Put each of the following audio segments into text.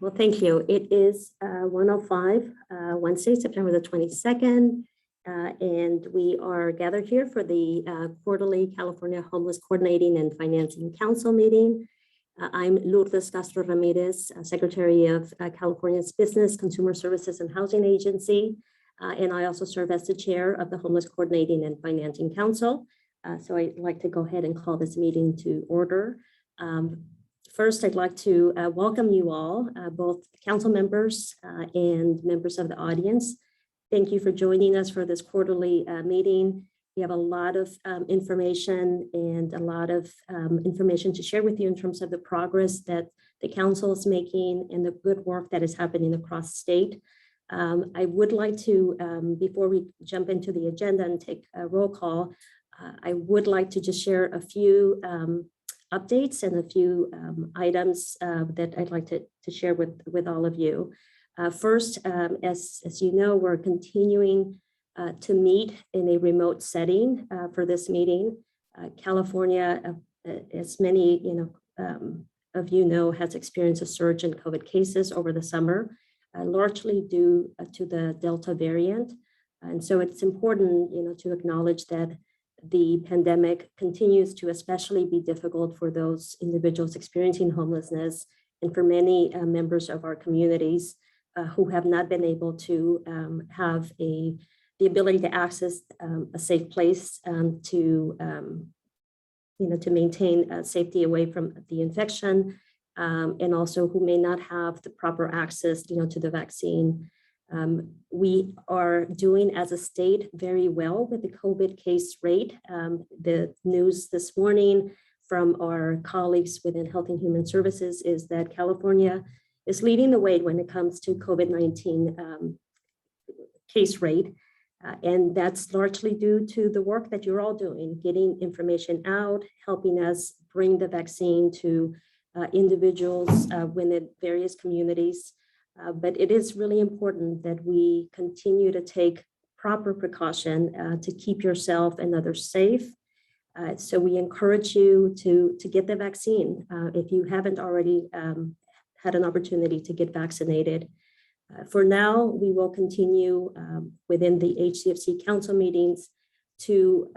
Well, thank you. It is 1:05, Wednesday, September the 22nd, and we are gathered here for the quarterly California Homeless Coordinating and Financing Council meeting. I'm Lourdes Castro Ramirez, Secretary of California's Business, Consumer Services, and Housing Agency, and I also serve as the chair of the Homeless Coordinating and Financing Council. So I'd like to go ahead and call this meeting to order. First, I'd like to welcome you all, both council members and members of the audience. Thank you for joining us for this quarterly meeting. We have a lot of information and a lot of information to share with you in terms of the progress that the council is making and the good work that is happening across the state. I would like to, before we jump into the agenda and take a roll call, I would like to just share a few updates and a few items that I'd like to share with all of you. First, as you know, we're continuing to meet in a remote setting for this meeting. California, as many of you know, has experienced a surge in COVID cases over the summer, largely due to the Delta variant. And so it's important, to acknowledge that the pandemic continues to especially be difficult for those individuals experiencing homelessness and for many members of our communities who have not been able to have the ability to access a safe place to maintain safety away from the infection, and also who may not have the proper access, to the vaccine. We are doing as a state very well with the COVID case rate. The news this morning from our colleagues within Health and Human Services is that California is leading the way when it comes to COVID-19 case rate. And that's largely due to the work that you're all doing, getting information out, helping us bring the vaccine to individuals within various communities. But it is really important that we continue to take proper precaution to keep yourself and others safe. So we encourage you to get the vaccine if you haven't already had an opportunity to get vaccinated. For now, we will continue within the HCFC council meetings to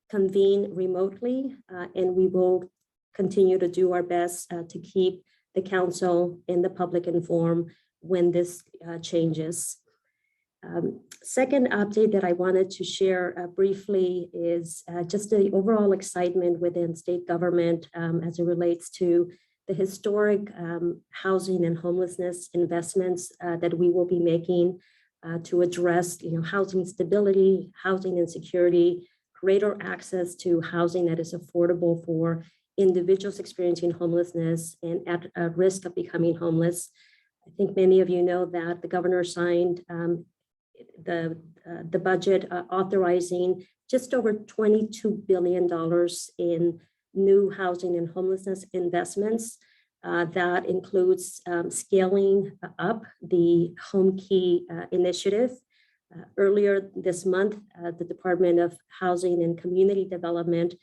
convene remotely, and we will continue to do our best to keep the council and the public informed when this changes. Second update that I wanted to share briefly is just the overall excitement within state government as it relates to the historic housing and homelessness investments that we will be making to address housing stability, housing insecurity, greater access to housing that is affordable for individuals experiencing homelessness and at risk of becoming homeless. I think many of you know that the governor signed the budget authorizing just over $22 billion in new housing and homelessness investments. That includes scaling up the Home Key initiative. Earlier this month, the Department of Housing and Community Development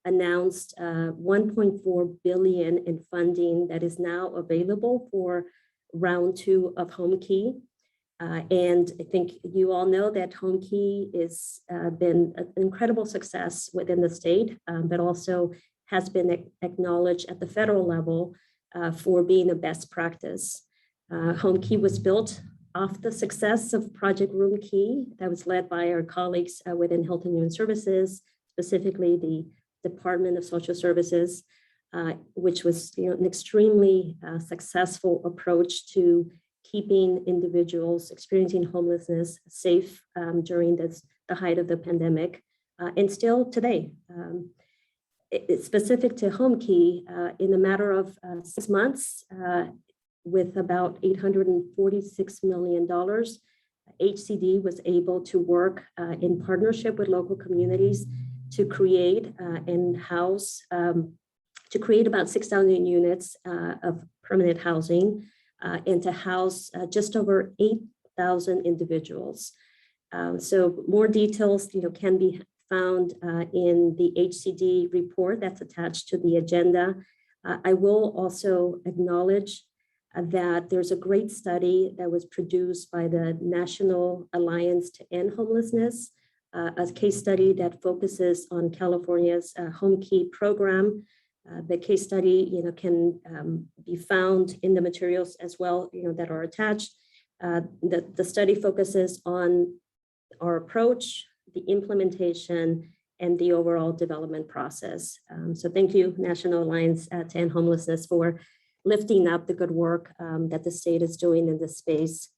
announced $1.4 billion in funding that is now available for round 2 of Home Key. And I think you all know that Home Key has been an incredible success within the state, but also has been acknowledged at the federal level for being a best practice. Home Key was built off the success of Project Room Key that was led by our colleagues within Health and Human Services, specifically the Department of Social Services, which was an extremely successful approach to keeping individuals experiencing homelessness safe during the height of the pandemic, and still today. It's specific to Home Key, in a matter of 6 months, with about $846 million, HCD was able to work in partnership with local communities to create and house, to create about 6,000 units of permanent housing and to house just over 8,000 individuals. So more details, can be found in the HCD report that's attached to the agenda. I will also acknowledge that there's a great study that was produced by the National Alliance to End Homelessness, a case study that focuses on California's Home Key program. The case study, can be found in the materials as well, that are attached. The study focuses on our approach, the implementation, and the overall development process. So thank you, National Alliance to End Homelessness, for lifting up the good work that the state is doing in this space.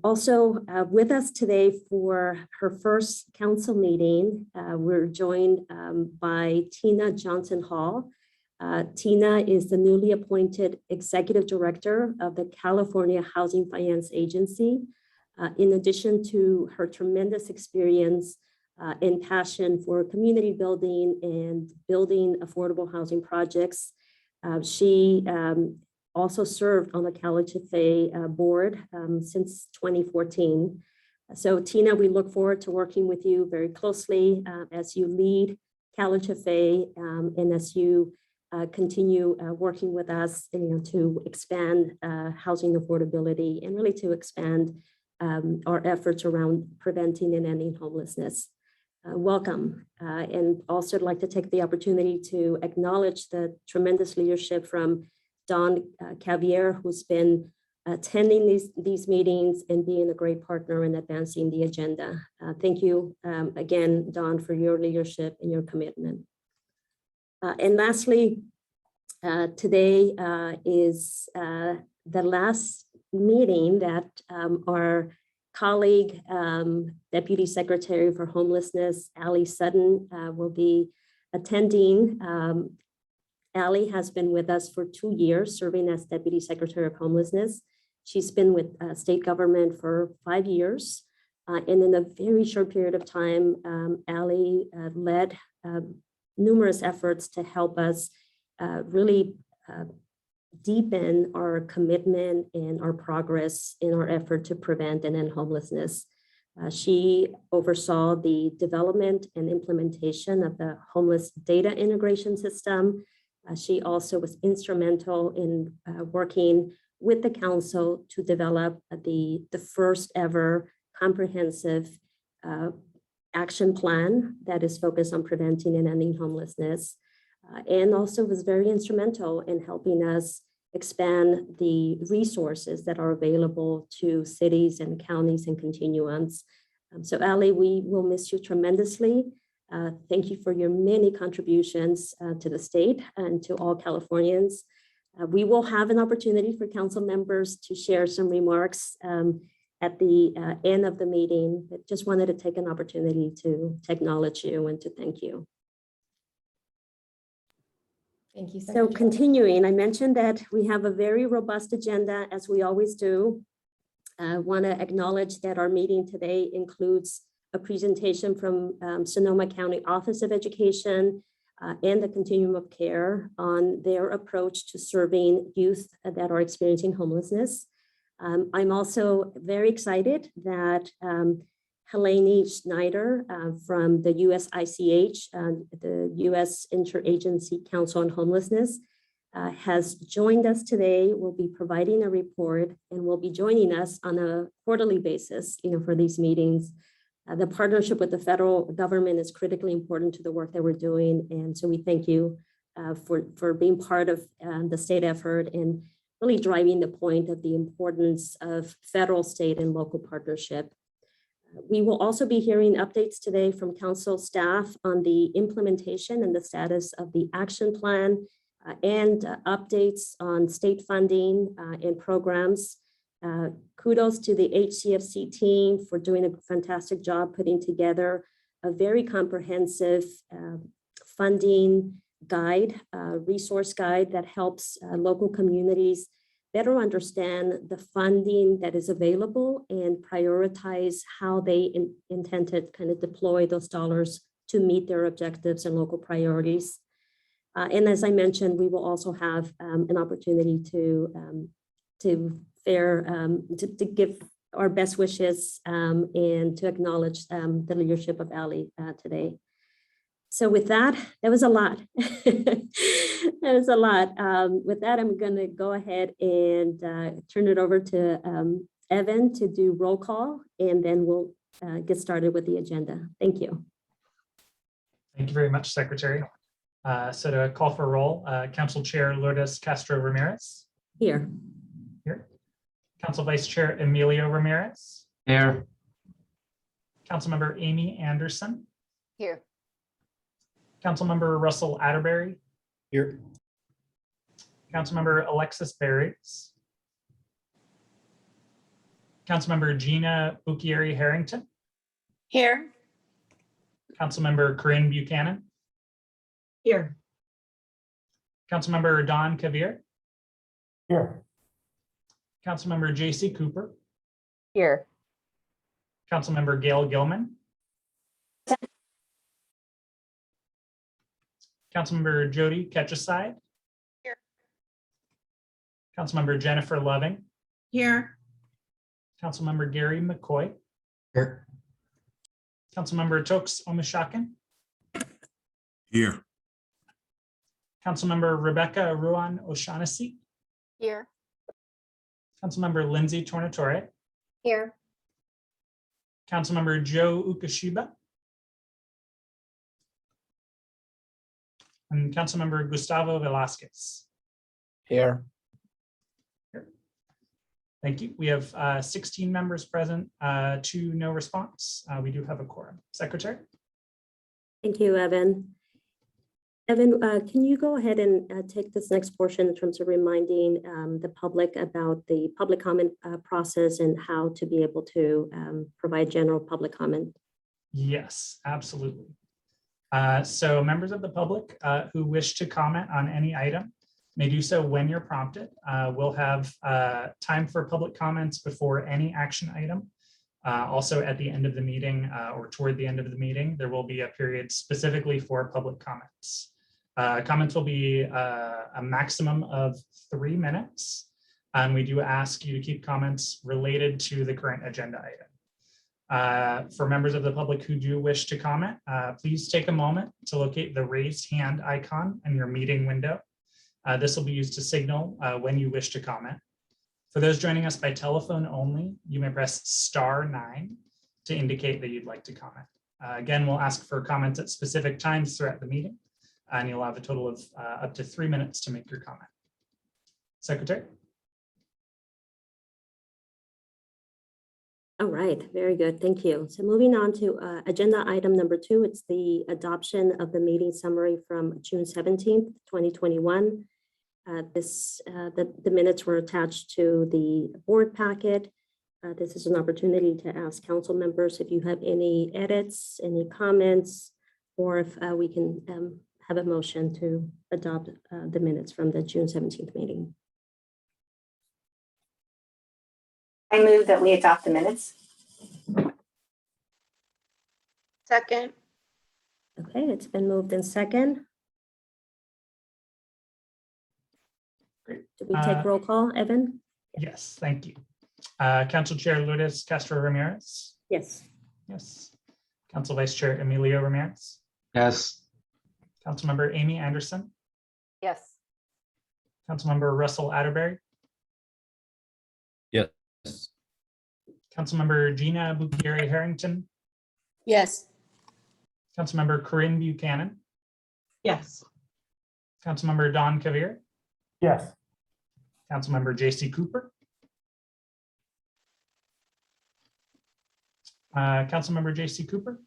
Also with us today for her first council meeting, we're joined by Tina Johnson Hall. Tina is the newly appointed Executive Director of the California Housing Finance Agency. In addition to her tremendous experience and passion for community building and building affordable housing projects, she also served on the CalHFA board since 2014. So Tina, we look forward to working with you very closely as you lead CalHFA and as you continue working with us to expand housing affordability and really to expand our efforts around preventing and ending homelessness. Welcome. And also I'd like to take the opportunity to acknowledge the tremendous leadership from Don Cavier, who's been attending these meetings and being a great partner in advancing the agenda. Thank you again, Don, for your leadership and your commitment. And lastly, today is the last meeting that our colleague, Deputy Secretary for Homelessness, Ali Sutton, will be attending. Ali has been with us for 2 years, serving as Deputy Secretary of Homelessness. She's been with state government for 5 years. And in a very short period of time, Ali led numerous efforts to help us really deepen our commitment and our progress in our effort to prevent and end homelessness. She oversaw the development and implementation of the homeless data integration system. She also was instrumental in working with the council to develop the first ever comprehensive action plan that is focused on preventing and ending homelessness. And also was very instrumental in helping us expand the resources that are available to cities and counties and continuums. So Ali, we will miss you tremendously. Thank you for your many contributions to the state and to all Californians. We will have an opportunity for council members to share some remarks at the end of the meeting, but just wanted to take an opportunity to acknowledge you and to thank you. Thank you. So continuing, I mentioned that we have a very robust agenda, as we always do. I want to acknowledge that our meeting today includes a presentation from Sonoma County Office of Education and the Continuum of Care on their approach to serving youth that are experiencing homelessness. I'm also very excited that Helene Schneider from the USICH, the U.S. Interagency Council on Homelessness, has joined us today, will be providing a report and will be joining us on a quarterly basis, for these meetings. The partnership with the federal government is critically important to the work that we're doing. And so we thank you for being part of the state effort and really driving the point of the importance of federal, state, and local partnership. We will also be hearing updates today from council staff on the implementation and the status of the action plan and updates on state funding and programs. Kudos to the HCFC team for doing a fantastic job putting together a very comprehensive funding guide, resource guide that helps local communities better understand the funding that is available and prioritize how they intend to kind of deploy those dollars to meet their objectives and local priorities. And as I mentioned, we will also have an opportunity to give our best wishes and to acknowledge the leadership of Ali today. So with that, that was a lot. That was a lot. With that, I'm going to go ahead and turn it over to Evan to do roll call, and then we'll get started with the agenda. Thank you. Thank you very much, Secretary. So to call for roll, Council Chair Lourdes Castro Ramirez. Here. Here. Council Vice Chair Emilio Ramirez. Here. Councilmember Amy Anderson. Here. Councilmember Russell Atterbury. Here. Councilmember Alexis Berries. Councilmember Gina Bukieri-Harrington. Here. Councilmember Corinne Buchanan. Here. Councilmember Don Kavir. Here. Councilmember J.C. Cooper. Here. Councilmember Gail Gilman. Councilmember Jody Ketcheside. Here. Councilmember Jennifer Loving. Here. Councilmember Gary McCoy. Here. Councilmember Tokes Omishakin. Here. Councilmember Rebecca Ruan O'Shaughnessy. Here. Councilmember Lindsay Tornatore. Here. Councilmember Joe Ukashiba. And Councilmember Gustavo Velasquez. Here. Thank you. We have 16 members present, 2 no response. We do have a quorum. Secretary? Thank you, Evan. Evan, can you go ahead and take this next portion in terms of reminding the public about the public comment process and how to be able to provide general public comment? Yes, absolutely. So members of the public who wish to comment on any item may do so when you're prompted. We'll have time for public comments before any action item. Also at the end of the meeting or toward the end of the meeting, there will be a period specifically for public comments. Comments will be a maximum of 3 minutes. And we do ask you to keep comments related to the current agenda item. For members of the public who do wish to comment, please take a moment to locate the raised hand icon in your meeting window. This will be used to signal when you wish to comment. For those joining us by telephone only, you may press *9 to indicate that you'd like to comment. Again, we'll ask for comments at specific times throughout the meeting, and you'll have a total of up to 3 minutes to make your comment. Secretary? All right, very good. Thank you. So moving on to agenda item number 2, it's the adoption of the meeting summary from June 17th, 2021. The minutes were attached to the board packet. This is an opportunity to ask council members if you have any edits, any comments, or if we can have a motion to adopt the minutes from the June 17th meeting. I move that we adopt the minutes. Second. Okay, it's been moved in second. Great. Do we take roll call, Evan? Yes, thank you. Council Chair Lourdes Castro Ramirez. Yes. Yes. Council Vice Chair Emilio Ramirez. Yes. Councilmember Amy Anderson. Yes. Councilmember Russell Atterbury. Yes. Councilmember Gina Bukieri-Harrington. Yes. Councilmember Corinne Buchanan. Yes. Councilmember Don Kavir. Yes. Councilmember J.C. Cooper. Councilmember J.C. Cooper.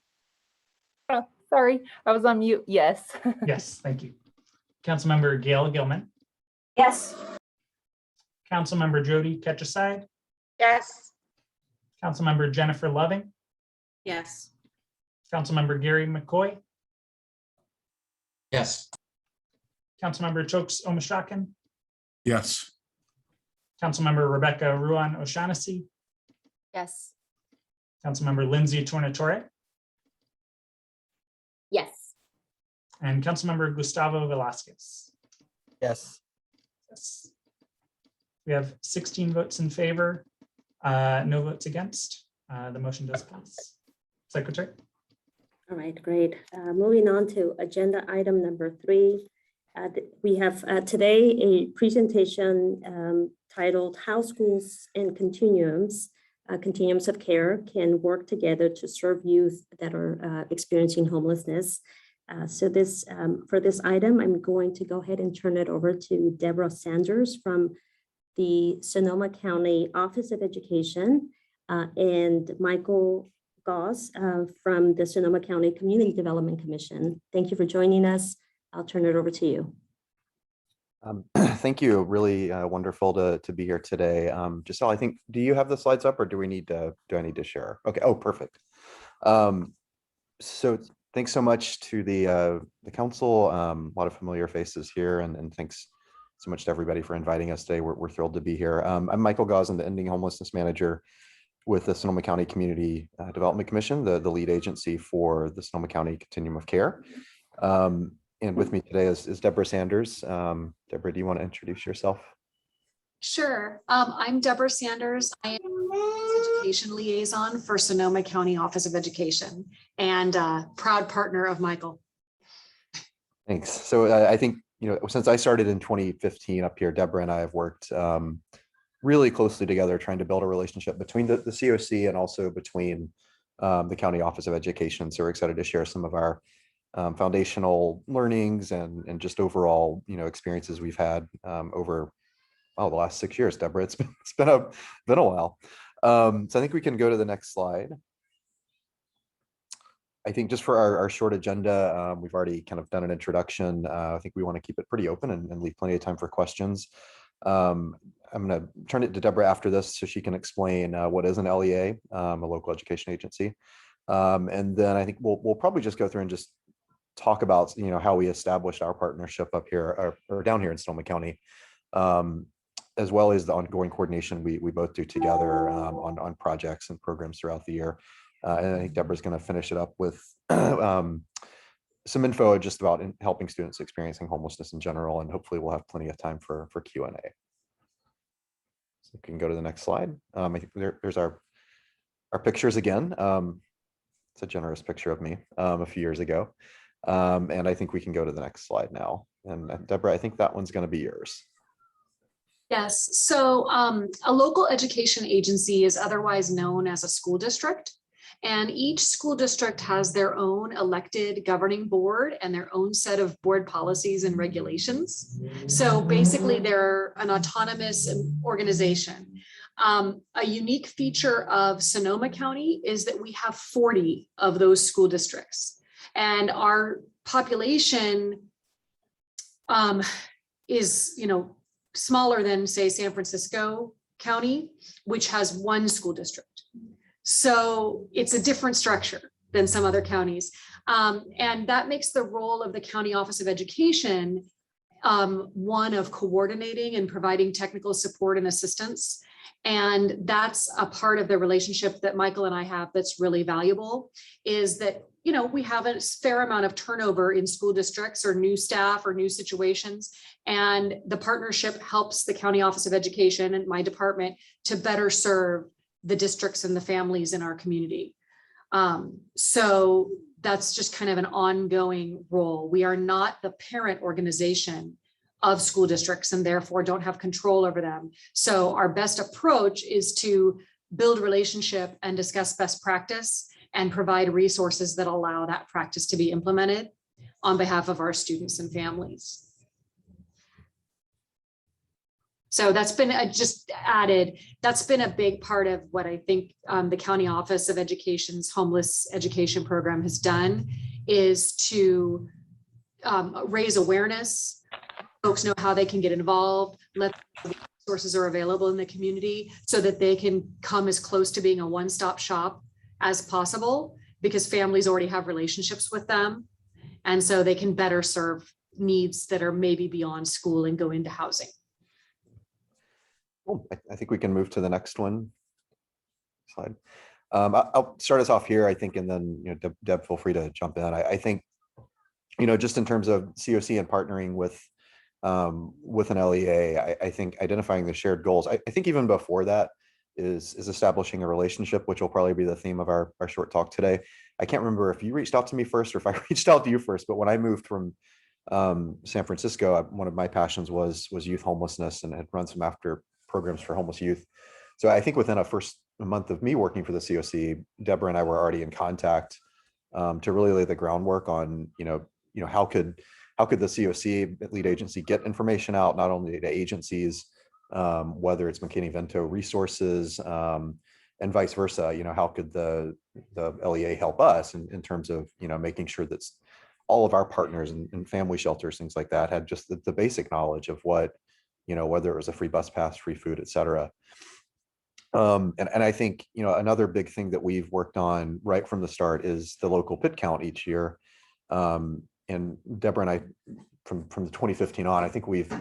Oh, sorry, I was on mute. Yes. Yes, thank you. Councilmember Gail Gilman. Yes. Councilmember Jody Ketcheside. Yes. Councilmember Jennifer Loving. Yes. Councilmember Gary McCoy. Yes. Councilmember Tokes Omishakin. Yes. Councilmember Rebecca Ruan O'Shaughnessy. Yes. Councilmember Lindsay Tornatore. Yes. And Councilmember Gustavo Velasquez. Yes. Yes. We have 16 votes in favor, no votes against. The motion does pass. Secretary? All right, great. Moving on to agenda item number 3. We have today a presentation titled How Schools and Continuums of Care Can Work Together to Serve Youth that are experiencing homelessness. For this item, I'm going to go ahead and turn it over to Deborah Sanders from the Sonoma County Office of Education and Michael Goss from the Sonoma County Community Development Commission. Thank you for joining us. I'll turn it over to you. Thank you. Really wonderful to be here today. Giselle, I think, do you have the slides up or do I need to share? Okay. Oh, perfect. So thanks so much to the council. A lot of familiar faces here, and thanks so much to everybody for inviting us today. We're thrilled to be here. I'm Michael Goss, I'm the Ending Homelessness Manager with the Sonoma County Community Development Commission, the lead agency for the Sonoma County Continuum of Care. And with me today is Deborah Sanders. Deborah, do you want to introduce yourself? Sure. I'm Deborah Sanders. I am Education Liaison for Sonoma County Office of Education and proud partner of Michael. Thanks. So I think, since I started in 2015 up here, Deborah and I have worked really closely together trying to build a relationship between the COC and also between the County Office of Education. So we're excited to share some of our foundational learnings and just overall, experiences we've had over the last 6 years. Deborah, it's been a while. So I think we can go to the next slide. I think just for our short agenda, we've already kind of done an introduction. I think we want to keep it pretty open and leave plenty of time for questions. I'm going to turn it to Deborah after this so she can explain what is an LEA, a local education agency. And then I think we'll probably just go through and just talk about how we established our partnership up here or down here in Sonoma County, as well as the ongoing coordination we both do together on projects and programs throughout the year. And I think Deborah's going to finish it up with some info just about helping students experiencing homelessness in general, and hopefully we'll have plenty of time for Q&A. So we can go to the next slide. I think there's our pictures again. It's a generous picture of me a few years ago. And I think we can go to the next slide now. And Deborah, I think that one's going to be yours. Yes. So a local education agency is otherwise known as a school district. And each school district has their own elected governing board and their own set of board policies and regulations. So basically, they're an autonomous organization. A unique feature of Sonoma County is that we have 40 of those school districts. And our population is, smaller than, say, San Francisco County, which has 1 school district. So it's a different structure than some other counties. And that makes the role of the County Office of Education one of coordinating and providing technical support and assistance. And that's a part of the relationship that Michael and I have that's really valuable, is that, we have a fair amount of turnover in school districts or new staff or new situations. And the partnership helps the County Office of Education and my department to better serve the districts and the families in our community. So that's just kind of an ongoing role. We are not the parent organization of school districts and therefore don't have control over them. So our best approach is to build relationship and discuss best practice and provide resources that allow that practice to be implemented on behalf of our students and families. So that's been that's been a big part of what I think the County Office of Education's homeless education program has done, is to raise awareness. Folks know how they can get involved, let the resources are available in the community so that they can come as close to being a one-stop shop as possible, because families already have relationships with them. And so they can better serve needs that are maybe beyond school and go into housing. Cool. I think we can move to the next one. Slide. I'll start us off here, I think, and then Deb, feel free to jump in. I think, just in terms of COC and partnering with an LEA, I think identifying the shared goals. I think even before that, is establishing a relationship, which will probably be the theme of our short talk today. I can't remember if you reached out to me first or if I reached out to you first, but when I moved from San Francisco, one of my passions was youth homelessness, and had run some after programs for homeless youth. So I think within a first month of me working for the COC, Deborah and I were already in contact to really lay the groundwork on, how could the COC lead agency get information out, not only to agencies, whether it's McKinney-Vento resources, and vice versa. How could the LEA help us in terms of, making sure that all of our partners and family shelters, things like that, had just the basic knowledge of what, whether it was a free bus pass, free food, et cetera. And I think, another big thing that we've worked on right from the start is the local pit count each year. And Deborah and I, from the 2015 on, I think we've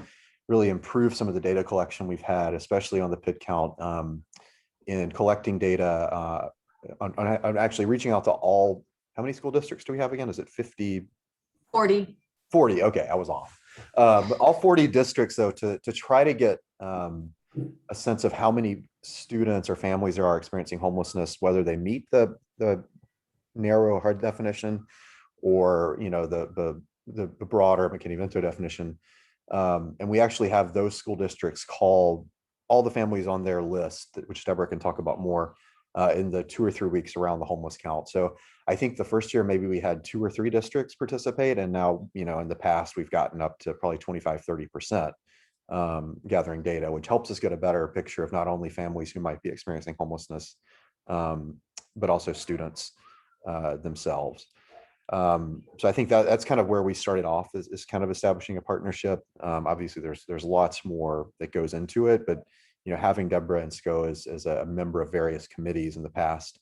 really improved some of the data collection we've had, especially on the pit count, in collecting data, on actually reaching out to all. How many school districts do we have again? Is it 50? 40. 40. Okay, I was off. But all 40 districts, though, to try to get a sense of how many students or families there are experiencing homelessness, whether they meet the narrow hard definition or the broader McKinney-Vento definition. And we actually have those school districts call all the families on their list, which Deborah can talk about more, in the 2 or 3 weeks around the homeless count. So I think the first year, maybe we had 2 or 3 districts participate. And now, in the past, we've gotten up to probably 25-30% gathering data, which helps us get a better picture of not only families who might be experiencing homelessness, but also students themselves. So I think that's kind of where we started off, is kind of establishing a partnership. Obviously, there's lots more that goes into it, but having Deborah and SCO as a member of various committees in the past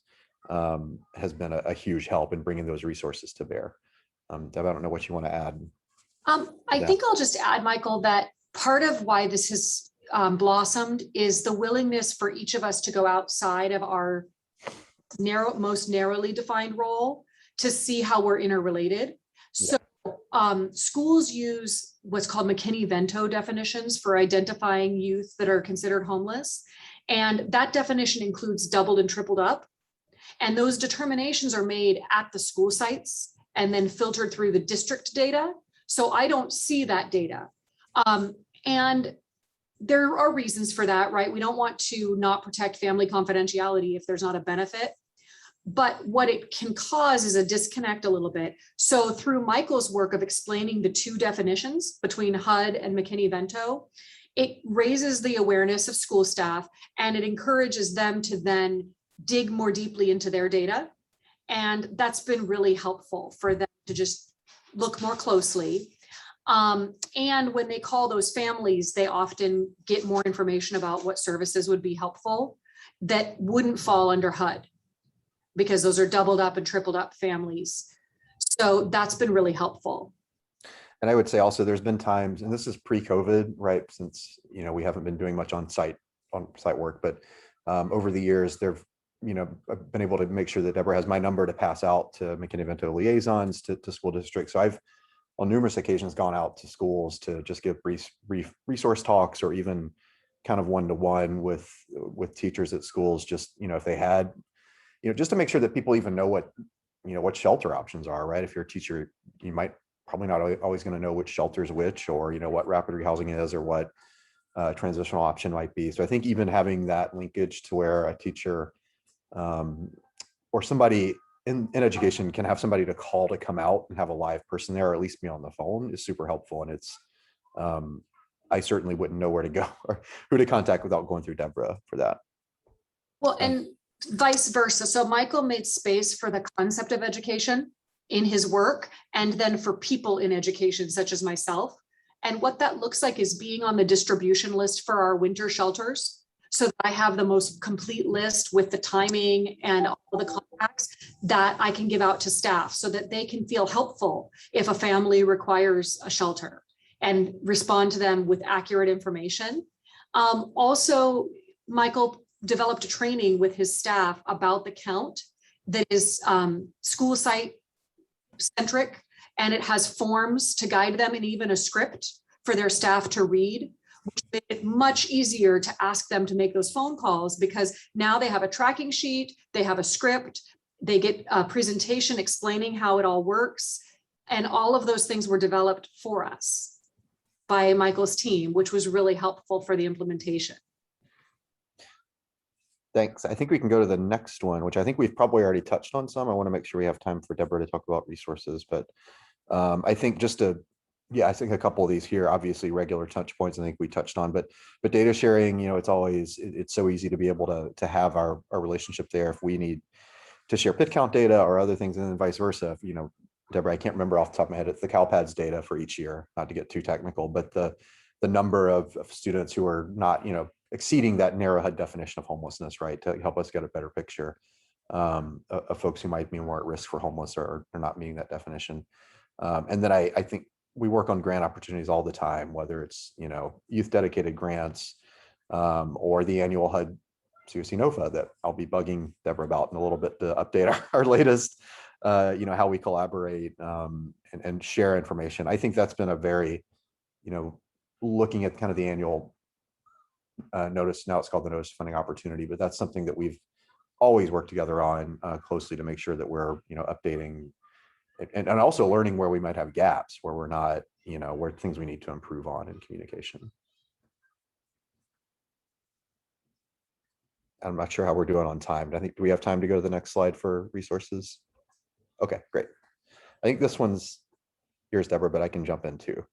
has been a huge help in bringing those resources to bear. Deb, I don't know what you want to add. I think I'll just add, Michael, that part of why this has blossomed is the willingness for each of us to go outside of our most narrowly defined role to see how we're interrelated. So schools use what's called McKinney-Vento definitions for identifying youth that are considered homeless. And that definition includes doubled and tripled up. And those determinations are made at the school sites and then filtered through the district data. So I don't see that data. And there are reasons for that, right? We don't want to not protect family confidentiality if there's not a benefit. But what it can cause is a disconnect a little bit. So through Michael's work of explaining the 2 definitions between HUD and McKinney-Vento, it raises the awareness of school staff and it encourages them to then dig more deeply into their data. And that's been really helpful for them to just look more closely. And when they call those families, they often get more information about what services would be helpful that wouldn't fall under HUD, because those are doubled up and tripled up families. So that's been really helpful. And I would say also there's been times, and this is pre-COVID, right? Since, we haven't been doing much on site work, but over the years, I've been able to make sure that Deborah has my number to pass out to McKinney-Vento liaisons to school districts. So I've on numerous occasions gone out to schools to just give brief resource talks, or even kind of one-to-one with teachers at schools, just, if they had, just to make sure that people even know what shelter options are, right? If you're a teacher, you might probably not always going to know which shelters which, or, what rapid rehousing is, or what transitional option might be. So I think even having that linkage to where a teacher or somebody in education can have somebody to call to come out and have a live person there, or at least be on the phone, is super helpful. And it's, I certainly wouldn't know where to go or who to contact without going through Deborah for that. Well, and vice versa. So Michael made space for the concept of education in his work, and then for people in education, such as myself. And what that looks like is being on the distribution list for our winter shelters, so that I have the most complete list with the timing and all the contacts that I can give out to staff, so that they can feel helpful if a family requires a shelter, and respond to them with accurate information. Also, Michael developed a training with his staff about the count that is school site centric, and it has forms to guide them, and even a script for their staff to read, which made it much easier to ask them to make those phone calls, because now they have a tracking sheet, they have a script, they get a presentation explaining how it all works. And all of those things were developed for us by Michael's team, which was really helpful for the implementation. Thanks. I think we can go to the next one, which I think we've probably already touched on some. I want to make sure we have time for Deborah to talk about resources, but I think I think a couple of these here, obviously regular touch points, I think we touched on, but data sharing, it's so easy to be able to have our relationship there if we need to share pit count data or other things, and then vice versa. Deborah, I can't remember off the top of my head, it's the CalPADS data for each year, not to get too technical, but the number of students who are not, exceeding that narrow HUD definition of homelessness, right, to help us get a better picture of folks who might be more at risk for homeless or not meeting that definition. And then I think we work on grant opportunities all the time, whether it's, youth dedicated grants or the annual HUD COC NOFA that I'll be bugging Deborah about in a little bit to update our latest, how we collaborate and share information. I think that's been a very, looking at kind of the annual notice, now it's called the notice funding opportunity, but that's something that we've always worked together on closely to make sure that we're, updating and also learning where we might have gaps, where we're not, where things we need to improve on in communication. I'm not sure how we're doing on time, but I think, do we have time to go to the next slide for resources? Okay, great. I think this one's yours, Deborah, but I can jump in too.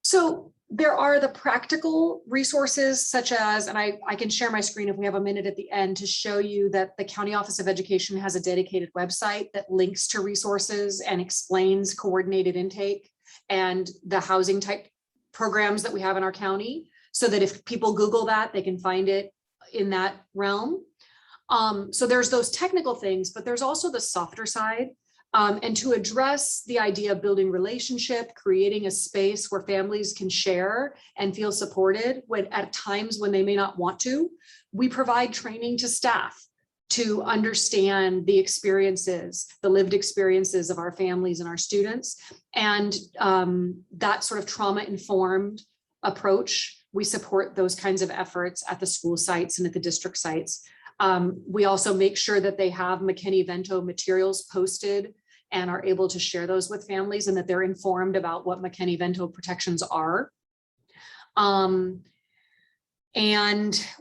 So there are the practical resources such as, and I can share my screen if we have a minute at the end to show you that the County Office of Education has a dedicated website that links to resources and explains coordinated intake and the housing type programs that we have in our county, so that if people Google that, they can find it in that realm. So there's those technical things, but there's also the softer side. And to address the idea of building relationship, creating a space where families can share and feel supported at times when they may not want to, we provide training to staff to understand the experiences, the lived experiences of our families and our students. And that sort of trauma-informed approach, we support those kinds of efforts at the school sites and at the district sites. We also make sure that they have Mckinney-Vento materials posted and are able to share those with families, and that they're informed about what Mckinney-Vento protections are. And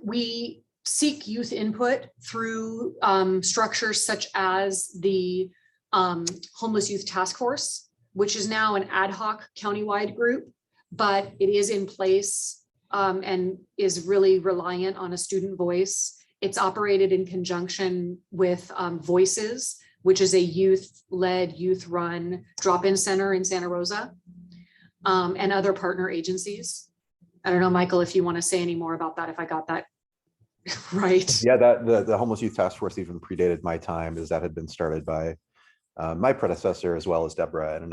we seek youth input through structures such as the Homeless Youth Task Force, which is now an ad hoc countywide group, but it is in place and is really reliant on a student voice. It's operated in conjunction with Voices, which is a youth-led, youth-run drop-in center in Santa Rosa, and other partner agencies. I don't know, Michael, if you want to say any more about that, if I got that right. Yeah, the Homeless Youth Task Force even predated my time, as that had been started by my predecessor, as well as Deborah and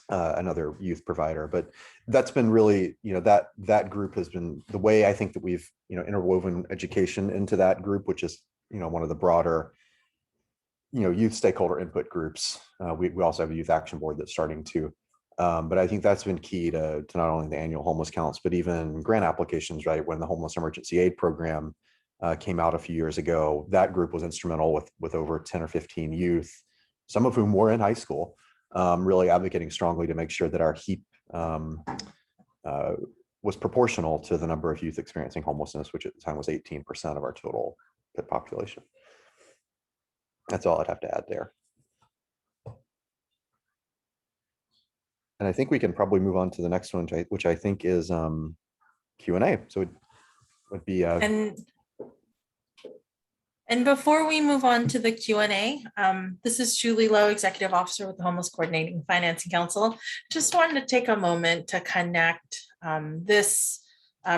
another youth provider. But that's been really, that group has been the way I think that we've, interwoven education into that group, which is, one of the broader, youth stakeholder input groups. We also have a youth action board that's starting to, but I think that's been key to not only the annual homeless counts, but even grant applications, right? When the Homeless Emergency Aid Program came out a few years ago, that group was instrumental with over 10 or 15 youth, some of whom were in high school, really advocating strongly to make sure that our HEAP was proportional to the number of youth experiencing homelessness, which at the time was 18% of our total PIT population. That's all I'd have to add there. And I think we can probably move on to the next one, which I think is Q&A. So it would be And before we move on to the Q&A, this is Julie Lowe, Executive Officer with the Homeless Coordinating Financing Council. Just wanted to take a moment to connect this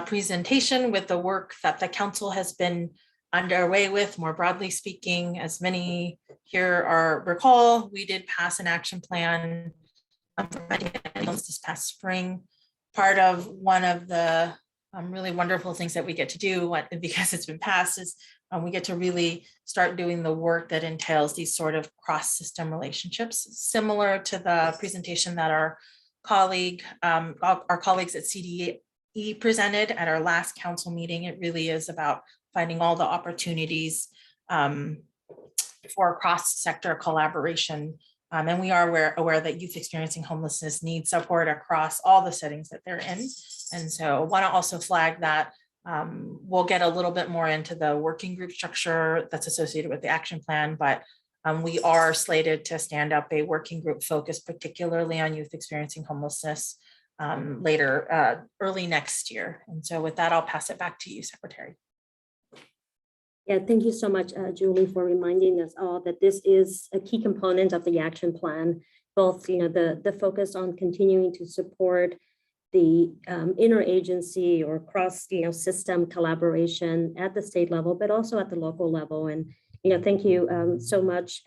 presentation with the work that the council has been underway with. More broadly speaking, as many here recall, we did pass an action plan this past spring. Part of one of the really wonderful things that we get to do, because it's been passed, is we get to really start doing the work that entails these sort of cross-system relationships, similar to the presentation that our colleague, our colleagues at CDE presented at our last council meeting. It really is about finding all the opportunities for cross-sector collaboration. And we are aware that youth experiencing homelessness need support across all the settings that they're in. And so I want to also flag that we'll get a little bit more into the working group structure that's associated with the action plan, but we are slated to stand up a working group focused particularly on youth experiencing homelessness later, early next year. And so with that, I'll pass it back to you, Secretary. Yeah, thank you so much, Julie, for reminding us all that this is a key component of the action plan, both the focus on continuing to support the interagency or cross system collaboration at the state level, but also at the local level. And thank you so much,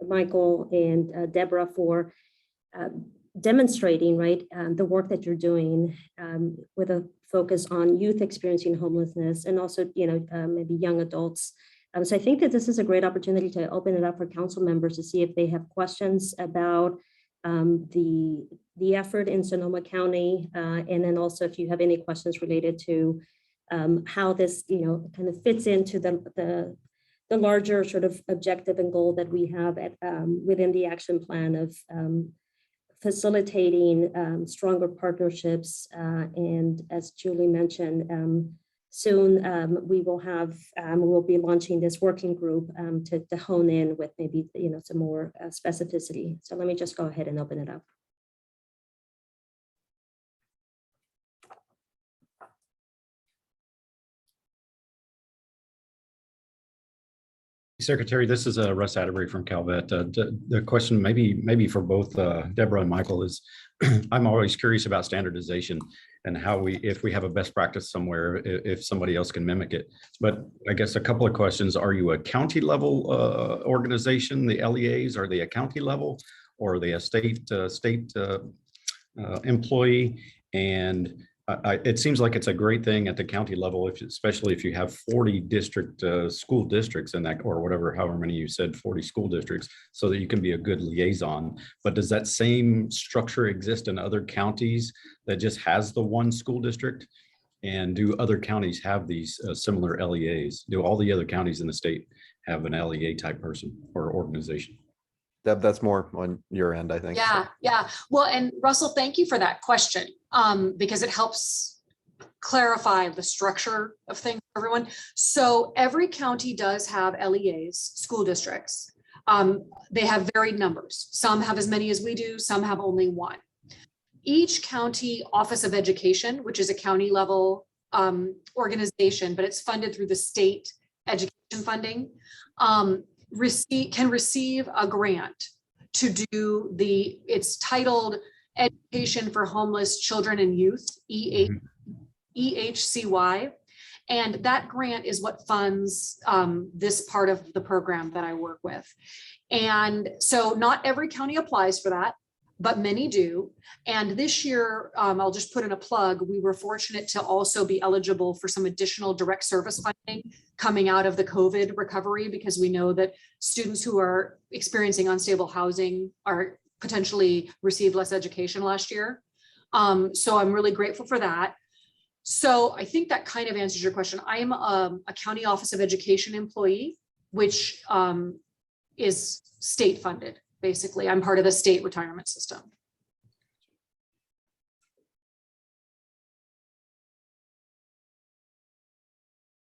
Michael and Deborah, for demonstrating the work that you're doing with a focus on youth experiencing homelessness and also maybe young adults. So I think that this is a great opportunity to open it up for council members to see if they have questions about the effort in Sonoma County, and then also if you have any questions related to how this kind of fits into the larger sort of objective and goal that we have within the action plan of facilitating stronger partnerships. And as Julie mentioned, soon we will be launching this working group to hone in with maybe some more specificity. So let me just go ahead and open it up. Secretary, this is Russ Atterbury from Calvet. The question maybe for both Deborah and Michael is, I'm always curious about standardization and how if we have a best practice somewhere, if somebody else can mimic it. But I guess a couple of questions. Are you a county level organization, the LEAs? Are they a county level, or are they a state employee? And it seems like it's a great thing at the county level, especially if you have 40 district school districts in that, or whatever, however many you said, 40 school districts, so that you can be a good liaison. But does that same structure exist in other counties that just has the one school district? And do other counties have these similar LEAs? Do all the other counties in the state have an LEA type person or organization? Deb, that's more on your end, I think. Yeah. Well, and Russell, thank you for that question, because it helps clarify the structure of things for everyone. So every county does have LEAs, school districts. They have varied numbers. Some have as many as we do, some have only one. Each county office of education, which is a county level organization, but it's funded through the state education funding, can receive a grant to do it's titled Education for Homeless Children and Youth, EHCY. And that grant is what funds this part of the program that I work with. And so not every county applies for that, but many do. And this year, I'll just put in a plug, we were fortunate to also be eligible for some additional direct service funding coming out of the COVID recovery, because we know that students who are experiencing unstable housing are potentially received less education last year. So I'm really grateful for that. So I think that kind of answers your question. I am a county office of education employee, which is state funded. Basically, I'm part of the state retirement system.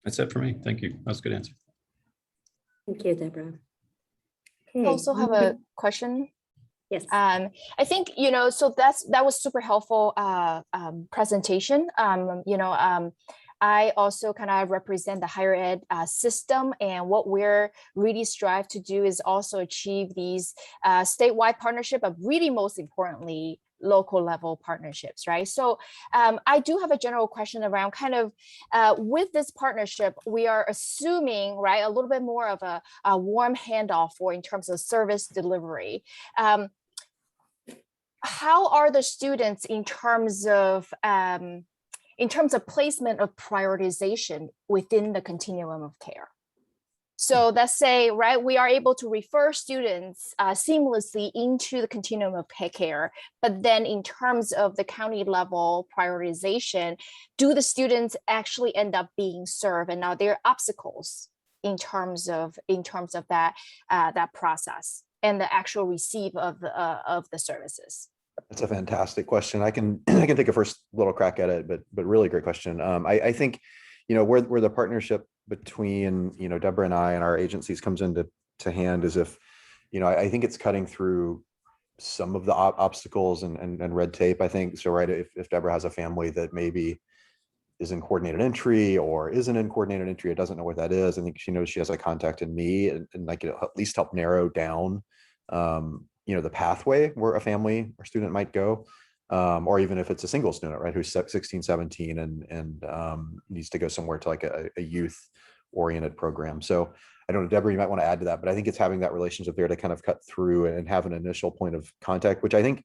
That's it for me. Thank you. That's a good answer. Thank you, Deborah. I also have a question. Yes. I think, so that was super helpful presentation. I also kind of represent the higher ed system, and what we're really strive to do is also achieve these statewide partnership, but really most importantly, local level partnerships, right? So I do have a general question around kind of with this partnership, we are assuming, right, a little bit more of a warm handoff for in terms of service delivery. How are the students in terms of placement of prioritization within the continuum of care? So let's say, right, we are able to refer students seamlessly into the continuum of care, but then in terms of the county level prioritization, do the students actually end up being served? And now there are obstacles in terms of that that process and the actual receive of the services. That's a fantastic question. I can take a first little crack at it, but really great question. I think, where the partnership between, Deborah and I and our agencies comes into hand is if, I think it's cutting through some of the obstacles and red tape, I think. So, right, if Deborah has a family that maybe is in coordinated entry or isn't in coordinated entry, it doesn't know what that is, I think she knows she has a contact in me, and I could at least help narrow down, the pathway where a family or student might go. Or even if it's a single student, right, who's 16, 17 and needs to go somewhere to like a youth oriented program. So I don't know, Deborah, you might want to add to that, but I think it's having that relationship there to kind of cut through and have an initial point of contact, which I think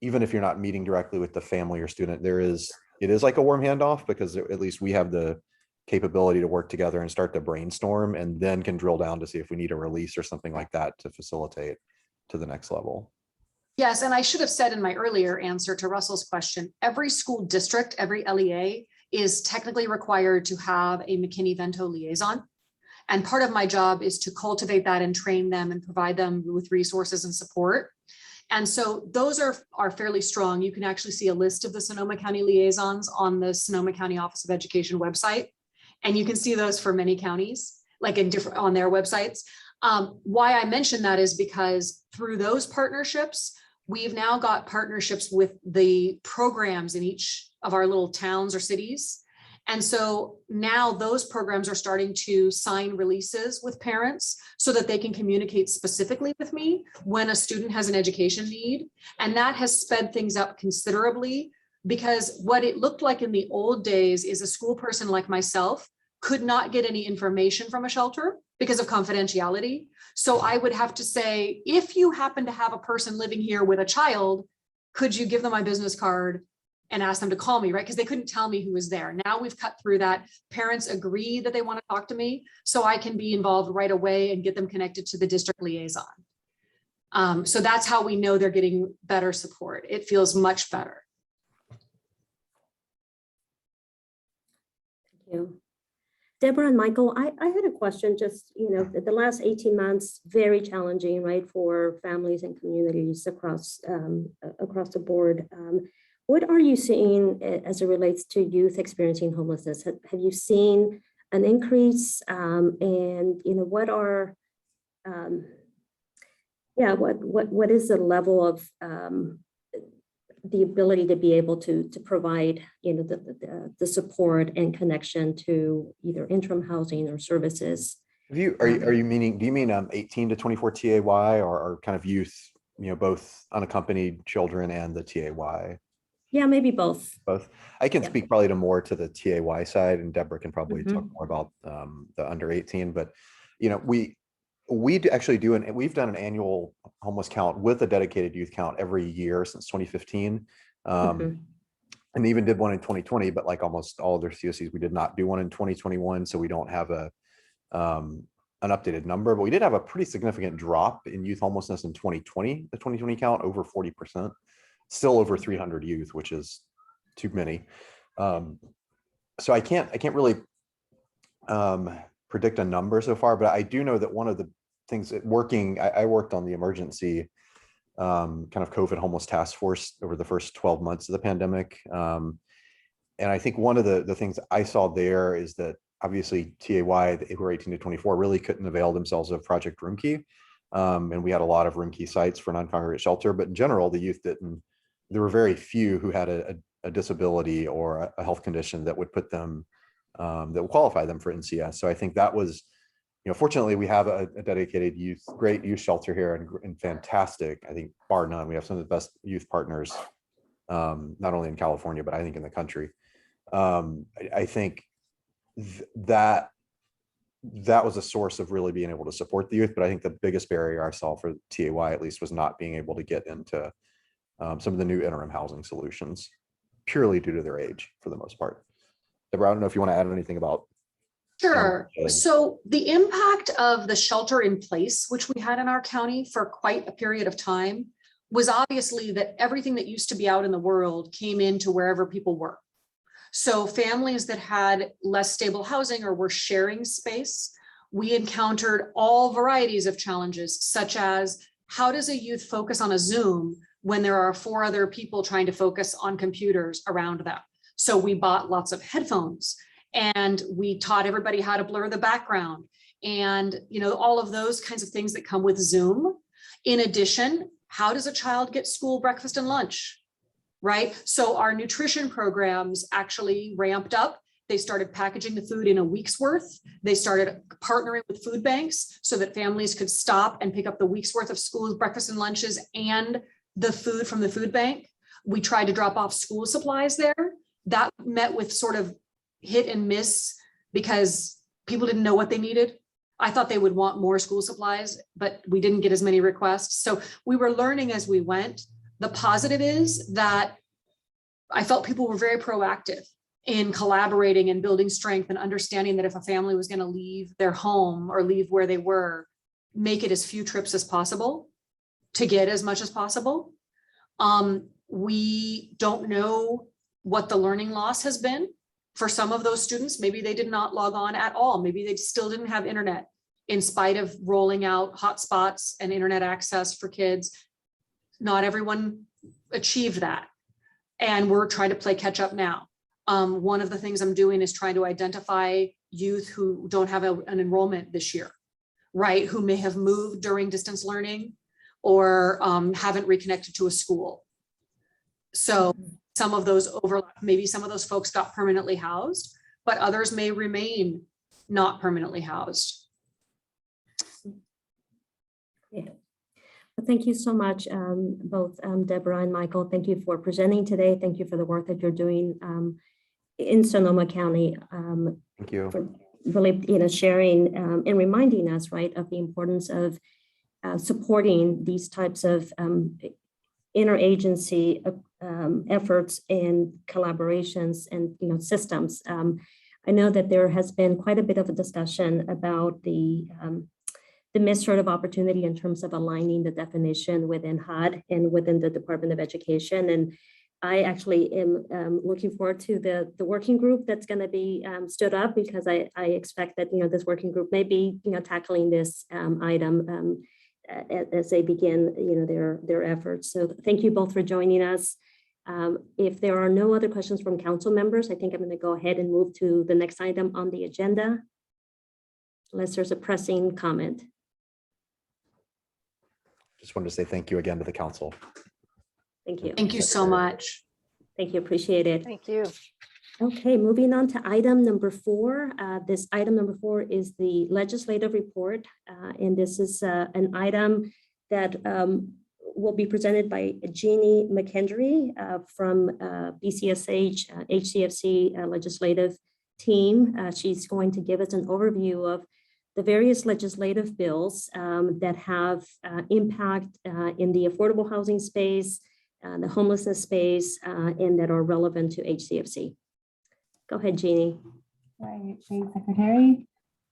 even if you're not meeting directly with the family or student, it is like a warm handoff, because at least we have the capability to work together and start to brainstorm, and then can drill down to see if we need a release or something like that to facilitate to the next level. Yes, and I should have said in my earlier answer to Russell's question, every school district, every LEA is technically required to have a McKinney-Vento liaison. And part of my job is to cultivate that and train them and provide them with resources and support. And so those are fairly strong. You can actually see a list of the Sonoma County liaisons on the Sonoma County Office of Education website. And you can see those for many counties, like on their websites. Why I mention that is because through those partnerships, we've now got partnerships with the programs in each of our little towns or cities. And so now those programs are starting to sign releases with parents so that they can communicate specifically with me when a student has an education need. And that has sped things up considerably, because what it looked like in the old days is a school person like myself could not get any information from a shelter because of confidentiality. So I would have to say, if you happen to have a person living here with a child, could you give them my business card and ask them to call me, right? Because they couldn't tell me who was there. Now we've cut through that. Parents agree that they want to talk to me, so I can be involved right away and get them connected to the district liaison. So that's how we know they're getting better support. It feels much better. Thank you. Deborah and Michael, I had a question. Just, the last 18 months, very challenging, right, for families and communities across the board. What are you seeing as it relates to youth experiencing homelessness? Have you seen an increase? And what are, what is the level of the ability to be able to provide, the support and connection to either interim housing or services? Do you mean 18 to 24 TAY or kind of youth, both unaccompanied children and the TAY? Yeah, maybe both. Both. I can speak probably more to the TAY side, and Deborah can probably talk more about the under 18. But we actually do, and we've done an annual homeless count with a dedicated youth count every year since 2015, and even did one in 2020. But like almost all other COCs, we did not do one in 2021, so we don't have an updated number. But we did have a pretty significant drop in youth homelessness in 2020. The 2020 count over 40%. Still over 300 youth, which is too many. So I can't really predict a number so far, but I do know that one of the things that I worked on the emergency kind of COVID homeless task force over the first 12 months of the pandemic. And I think one of the things I saw there is that obviously TAY, who are 18 to 24, really couldn't avail themselves of Project Roomkey. And we had a lot of Roomkey sites for non-congregate shelter, but in general, the youth didn't. There were very few who had a disability or a health condition that would put them, that would qualify them for NCS. So I think that was, fortunately we have a dedicated great youth shelter here, and fantastic, I think bar none. We have some of the best youth partners, not only in California, but I think in the country. I think that was a source of really being able to support the youth. But I think the biggest barrier I saw for TAY at least was not being able to get into some of the new interim housing solutions, purely due to their age for the most part. Deborah, I don't know if you want to add anything about Sure. Okay. So the impact of the shelter in place, which we had in our county for quite a period of time, was obviously that everything that used to be out in the world came into wherever people were. So families that had less stable housing or were sharing space, we encountered all varieties of challenges, such as how does a youth focus on a Zoom when there are 4 other people trying to focus on computers around them? So we bought lots of headphones and we taught everybody how to blur the background and, you know, all of those kinds of things that come with Zoom. In addition, how does a child get school breakfast and lunch? Right? So our nutrition programs actually ramped up. They started packaging the food in a week's worth. They started partnering with food banks so that families could stop and pick up the week's worth of school breakfast and lunches and the food from the food bank. We tried to drop off school supplies there. That met with sort of hit and miss because people didn't know what they needed. I thought they would want more school supplies, but we didn't get as many requests. So we were learning as we went. The positive is that I felt people were very proactive in collaborating and building strength and understanding that if a family was going to leave their home or leave where they were, make it as few trips as possible to get as much as possible. We don't know what the learning loss has been for some of those students. Maybe they did not log on at all. Maybe they still didn't have internet in spite of rolling out hotspots and internet access for kids. Not everyone achieved that. And we're trying to play catch up now. One of the things I'm doing is trying to identify youth who don't have an enrollment this year, right? Who may have moved during distance learning or haven't reconnected to a school. So some of those overlap, maybe some of those folks got permanently housed, but others may remain not permanently housed. Yeah. Well, thank you so much, both Deborah and Michael. Thank you for presenting today. Thank you for the work that you're doing in Sonoma County. Thank you. For really, sharing and reminding us, right, of the importance of supporting these types of interagency efforts and collaborations and systems. I know that there has been quite a bit of a discussion about the missed sort of opportunity in terms of aligning the definition within HUD and within the Department of Education. And I actually am looking forward to the working group that's going to be stood up, because I expect that this working group may be tackling this item as they begin their efforts. So thank you both for joining us. If there are no other questions from council members, I think I'm going to go ahead and move to the next item on the agenda, unless there's a pressing comment. Just wanted to say thank you again to the council. Thank you. Thank you so much. Thank you. Appreciate it. Thank you. Okay, moving on to item number 4. This item number 4 is the legislative report. And this is an item that will be presented by Jeannie McKendry from BCSH HCFC legislative team. She's going to give us an overview of the various legislative bills that have impact in the affordable housing space, the homelessness space, and that are relevant to HCFC. Go ahead, Jeannie. Right, thanks, Secretary.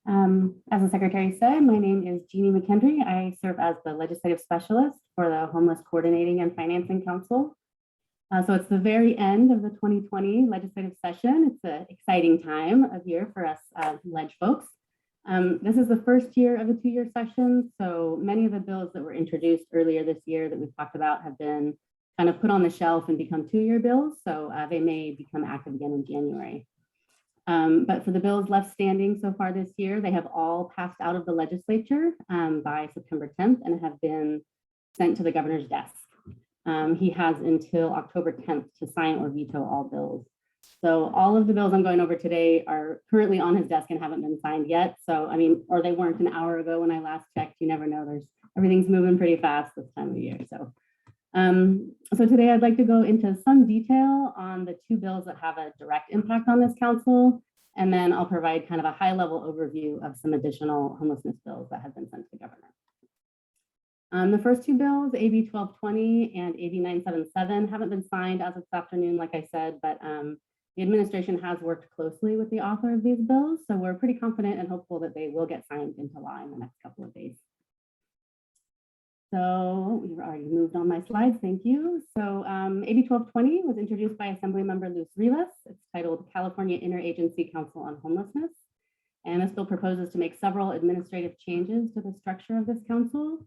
As the Secretary said, my name is Jeannie McKendry. I serve as the Legislative Specialist for the Homeless Coordinating and Financing Council. So it's the very end of the 2020 legislative session. It's an exciting time of year for us ledge folks. This is the first year of a 2-year session, so many of the bills that were introduced earlier this year that we've talked about have been kind of put on the shelf and become 2-year bills, so they may become active again in January. But for the bills left standing so far this year, they have all passed out of the legislature by September 10th and have been sent to the governor's desk. He has until October 10th to sign or veto all bills. So all of the bills I'm going over today are currently on his desk and haven't been signed yet. So, I mean, or they weren't an hour ago when I last checked. You never know. Everything's moving pretty fast this time of year. So, so today I'd like to go into some detail on the 2 bills that have a direct impact on this council. And then I'll provide kind of a high-level overview of some additional homelessness bills that have been sent to the governor. The first 2 bills, AB 1220 and AB 977, haven't been signed as of this afternoon, like I said, but The administration has worked closely with the author of these bills, so we're pretty confident and hopeful that they will get signed into law in the next couple of days. So we've already moved on my slides, thank you. So AB 1220 was introduced by Assemblymember Luz Rivas. It's titled California Interagency Council on Homelessness. And this bill proposes to make several administrative changes to the structure of this council.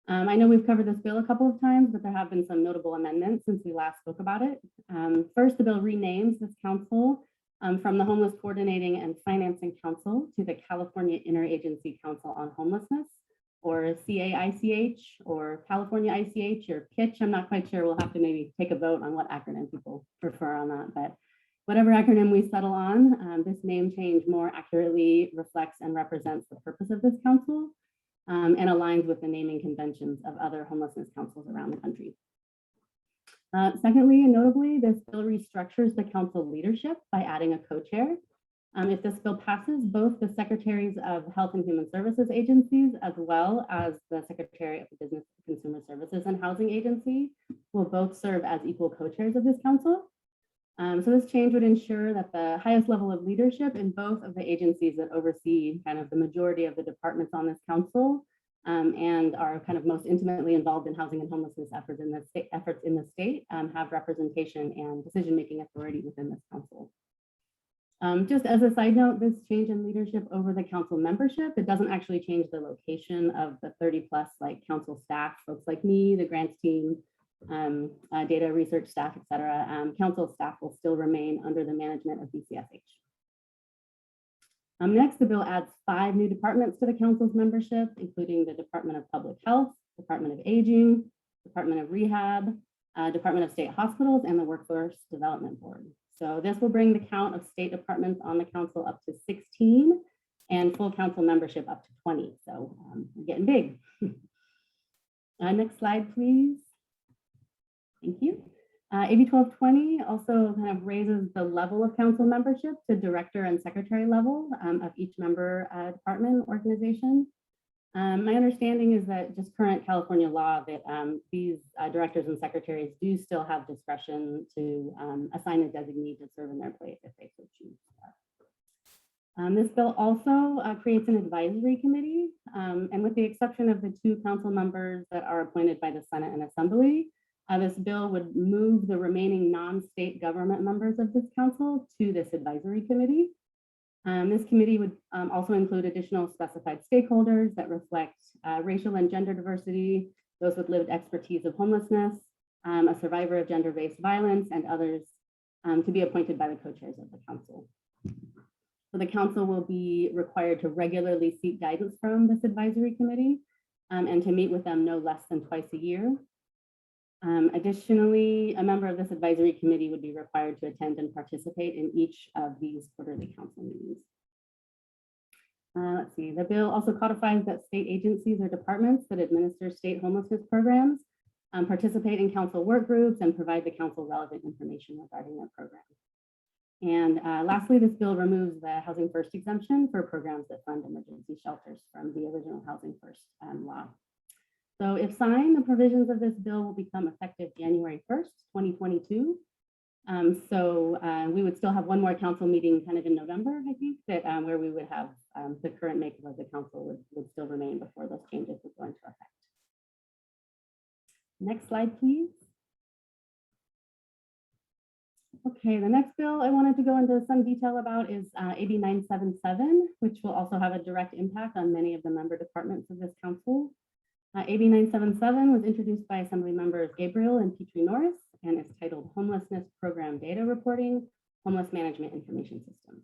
I know we've covered this bill a couple of times, but there have been some notable amendments since we last spoke about it. First, the bill renames this council from the Homeless Coordinating and Financing Council to the California Interagency Council on Homelessness, or CAICH, or California ICH, or PITCH. I'm not quite sure. We'll have to maybe take a vote on what acronym people prefer on that, but whatever acronym we settle on, this name change more accurately reflects and represents the purpose of this council and aligns with the naming conventions of other homelessness councils around the country. Secondly, and notably, this bill restructures the council leadership by adding a co-chair. If this bill passes, both the secretaries of Health and Human Services agencies, as well as the Secretary of the Business, Consumer Services and Housing Agency, will both serve as equal co-chairs of this council. So this change would ensure that the highest level of leadership in both of the agencies that oversee kind of the majority of the departments on this council and are kind of most intimately involved in housing and homelessness efforts in the state have representation and decision-making authority within this council. Just as a side note, this change in leadership over the council membership, it doesn't actually change the location of the 30+ like council staff, folks like me, the grants team, data research staff, et cetera. Council staff will still remain under the management of BCSH. Next, the bill adds 5 new departments to the council's membership, including the Department of Public Health, Department of Aging, Department of Rehab, Department of State Hospitals, and the Workforce Development Board. So this will bring the count of state departments on the council up to 16 and full council membership up to 20. So we're getting big. Next slide, please. Thank you. AB 1220 also kind of raises the level of council membership to director and secretary level of each member department organization. My understanding is that just current California law that these directors and secretaries do still have discretion to assign a designee to serve in their place if they so choose. This bill also creates an advisory committee, and with the exception of the 2 council members that are appointed by the Senate and Assembly, this bill would move the remaining non-state government members of this council to this advisory committee. This committee would also include additional specified stakeholders that reflect racial and gender diversity, those with lived expertise of homelessness, a survivor of gender-based violence, and others to be appointed by the co-chairs of the council. So the council will be required to regularly seek guidance from this advisory committee and to meet with them no less than twice a year. Additionally, a member of this advisory committee would be required to attend and participate in each of these quarterly council meetings. Let's see, the bill also codifies that state agencies or departments that administer state homelessness programs participate in council work groups and provide the council relevant information regarding their programs. And lastly, this bill removes the Housing First exemption for programs that fund emergency shelters from the original Housing First law. So if signed, the provisions of this bill will become effective January 1st, 2022. We would still have one more council meeting kind of in November, I think, that where we would have the current makeup of the council would still remain before those changes would go into effect. Next slide, please. Okay, the next bill I wanted to go into some detail about is AB 977, which will also have a direct impact on many of the member departments of this council. AB 977 was introduced by Assembly members Gabriel and Petrie Norris and is titled Homelessness Program Data Reporting, Homeless Management Information Systems.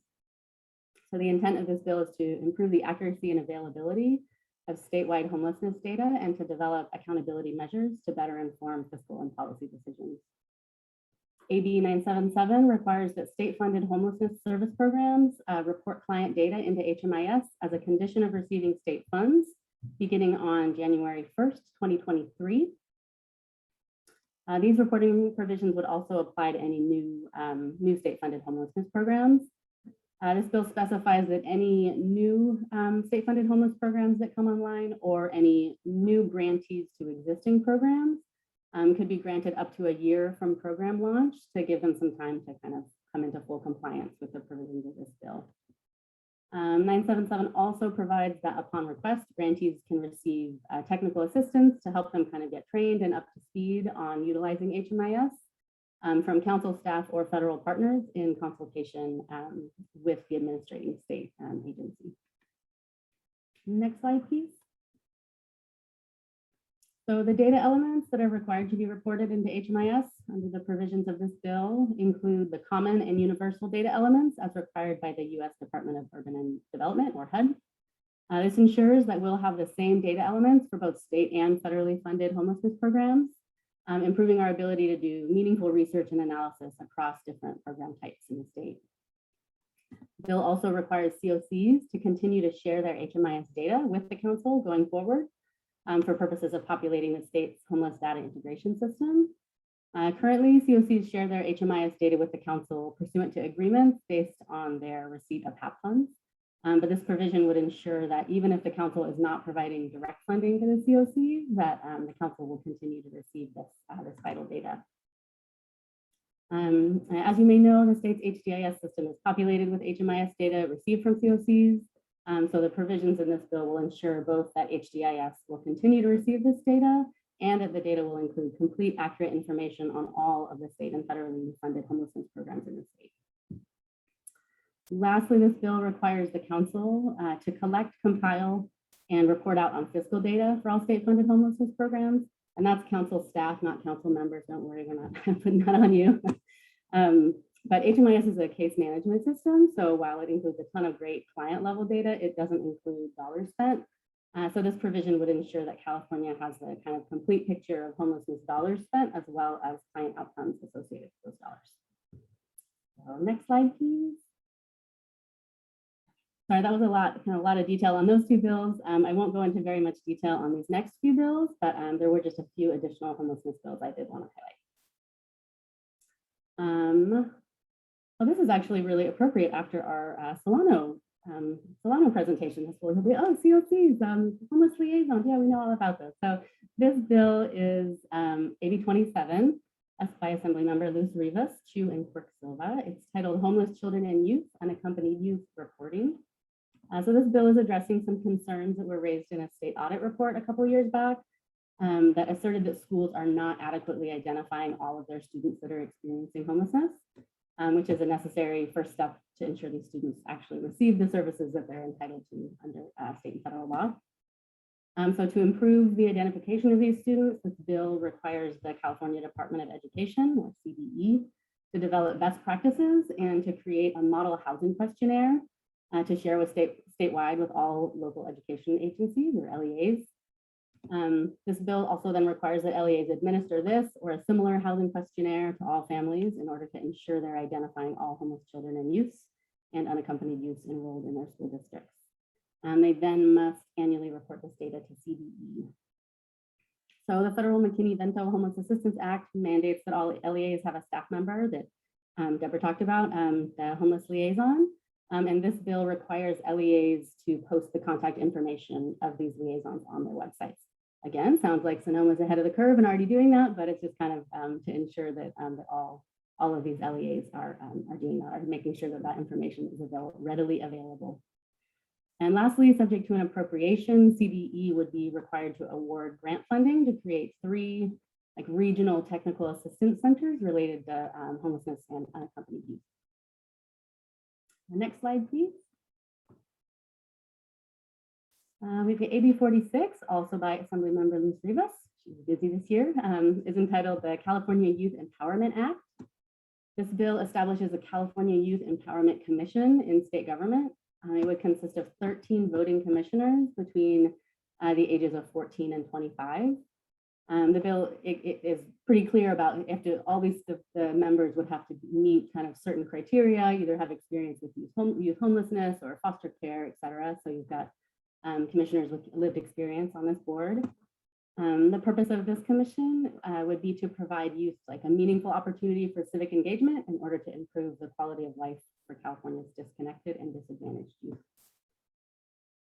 So the intent of this bill is to improve the accuracy and availability of statewide homelessness data and to develop accountability measures to better inform fiscal and policy decisions. AB 977 requires that state-funded homelessness service programs report client data into HMIS as a condition of receiving state funds beginning on January 1st, 2023. These reporting provisions would also apply to any new state-funded homelessness programs. This bill specifies that any new state-funded homeless programs that come online or any new grantees to existing programs could be granted up to a year from program launch to give them some time to kind of come into full compliance with the provisions of this bill. 977 also provides that upon request, grantees can receive technical assistance to help them kind of get trained and up to speed on utilizing HMIS from council staff or federal partners in consultation with the administrating state agency. Next slide, please. So the data elements that are required to be reported into HMIS under the provisions of this bill include the common and universal data elements as required by the U.S. Department of Urban Development, or HUD. This ensures that we'll have the same data elements for both state and federally funded homelessness programs, improving our ability to do meaningful research and analysis across different program types in the state. The bill also requires COCs to continue to share their HMIS data with the council going forward for purposes of populating the state's homeless data integration system. Currently, COCs share their HMIS data with the council pursuant to agreements based on their receipt of HAP funds. But this provision would ensure that even if the council is not providing direct funding to the COC, that the council will continue to receive this vital data. As you may know, the state's HDIS system is populated with HMIS data received from COCs. So the provisions in this bill will ensure both that HDIS will continue to receive this data and that the data will include complete, accurate information on all of the state and federally funded homelessness programs in the state. Lastly, this bill requires the council to collect, compile, and report out on fiscal data for all state-funded homelessness programs. And that's council staff, not council members. Don't worry, we're not putting that on you. But HMIS is a case management system. So while it includes a ton of great client level data, it doesn't include dollars spent. So this provision would ensure that California has the kind of complete picture of homelessness dollars spent as well as client outcomes associated with those dollars. So next slide, please. Sorry, that was a lot of detail on those two bills. I won't go into very much detail on these next few bills, but there were just a few additional homelessness bills I did want to highlight. Well, this is actually really appropriate after our Solano presentation. This will be, oh, COCs, homeless liaisons. Yeah, we know all about this. So this bill is AB 27. That's by Assemblymember Luz Rivas, Chu, and Quirk-Silva. It's titled Homeless Children and Youth, Unaccompanied Youth Reporting. So this bill is addressing some concerns that were raised in a state audit report a couple of years back that asserted that schools are not adequately identifying all of their students that are experiencing homelessness, which is a necessary first step to ensure these students actually receive the services that they're entitled to under state and federal law. So to improve the identification of these students, this bill requires the California Department of Education, or CDE, to develop best practices and to create a model housing questionnaire to share with statewide with all local education agencies, or LEAs. This bill also then requires that LEAs administer this or a similar housing questionnaire to all families in order to ensure they're identifying all homeless children and youths and unaccompanied youths enrolled in their school districts. They then must annually report this data to CDE. So the federal McKinney-Vento Homeless Assistance Act mandates that all LEAs have a staff member that Deborah talked about, the homeless liaison. And this bill requires LEAs to post the contact information of these liaisons on their websites. Again, sounds like Sonoma's ahead of the curve and already doing that, but it's just kind of to ensure that, that all of these LEAs are doing that, are making sure that that information is readily available. And lastly, subject to an appropriation, CDE would be required to award grant funding to create 3 regional technical assistance centers related to homelessness and unaccompanied youth. The next slide, please. We've got AB 46, also by Assemblymember Luz Rivas. She's busy this year, is entitled the California Youth Empowerment Act. This bill establishes a California Youth Empowerment Commission in state government. It would consist of 13 voting commissioners between the ages of 14 and 25. The bill it is pretty clear about all these the members would have to meet kind of certain criteria, either have experience with youth homelessness or foster care, et cetera. So you've got commissioners with lived experience on this board. The purpose of this commission would be to provide youth a meaningful opportunity for civic engagement in order to improve the quality of life for California's disconnected and disadvantaged youth.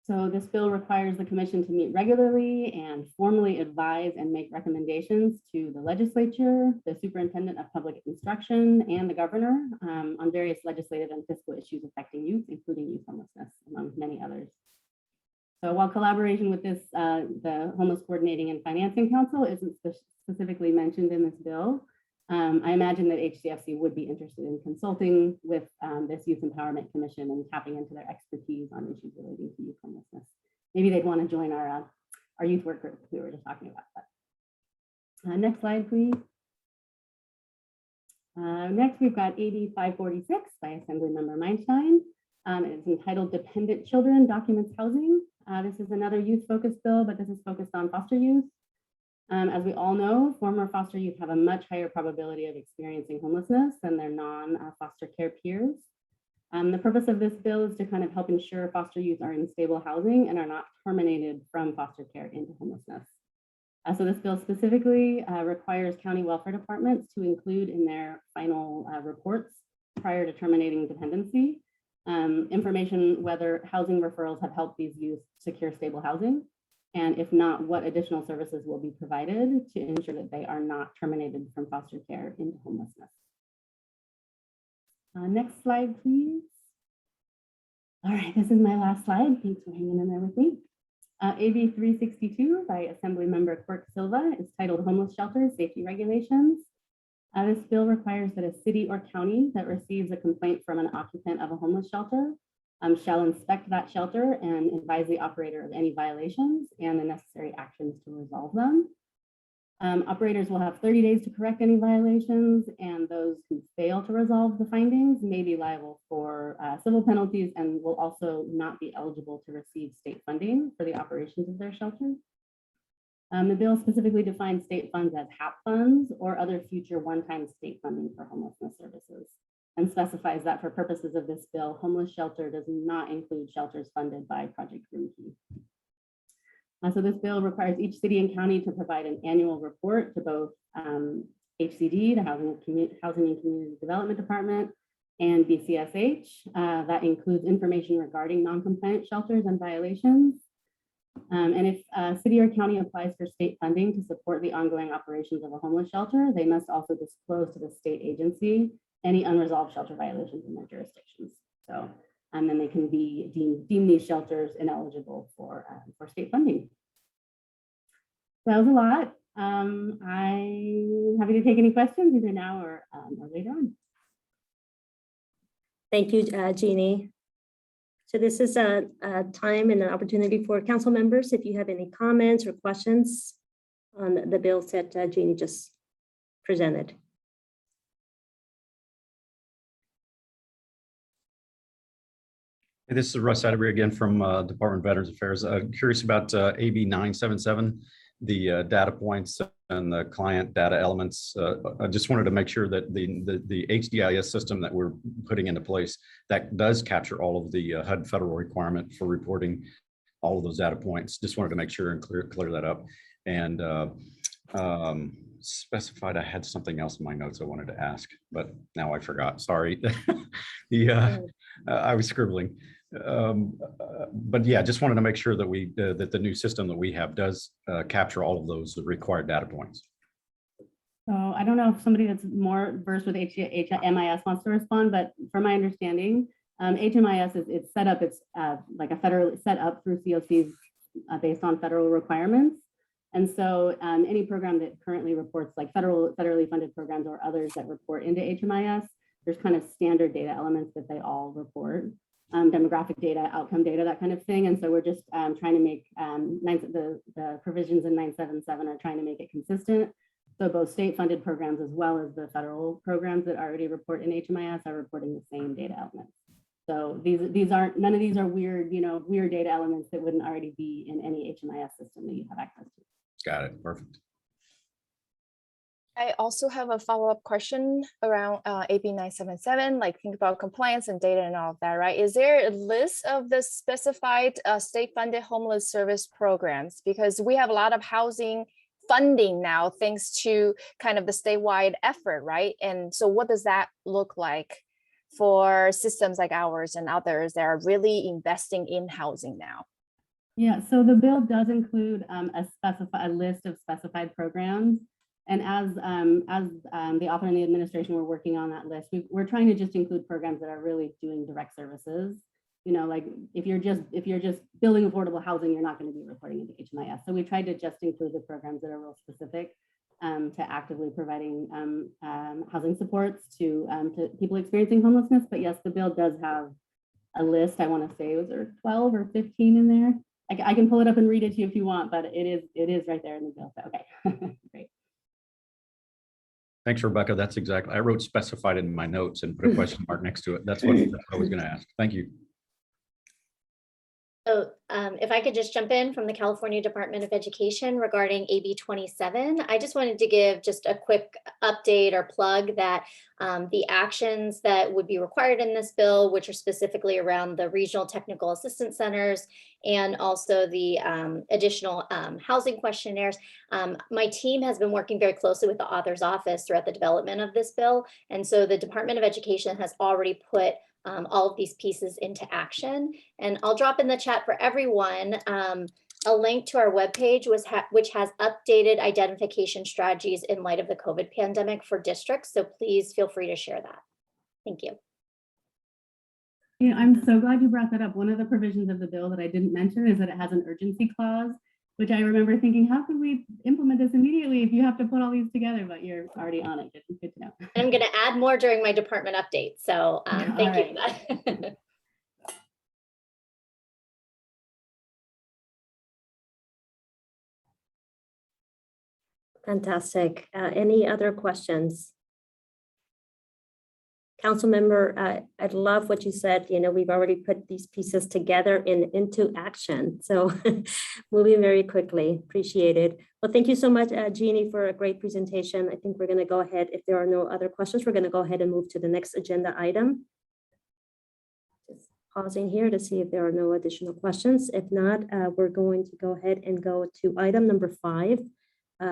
So this bill requires the commission to meet regularly and formally advise and make recommendations to the legislature, the superintendent of public instruction, and the governor on various legislative and fiscal issues affecting youth, including youth homelessness, among many others. So while collaboration with this, the Homeless Coordinating and Financing Council isn't specifically mentioned in this bill, I imagine that HCFC would be interested in consulting with this Youth Empowerment Commission and tapping into their expertise on issues relating to youth homelessness. Maybe they'd want to join our youth work group we were just talking about that. Next slide, please. Next, we've got AB 546 by Assemblymember Meinstein. It's entitled Dependent Children Documents Housing. This is another youth-focused bill, but this is focused on foster youth. As we all know, former foster youth have a much higher probability of experiencing homelessness than their non-foster care peers. The purpose of this bill is to kind of help ensure foster youth are in stable housing and are not terminated from foster care into homelessness. So this bill specifically requires county welfare departments to include in their final reports prior to terminating dependency information whether housing referrals have helped these youth secure stable housing, and if not, what additional services will be provided to ensure that they are not terminated from foster care into homelessness. Next slide, please. All right, this is my last slide. Thanks for hanging in there with me. AB 362 by Assemblymember Quirk Silva is titled Homeless Shelters Safety Regulations. This bill requires that a city or county that receives a complaint from an occupant of a homeless shelter shall inspect that shelter and advise the operator of any violations and the necessary actions to resolve them. Operators will have 30 days to correct any violations, and those who fail to resolve the findings may be liable for civil penalties and will also not be eligible to receive state funding for the operations of their shelter. The bill specifically defines state funds as HAP funds or other future one-time state funding for homelessness services, and specifies that for purposes of this bill, homeless shelter does not include shelters funded by Project Green Key. So this bill requires each city and county to provide an annual report to both HCD, the Housing and Community Development Department, and BCSH. That includes information regarding non-compliant shelters and violations. And if a city or county applies for state funding to support the ongoing operations of a homeless shelter, they must also disclose to the state agency any unresolved shelter violations in their jurisdictions. So, and then they can be deem these shelters ineligible for state funding. So that was a lot. I'm happy to take any questions either now or later on. Thank you, Jeannie. So this is a time and an opportunity for council members. If you have any comments or questions on the bills that Jeannie just presented. Hey, this is Russ Atterbury again from Department of Veterans Affairs. Curious about AB 977, the data points and the client data elements. I just wanted to make sure that the HDIS system that we're putting into place that does capture all of the HUD federal requirement for reporting all of those data points. Just wanted to make sure and clear that up. And specified, I had something else in my notes I wanted to ask, but now I forgot. Sorry. I was scribbling. But yeah, just wanted to make sure that that the new system that we have does capture all of those required data points. So I don't know if somebody that's more versed with HMIS wants to respond, but from my understanding, HMIS it's set up, it's like a federally set up through COCs based on federal requirements. And so any program that currently reports like federally funded programs or others that report into HMIS, there's kind of standard data elements that they all report, demographic data, outcome data, that kind of thing. And so we're just trying to make the provisions in 977 are trying to make it consistent. So both state funded programs as well as the federal programs that already report in HMIS are reporting the same data elements. So these aren't, none of these are weird, weird data elements that wouldn't already be in any HMIS system that you have access to. Got it. Perfect. I also have a follow-up question around AB 977, like think about compliance and data and all of that, right? Is there a list of the specified state-funded homeless service programs? Because we have a lot of housing funding now, thanks to kind of the statewide effort, right? And so what does that look like for systems like ours and others that are really investing in housing now? Yeah, so the bill does include a list of specified programs. And as the office and the administration were working on that list, we're trying to just include programs that are really doing direct services. You know, like if you're just building affordable housing, you're not going to be reporting into HMIS. So we tried to just include the programs that are real specific to actively providing housing supports to people experiencing homelessness. But yes, the bill does have a list. I want to say, was there 12 or 15 in there? I can pull it up and read it to you if you want, but it is right there in the bill. So, okay, great. Thanks, Rebecca. That's exactly, I wrote specified in my notes and put a question mark next to it. That's what I was going to ask. Thank you. So if I could just jump in from the California Department of Education regarding AB 27, I just wanted to give just a quick update or plug that the actions that would be required in this bill, which are specifically around the regional technical assistance centers and also the additional housing questionnaires. My team has been working very closely with the author's office throughout the development of this bill. And so the Department of Education has already put all of these pieces into action. And I'll drop in the chat for everyone a link to our webpage which has updated identification strategies in light of the COVID pandemic for districts. So please feel free to share that. Thank you. Yeah, I'm so glad you brought that up. One of the provisions of the bill that I didn't mention is that it has an urgency clause, which I remember thinking, how can we implement this immediately if you have to put all these together, but you're already on it. Good to know. And I'm going to add more during my department update. So thank you for that. Fantastic. Any other questions? Councilmember, I love what you said. You know, we've already put these pieces together into action. So moving very quickly. Appreciate it. Well, thank you so much, Jeannie, for a great presentation. I think we're going to go ahead. If there are no other questions, we're going to go ahead and move to the next agenda item. Just pausing here to see if there are no additional questions. If not, we're going to go ahead and go to item number 5.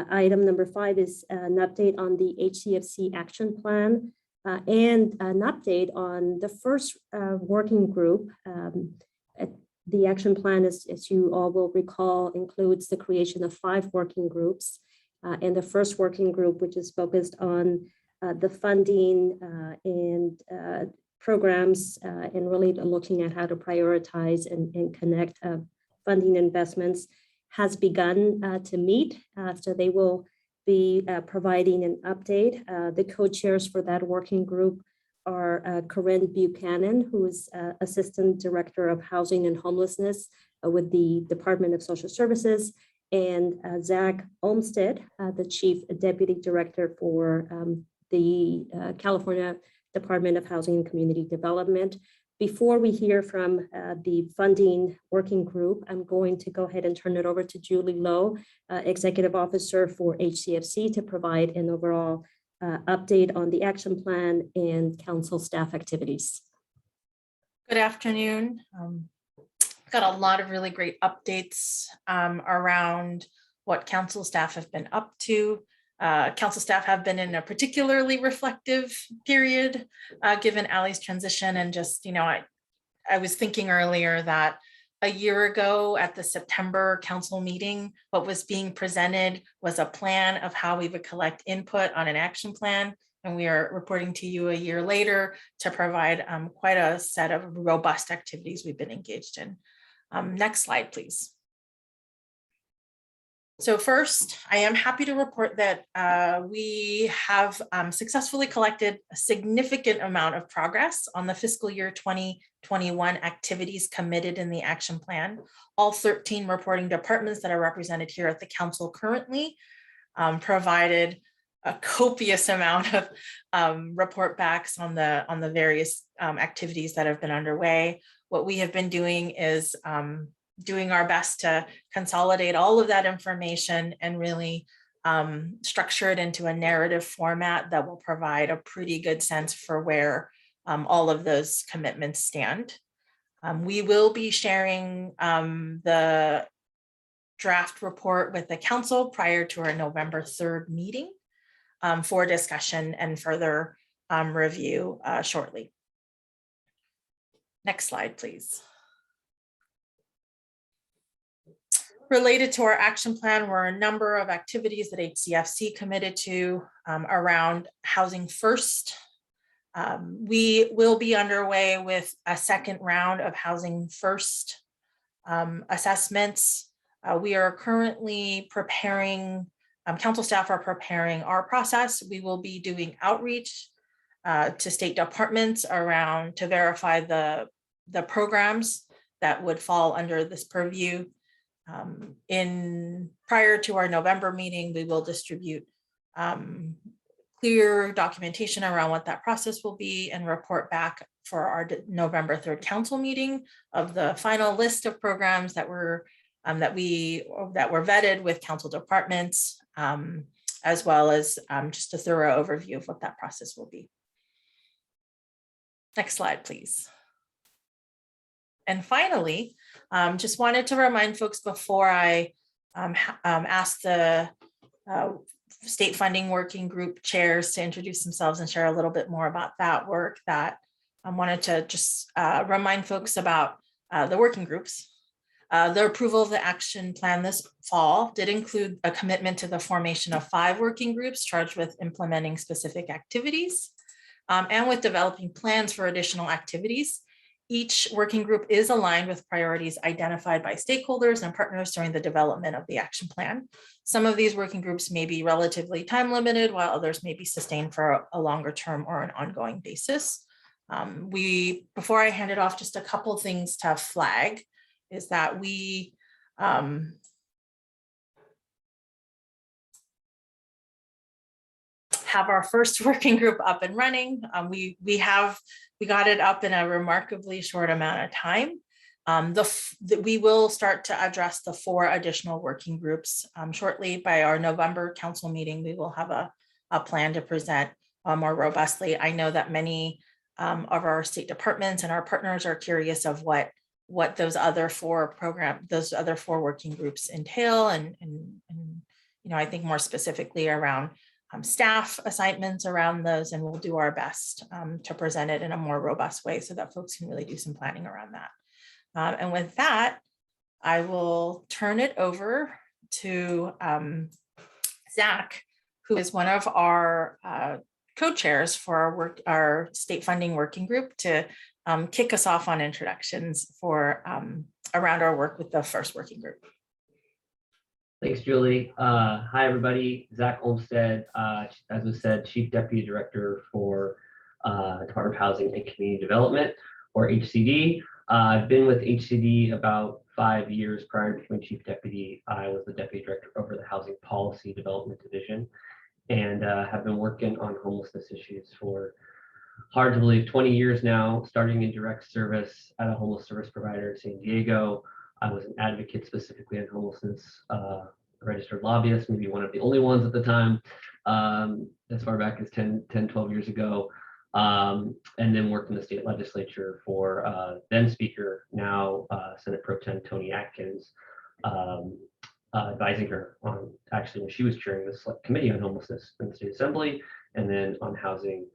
Item number 5 is an update on the HCFC action plan. And an update on the first working group. The action plan, as you all will recall, includes the creation of 5 working groups. And the first working group, which is focused on the funding and programs and really looking at how to prioritize and connect funding investments, has begun to meet. So they will be providing an update. The co-chairs for that working group are Corinne Buchanan, who is Assistant Director of Housing and Homelessness with the Department of Social Services, and Zach Olmsted, the Chief Deputy Director for the California Department of Housing and Community Development. Before we hear from the funding working group, I'm going to go ahead and turn it over to Julie Lowe, Executive Officer for HCFC, to provide an overall update on the action plan and council staff activities. Good afternoon. Got a lot of really great updates around what council staff have been up to. Council staff have been in a particularly reflective period, given Allie's transition. And just, you know, I was thinking earlier that a year ago at the September council meeting, what was being presented was a plan of how we would collect input on an action plan. And we are reporting to you a year later to provide quite a set of robust activities we've been engaged in. Next slide, please. So first, I am happy to report that we have successfully collected a significant amount of progress on the fiscal year 2021 activities committed in the action plan. All 13 reporting departments that are represented here at the council currently provided a copious amount of report backs on the various activities that have been underway. What we have been doing is doing our best to consolidate all of that information and really structure it into a narrative format that will provide a pretty good sense for where all of those commitments stand. We will be sharing the draft report with the council prior to our November 3rd meeting for discussion and further review shortly. Next slide, please. related to our action plan were a number of activities that HCFC committed to around housing first. We will be underway with a second round of housing first assessments. We are currently preparing, council staff are preparing our process. We will be doing outreach to state departments around to verify the programs that would fall under this purview. Prior to our November meeting, we will distribute clear documentation around what that process will be and report back for our November 3rd council meeting of the final list of programs that were vetted with council departments, as well as just a thorough overview of what that process will be. Next slide, please. And finally, just wanted to remind folks before I ask the state funding working group chairs to introduce themselves and share a little bit more about that work, that I wanted to just remind folks about the working groups. The approval of the action plan this fall did include a commitment to the formation of 5 working groups charged with implementing specific activities and with developing plans for additional activities. Each working group is aligned with priorities identified by stakeholders and partners during the development of the action plan. Some of these working groups may be relatively time limited, while others may be sustained for a longer term or an ongoing basis. Before I hand it off, just a couple of things to flag is that we have our first working group up and running. We got it up in a remarkably short amount of time. We will start to address the 4 additional working groups shortly. By our November council meeting, we will have a plan to present more robustly. I know that many of our state departments and our partners are curious of what those other 4 working groups entail, and I think more specifically around staff assignments around those, and we'll do our best to present it in a more robust way so that folks can really do some planning around that. And with that, I will turn it over to Zach, who is one of our co-chairs for our state funding working group, to kick us off on introductions for around our work with the first working group. Thanks, Julie. Hi, everybody. Zach Olmstead, as was said, Chief Deputy Director for Department of Housing and Community Development, or HCD. I've been with HCD about 5 years. Prior to becoming Chief Deputy, I was the Deputy Director over the Housing Policy Development Division, and have been working on homelessness issues for hard to believe 20 years now, starting in direct service at a homeless service provider in San Diego. I was an advocate specifically on homelessness, a registered lobbyist, maybe one of the only ones at the time, as far back as 10, 12 years ago, and then worked in the state legislature for then Speaker, now Senate Pro Tem Toni Atkins, advising her on actually when she was chairing the select committee on homelessness in the state assembly, and then on housing,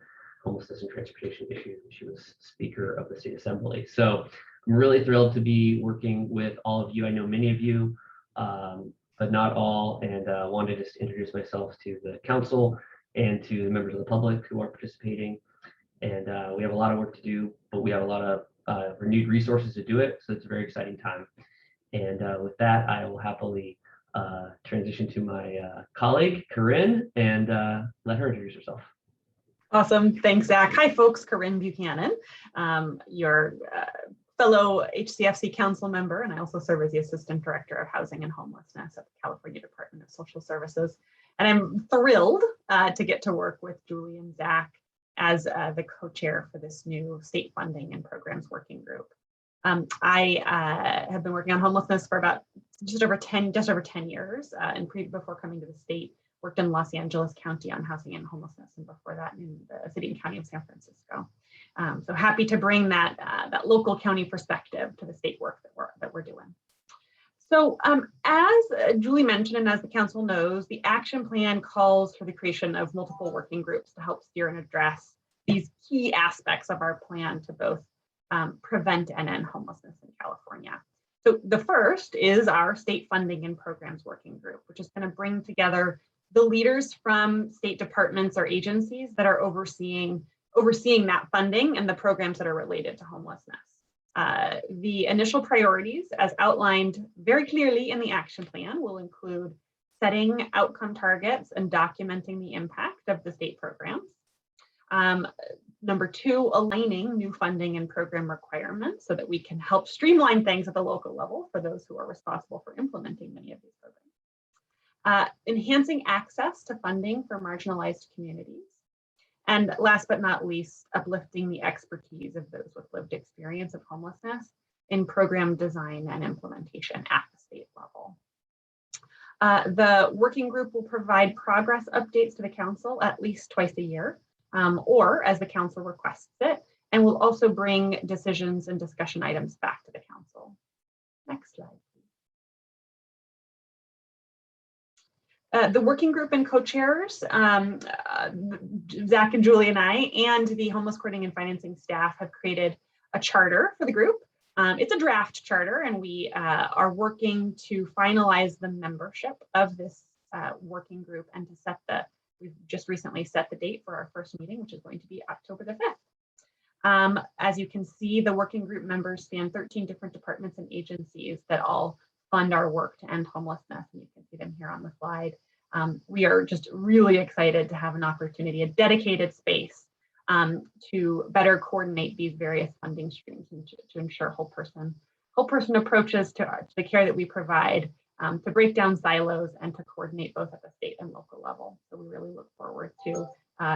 homelessness, and transportation issues. She was Speaker of the state assembly. So I'm really thrilled to be working with all of you. I know many of you, but not all, and wanted to just introduce myself to the council and to the members of the public who are participating. And we have a lot of work to do, but we have a lot of renewed resources to do it. So it's a very exciting time. And with that, I will happily transition to my colleague, Corinne, and let her introduce herself. Awesome. Thanks, Zach. Hi, folks. Corinne Buchanan, your fellow HCFC council member, and I also serve as the Assistant Director of Housing and Homelessness at the California Department of Social Services. And I'm thrilled to get to work with Julie and Zach as the co-chair for this new state funding and programs working group. I have been working on homelessness for about just over 10 years, and before coming to the state, worked in Los Angeles County on housing and homelessness, and before that in the city and county of San Francisco. So happy to bring that local county perspective to the state work that we're doing. So as Julie mentioned, and as the council knows, the action plan calls for the creation of multiple working groups to help steer and address these key aspects of our plan to both prevent and end homelessness in California. So the first is our state funding and programs working group, which is going to bring together the leaders from state departments or agencies that are overseeing that funding and the programs that are related to homelessness. The initial priorities, as outlined very clearly in the action plan, will include setting outcome targets and documenting the impact of the state programs. Number two, aligning new funding and program requirements so that we can help streamline things at the local level for those who are responsible for implementing many of these programs. Enhancing access to funding for marginalized communities. And last but not least, uplifting the expertise of those with lived experience of homelessness in program design and implementation at the state level. The working group will provide progress updates to the council at least twice a year, or as the council requests it, and will also bring decisions and discussion items back to the council. Next slide. The working group and co-chairs, Zach and Julie and I, and the homeless coordinating and financing staff have created a charter for the group. It's a draft charter, and we are working to finalize the membership of this working group and to set we've just recently set the date for our first meeting, which is going to be October the 5th. As you can see, the working group members span 13 different departments and agencies that all fund our work to end homelessness, and you can see them here on the slide. We are just really excited to have an opportunity, a dedicated space to better coordinate these various funding streams and to ensure whole person approaches to the care that we provide, to break down silos and to coordinate both at the state and local level. So we really look forward to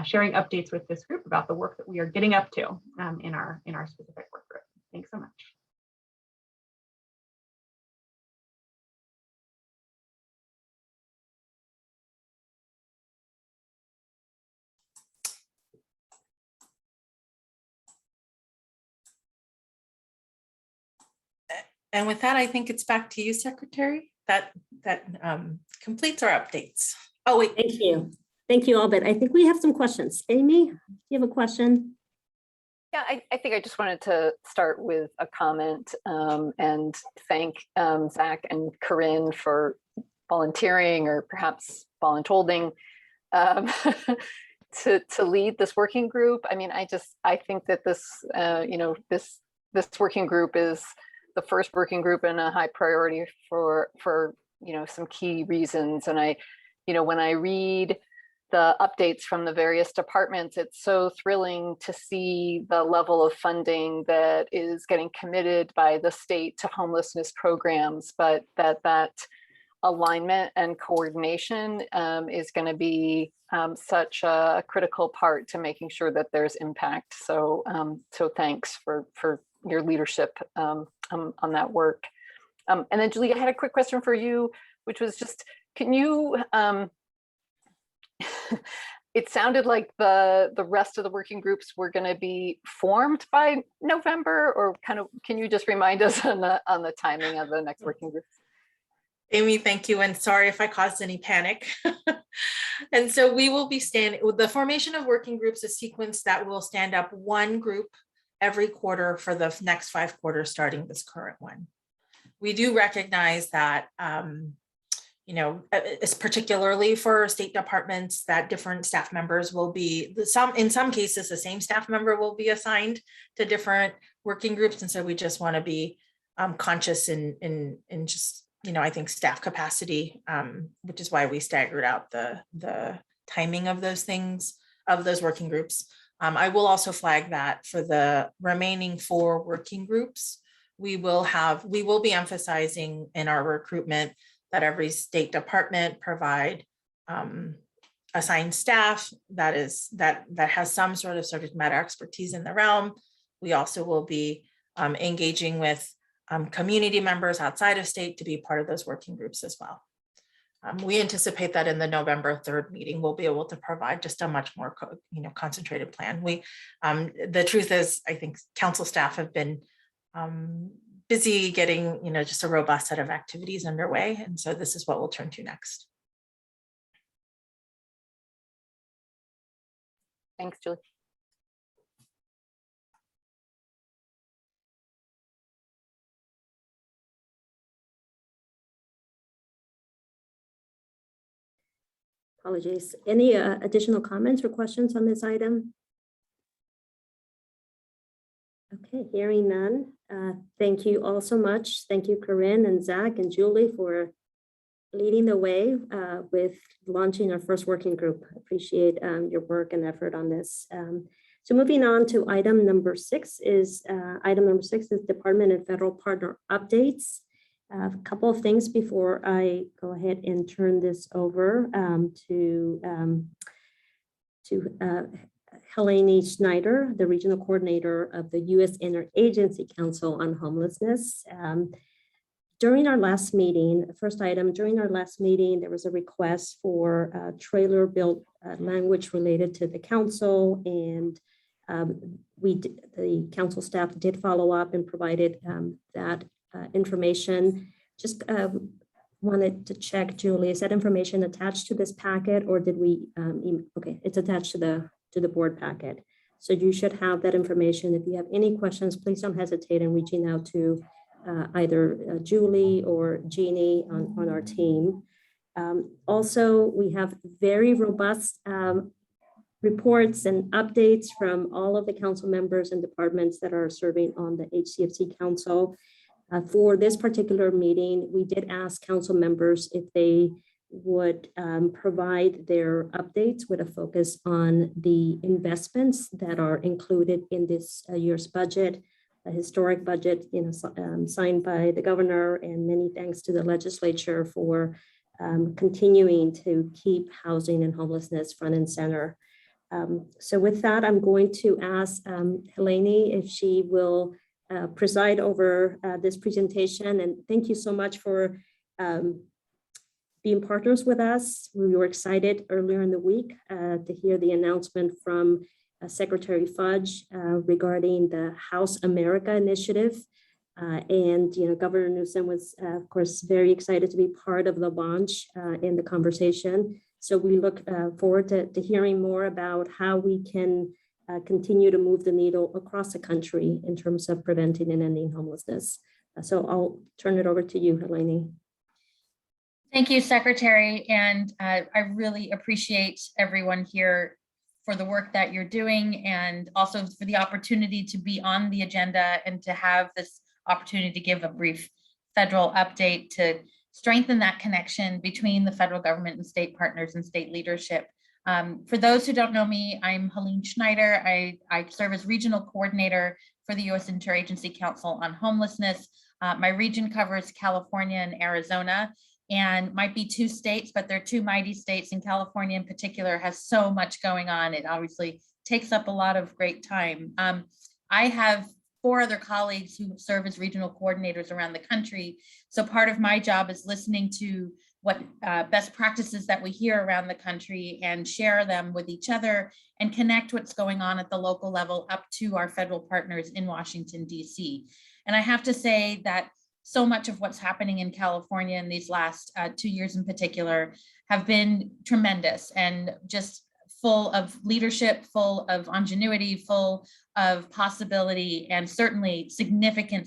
sharing updates with this group about the work that we are getting up to in our specific work group. Thanks so much. And with that, I think it's back to you, Secretary. That completes our updates. Oh, wait. Thank you. Thank you all, but I think we have some questions. Amy, do you have a question? Yeah, I think I just wanted to start with a comment and thank Zach and Corinne for volunteering or perhaps voluntolding to lead this working group. I mean, I think that this, this working group is the first working group and a high priority for some key reasons. And when I read the updates from the various departments, it's so thrilling to see the level of funding that is getting committed by the state to homelessness programs, but that alignment and coordination is going to be such a critical part to making sure that there's impact. So thanks for your leadership on that work. And then Julie, I had a quick question for you, which was just, can you, it sounded like the rest of the working groups were going to be formed by November, or can you just remind us on the timing of the next working group? Amy, thank you. And sorry if I caused any panic. And so we will be the formation of working groups, a sequence that will stand up one group every quarter for the next 5 quarters, starting this current one. We do recognize that, it's particularly for state departments that different staff members will be, in some cases, the same staff member will be assigned to different working groups. And so we just want to be conscious in just, I think staff capacity, which is why we staggered out the timing of those things, of those working groups. I will also flag that for the remaining 4 working groups, we will be emphasizing in our recruitment that every state department provide assigned staff that has some sort of subject matter expertise in the realm. We also will be engaging with community members outside of state to be part of those working groups as well. We anticipate that in the November 3rd meeting, we'll be able to provide just a much more concentrated plan. The truth is, I think council staff have been busy getting, just a robust set of activities underway. And so this is what we'll turn to next. Thanks, Julie. Apologies. Any additional comments or questions on this item? Okay, hearing none. Thank you all so much. Thank you, Corinne and Zach and Julie, for leading the way with launching our first working group. Appreciate your work and effort on this. So moving on to item number 6 is Department and Federal Partner updates. A couple of things before I go ahead and turn this over to Helene Schneider, the Regional Coordinator of the U.S. Interagency Council on Homelessness. During our last meeting, there was a request for trailer-built language related to the council, and the council staff did follow up and provided that information. Just wanted to check, Julie, is that information attached to this packet, or did we? Okay, it's attached to the board packet. So you should have that information. If you have any questions, please don't hesitate in reaching out to either Julie or Jeannie on our team. Also, we have very robust reports and updates from all of the council members and departments that are serving on the HCFC Council. For this particular meeting, we did ask council members if they would provide their updates with a focus on the investments that are included in this year's budget, a historic budget, signed by the governor, and many thanks to the legislature for continuing to keep housing and homelessness front and center. So with that, I'm going to ask Helene if she will preside over this presentation. And thank you so much for being partners with us. We were excited earlier in the week to hear the announcement from Secretary Fudge regarding the House America initiative. And Governor Newsom was, of course, very excited to be part of the launch in the conversation. So we look forward to hearing more about how we can continue to move the needle across the country in terms of preventing and ending homelessness. So I'll turn it over to you, Helene. Thank you, Secretary. And I really appreciate everyone here for the work that you're doing, and also for the opportunity to be on the agenda and to have this opportunity to give a brief federal update to strengthen that connection between the federal government and state partners and state leadership. For those who don't know me, I'm Helene Schneider. I serve as Regional Coordinator for the U.S. Interagency Council on Homelessness. My region covers California and Arizona, and might be 2 states, but they're 2 mighty states, and California in particular has so much going on. It obviously takes up a lot of great time. I have 4 other colleagues who serve as regional coordinators around the country. So part of my job is listening to what best practices that we hear around the country and share them with each other and connect what's going on at the local level up to our federal partners in Washington, D.C. And I have to say that so much of what's happening in California in these last 2 years in particular have been tremendous and just full of leadership, full of ingenuity, full of possibility, and certainly significant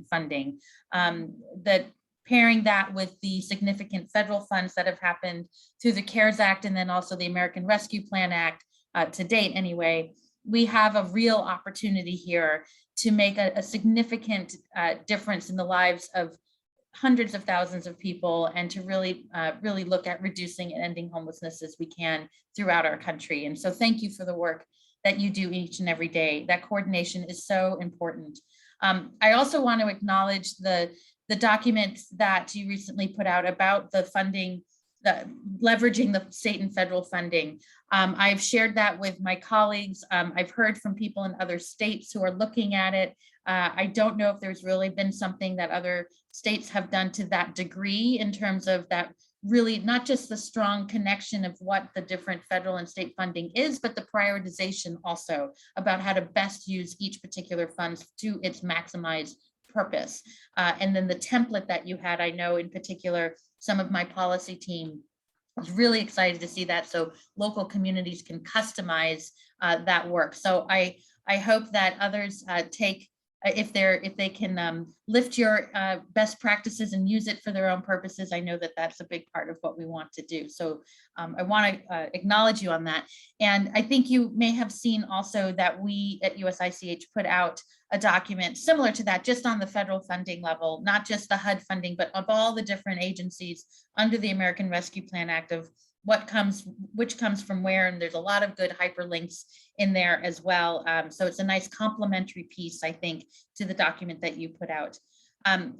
funding. That pairing that with the significant federal funds that have happened through the CARES Act and then also the American Rescue Plan Act to date anyway, we have a real opportunity here to make a significant difference in the lives of hundreds of thousands of people, and to really look at reducing and ending homelessness as we can throughout our country. And so thank you for the work that you do each and every day. That coordination is so important. I also want to acknowledge the document that you recently put out about the funding, leveraging the state and federal funding. I've shared that with my colleagues. I've heard from people in other states who are looking at it. I don't know if there's really been something that other states have done to that degree in terms of that, really not just the strong connection of what the different federal and state funding is, but the prioritization also about how to best use each particular fund to its maximized purpose. And then the template that you had, I know in particular, some of my policy team was really excited to see that, so local communities can customize that work. So I hope that others take if they can lift your best practices and use it for their own purposes, I know that that's a big part of what we want to do. So I want to acknowledge you on that. And I think you may have seen also that we at USICH put out a document similar to that, just on the federal funding level, not just the HUD funding, but of all the different agencies under the American Rescue Plan Act of which comes from where, and there's a lot of good hyperlinks in there as well. So it's a nice complementary piece, I think, to the document that you put out.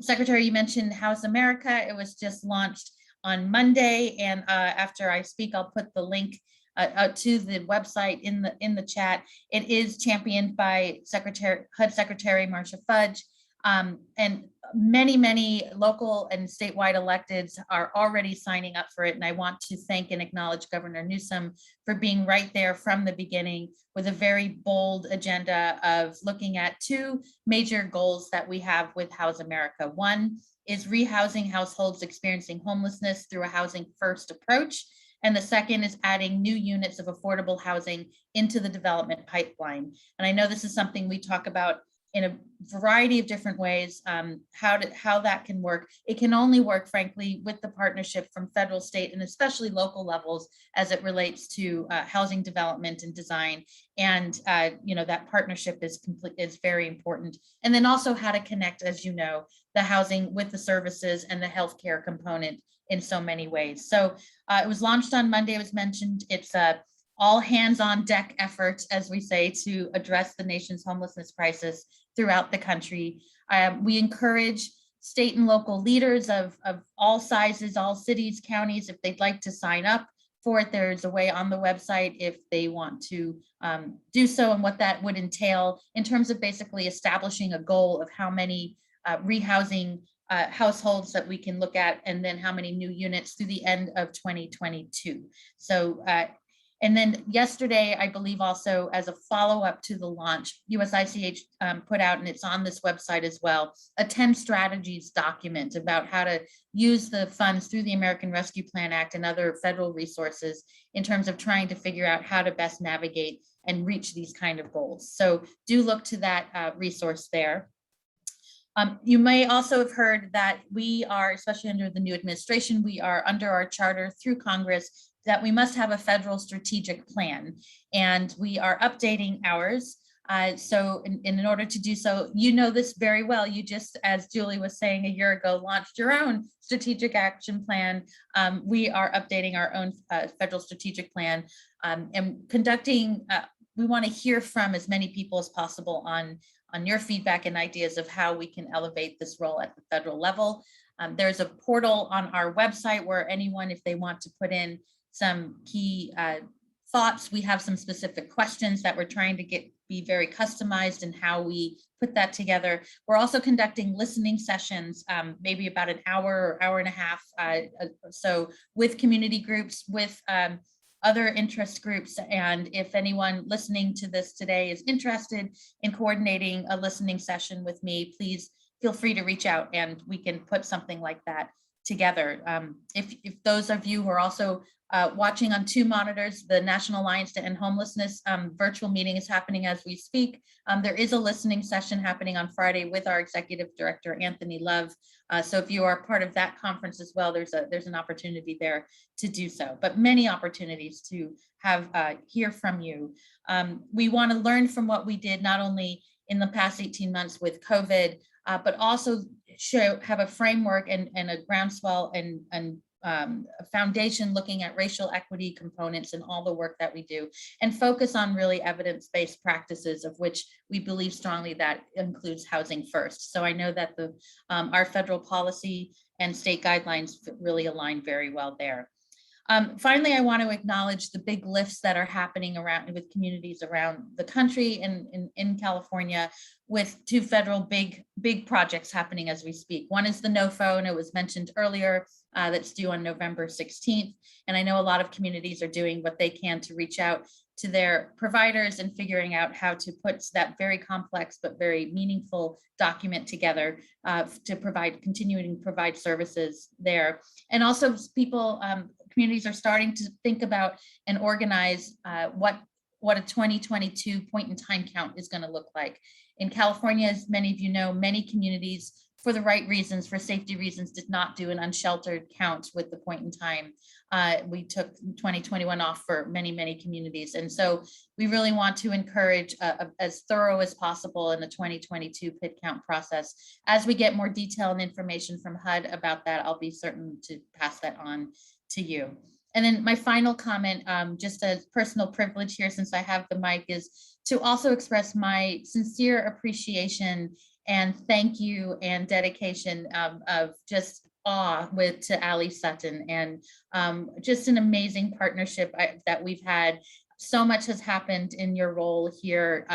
Secretary, you mentioned House America. It was just launched on Monday, and after I speak, I'll put the link to the website in the chat. It is championed by HUD Secretary Marcia Fudge, and many local and statewide electeds are already signing up for it. And I want to thank and acknowledge Governor Newsom for being right there from the beginning with a very bold agenda of looking at two major goals that we have with House America. One is rehousing households experiencing homelessness through a housing first approach. And the second is adding new units of affordable housing into the development pipeline. And I know this is something we talk about in a variety of different ways, how that can work. It can only work, frankly, with the partnership from federal, state, and especially local levels as it relates to housing development and design. And that partnership is very important. And then also how to connect, as you know, the housing with the services and the healthcare component in so many ways. So it was launched on Monday, as mentioned. It's a all hands on deck effort, as we say, to address the nation's homelessness crisis throughout the country. We encourage state and local leaders of all sizes, all cities, counties, if they'd like to sign up for it. There's a way on the website if they want to do so, and what that would entail in terms of basically establishing a goal of how many rehousing households that we can look at, and then how many new units through the end of 2022. So and then yesterday, I believe also as a follow-up to the launch, USICH put out, and it's on this website as well, a 10 strategies document about how to use the funds through the American Rescue Plan Act and other federal resources in terms of trying to figure out how to best navigate and reach these kind of goals. So do look to that resource there. You may also have heard that we are, especially under the new administration, we are under our charter through Congress that we must have a federal strategic plan, and we are updating ours. So in order to do so, you know this very well. You just, as Julie was saying a year ago, launched your own strategic action plan. We are updating our own federal strategic plan and conducting, we want to hear from as many people as possible on your feedback and ideas of how we can elevate this role at the federal level. There's a portal on our website where anyone, if they want to put in some key thoughts, we have some specific questions that we're trying to be very customized in how we put that together. We're also conducting listening sessions, maybe about an hour or hour and a half. So with community groups, with other interest groups. And if anyone listening to this today is interested in coordinating a listening session with me, please feel free to reach out and we can put something like that together. If those of you who are also watching on two monitors, the National Alliance to End Homelessness virtual meeting is happening as we speak. There is a listening session happening on Friday with our Executive Director, Anthony Love. So if you are part of that conference as well, there's an opportunity there to do so, but many opportunities to have hear from you. We want to learn from what we did, not only in the past 18 months with COVID, but also have a framework and a groundswell and a foundation looking at racial equity components in all the work that we do, and focus on really evidence-based practices, of which we believe strongly that includes housing first. So I know that our federal policy and state guidelines really align very well there. Finally, I want to acknowledge the big lifts that are happening around with communities around the country and in California, with two federal big projects happening as we speak. One is the No Phone, it was mentioned earlier, that's due on November 16th. And I know a lot of communities are doing what they can to reach out to their providers and figuring out how to put that very complex but very meaningful document together to continuing to provide services there. And also communities are starting to think about and organize what what a 2022 point in time count is going to look like. In California, as many of you know, many communities, for the right reasons, for safety reasons, did not do an unsheltered count with the point in time. We took 2021 off for many, many communities. And so we really want to encourage as thorough as possible in the 2022 PID count process. As we get more detail and information from HUD about that, I'll be certain to pass that on to you. And then my final comment, just a personal privilege here, since I have the mic, is to also express my sincere appreciation and thank you and dedication of just awe to Ali Sutton, and just an amazing partnership that we've had. So much has happened in your role here,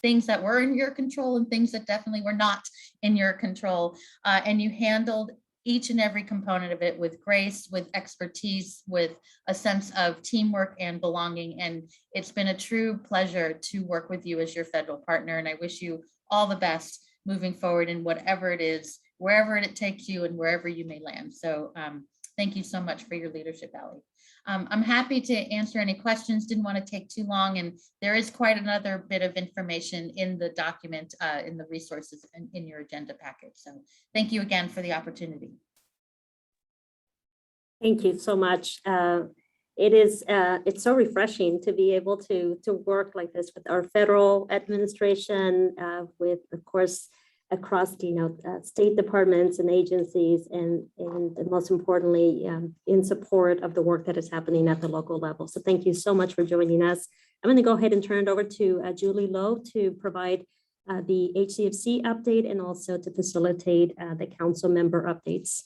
things that were in your control and things that definitely were not in your control. And you handled each and every component of it with grace, with expertise, with a sense of teamwork and belonging. And it's been a true pleasure to work with you as your federal partner. And I wish you all the best moving forward in whatever it is, wherever it takes you and wherever you may land. So thank you so much for your leadership, Ali. I'm happy to answer any questions, didn't want to take too long, and there is quite another bit of information in the document, in the resources in your agenda package. So thank you again for the opportunity. Thank you so much. It's so refreshing to be able to work like this with our federal administration, with, of course, across state departments and agencies, and most importantly, in support of the work that is happening at the local level. So thank you so much for joining us. I'm going to go ahead and turn it over to Julie Lowe to provide the HCFC update and also to facilitate the council member updates.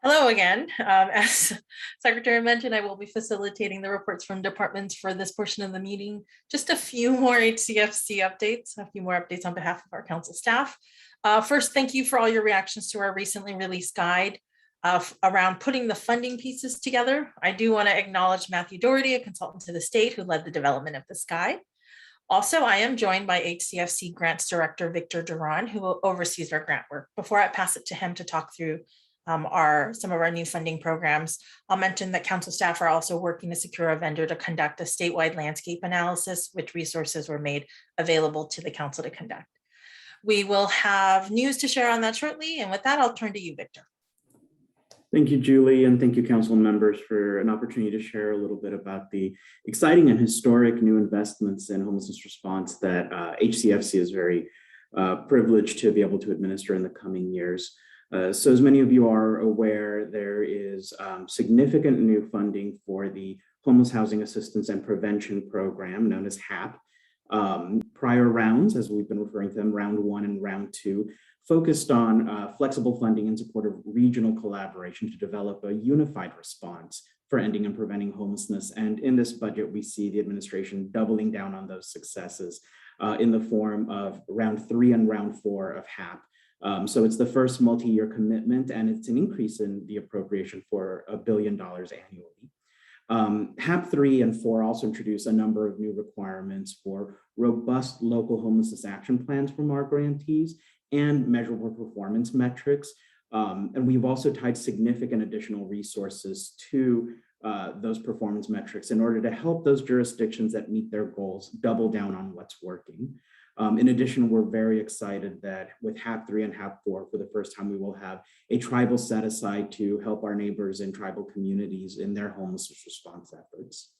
Hello again. As Secretary mentioned, I will be facilitating the reports from departments for this portion of the meeting. Just a few more HCFC updates, a few more updates on behalf of our council staff. First, thank you for all your reactions to our recently released guide around putting the funding pieces together. I do want to acknowledge Matthew Doherty, a consultant to the state, who led the development of this guide. Also, I am joined by HCFC Grants Director Victor Duran, who oversees our grant work. Before I pass it to him to talk through some of our new funding programs, I'll mention that council staff are also working to secure a vendor to conduct a statewide landscape analysis, which resources were made available to the council to conduct. We will have news to share on that shortly. And with that, I'll turn to you, Victor. Thank you, Julie, and thank you, council members, for an opportunity to share a little bit about the exciting and historic new investments in homelessness response that HCFC is very privileged to be able to administer in the coming years. So as many of you are aware, there is significant new funding for the Homeless Housing Assistance and Prevention Program, known as HAP. Prior rounds, as we've been referring to them, round 1 and round 2, focused on flexible funding in support of regional collaboration to develop a unified response for ending and preventing homelessness. And in this budget, we see the administration doubling down on those successes in the form of round 3 and round 4 of HAP. So it's the first multi-year commitment, and it's an increase in the appropriation for $1 billion annually. HAP 3 and 4 also introduce a number of new requirements for robust local homelessness action plans from our grantees and measurable performance metrics. And we've also tied significant additional resources to those performance metrics in order to help those jurisdictions that meet their goals double down on what's working. In addition, we're very excited that with HAP 3 and HAP 4, for the first time, we will have a tribal set aside to help our neighbors in tribal communities in their homelessness response efforts.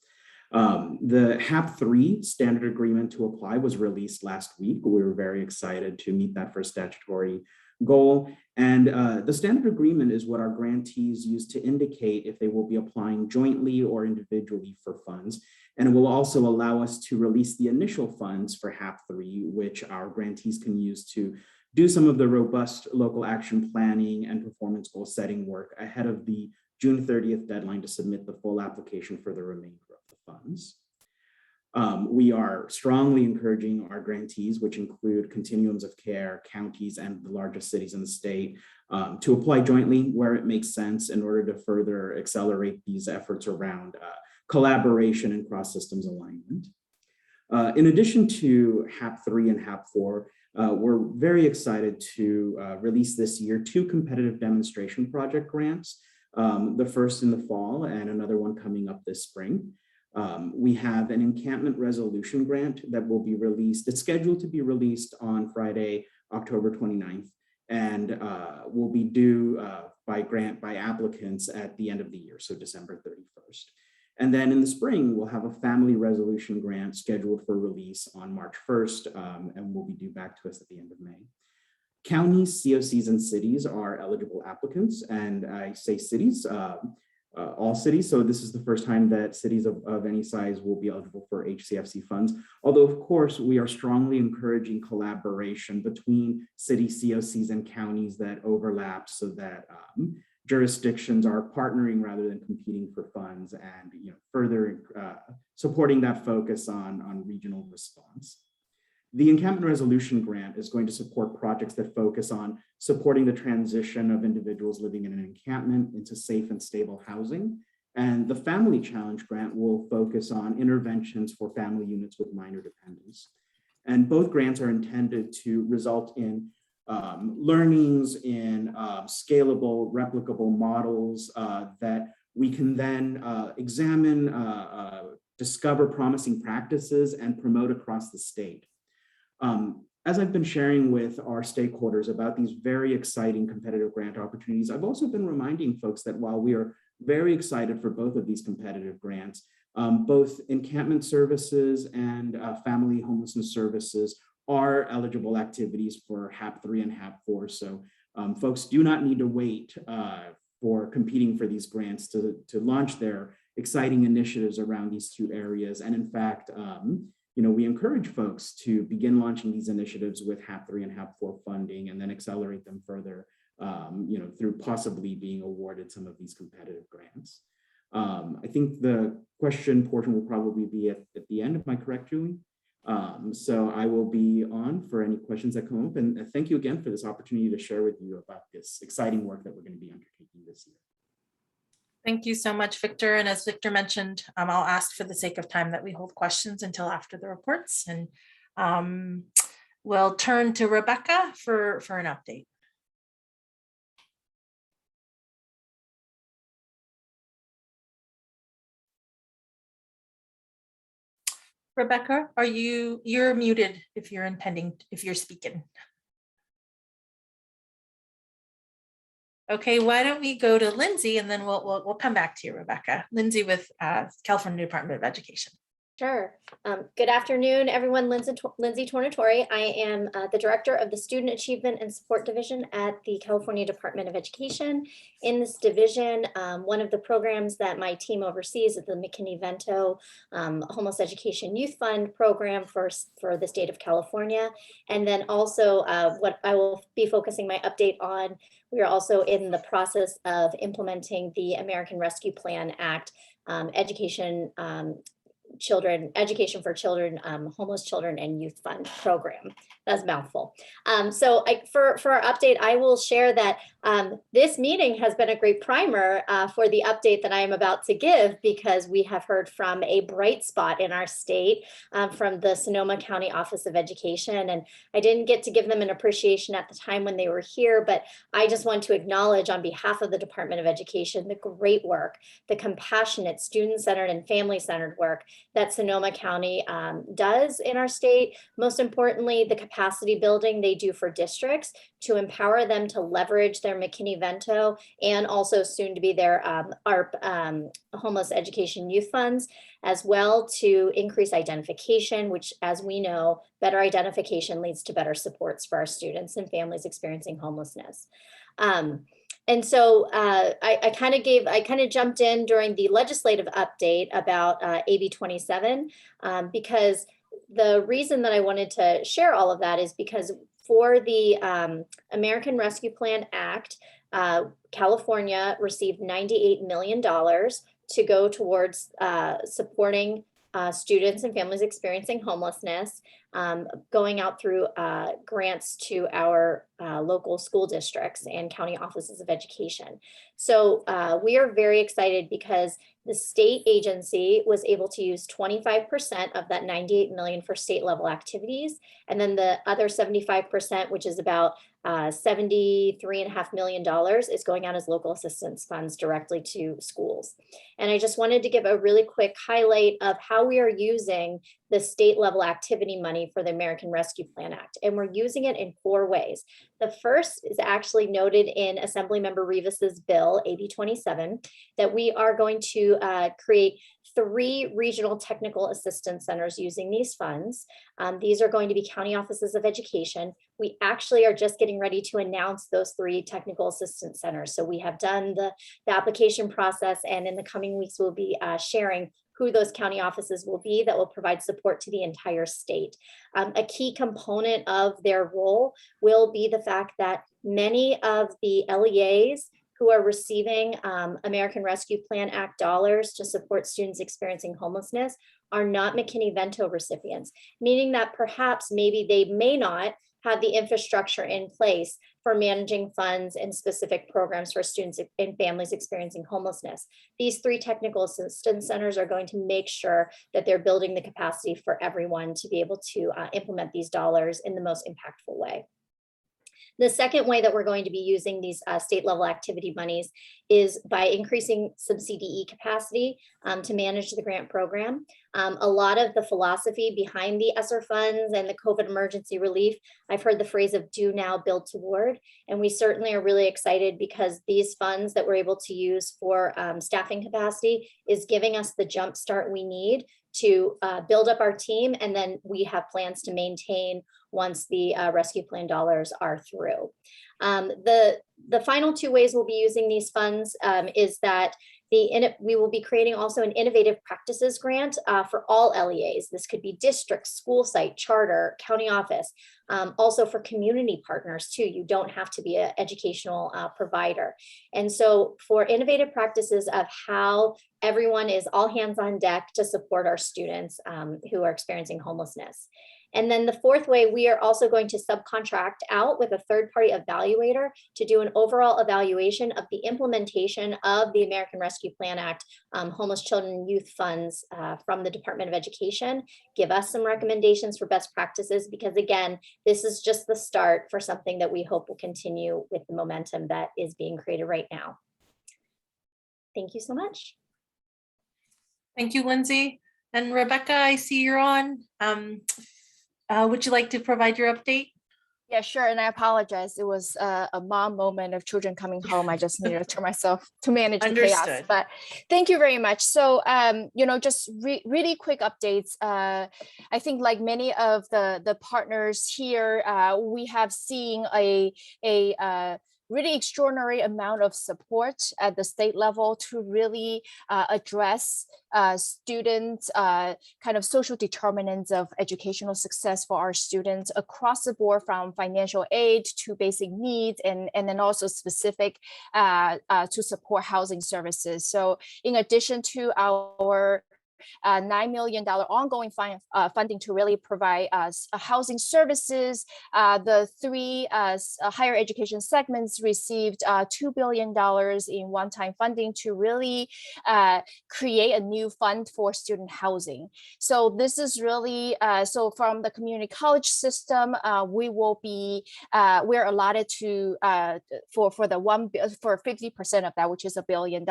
The HAP 3 standard agreement to apply was released last week. We were very excited to meet that first statutory goal. And the standard agreement is what our grantees use to indicate if they will be applying jointly or individually for funds. And it will also allow us to release the initial funds for HAP 3, which our grantees can use to do some of the robust local action planning and performance goal setting work ahead of the June 30th deadline to submit the full application for the remainder of the funds. We are strongly encouraging our grantees, which include continuums of care, counties, and the largest cities in the state, to apply jointly where it makes sense in order to further accelerate these efforts around collaboration and cross-systems alignment. In addition to HAP 3 and HAP 4, we're very excited to release this year 2 competitive demonstration project grants, the first in the fall and another one coming up this spring. We have an encampment resolution grant that will be released. It's scheduled to be released on Friday, October 29th, and will be due by applicants at the end of the year, so December 31st. And then in the spring, we'll have a family resolution grant scheduled for release on March 1st, and will be due back to us at the end of May. Counties, COCs, and cities are eligible applicants, and I say cities, all cities. So this is the first time that cities of any size will be eligible for HCFC funds. Although, of course, we are strongly encouraging collaboration between city COCs and counties that overlap so that jurisdictions are partnering rather than competing for funds, and further supporting that focus on regional response. The Encampment Resolution Grant is going to support projects that focus on supporting the transition of individuals living in an encampment into safe and stable housing. And the Family Challenge Grant will focus on interventions for family units with minor dependents. And both grants are intended to result in learnings in scalable, replicable models that we can then examine, discover promising practices, and promote across the state. As I've been sharing with our stakeholders about these very exciting competitive grant opportunities, I've also been reminding folks that while we are very excited for both of these competitive grants, both encampment services and family homelessness services are eligible activities for HAP 3 and HAP 4. So folks do not need to wait for competing for these grants to launch their exciting initiatives around these two areas. And in fact, we encourage folks to begin launching these initiatives with HAP 3 and HAP 4 funding, and then accelerate them further, through possibly being awarded some of these competitive grants. I think the question portion will probably be at the end. Am I correct, Julie? So I will be on for any questions that come up, and thank you again for this opportunity to share with you about this exciting work that we're going to be undertaking this year. Thank you so much, Victor. And as Victor mentioned, I'll ask for the sake of time that we hold questions until after the reports, and we'll turn to Rebecca for an update. Rebecca, you're muted if you're speaking. Okay, why don't we go to Lindsay, and then we'll come back to you, Rebecca. Lindsay with California Department of Education. Sure. Good afternoon, everyone. Lindsay Tornatore. I am the director of the Student Achievement and Support Division at the California Department of Education. In this division, one of the programs that my team oversees is the McKinney-Vento Homeless Education Youth Fund program for the state of California. And then also what I will be focusing my update on, we are also in the process of implementing the American Rescue Plan Act Education for Children, Homeless Children and Youth Fund program. That's a mouthful. So for our update, I will share that this meeting has been a great primer for the update that I am about to give, because we have heard from a bright spot in our state from the Sonoma County Office of Education. And I didn't get to give them an appreciation at the time when they were here, but I just want to acknowledge on behalf of the Department of Education the great work, the compassionate, student-centered and family-centered work that Sonoma County does in our state. Most importantly, the capacity building they do for districts to empower them to leverage their McKinney-Vento and also soon to be their ARP homeless education youth funds, as well to increase identification, which, as we know, better identification leads to better supports for our students and families experiencing homelessness. And so I kind of jumped in during the legislative update about AB 27 because the reason that I wanted to share all of that is because for the American Rescue Plan Act, California received $98 million to go towards supporting students and families experiencing homelessness, going out through grants to our local school districts and county offices of education. So we are very excited because the state agency was able to use 25% of that $98 million for state level activities. And then the other 75%, which is about $73.5 million is going out as local assistance funds directly to schools. And I just wanted to give a really quick highlight of how we are using the state level activity money for the American Rescue Plan Act. And we're using it in 4 ways. The first is actually noted in Assemblymember Rivas's bill, AB 27, that we are going to create 3 regional technical assistance centers using these funds. These are going to be county offices of education. We actually are just getting ready to announce those 3 technical assistance centers. So we have done the application process, and in the coming weeks, we'll be sharing who those county offices will be that will provide support to the entire state. A key component of their role will be the fact that many of the LEAs who are receiving American Rescue Plan Act dollars to support students experiencing homelessness are not McKinney-Vento recipients, meaning that perhaps maybe they may not have the infrastructure in place for managing funds and specific programs for students and families experiencing homelessness. These 3 technical assistance centers are going to make sure that they're building the capacity for everyone to be able to implement these dollars in the most impactful way. The second way that we're going to be using these state level activity monies is by increasing some CDE capacity to manage the grant program. A lot of the philosophy behind the ESSER funds and the COVID emergency relief, I've heard the phrase of do now, build toward, and we certainly are really excited because these funds that we're able to use for staffing capacity is giving us the jump start we need to build up our team, and then we have plans to maintain once the rescue plan dollars are through. The final 2 ways we'll be using these funds is that we will be creating also an innovative practices grant for all LEAs. This could be district, school site, charter, county office, also for community partners too. You don't have to be an educational provider. And so for innovative practices of how everyone is all hands on deck to support our students who are experiencing homelessness. And then the 4th way, we are also going to subcontract out with a 3rd-party evaluator to do an overall evaluation of the implementation of the American Rescue Plan Act homeless children and youth funds from the Department of Education, give us some recommendations for best practices, because again, this is just the start for something that we hope will continue with the momentum that is being created right now. Thank you so much. Thank you, Lindsay. And Rebecca, I see you're on. Would you like to provide your update? Yeah, sure. And I apologize. It was a mom moment of children coming home. I just needed to turn myself to manage the chaos. But thank you very much. So, just really quick updates. I think like many of the partners here, we have seen a really extraordinary amount of support at the state level to really address students' kind of social determinants of educational success for our students across the board, from financial aid to basic needs, and then also specific to support housing services. So in addition to our $9 million ongoing funding to really provide housing services. The 3 higher education segments received $2 billion in one-time funding to really create a new fund for student housing. So this is really, so from the community college system, we will be, we're allotted to, for 50% of that, which is $1 billion.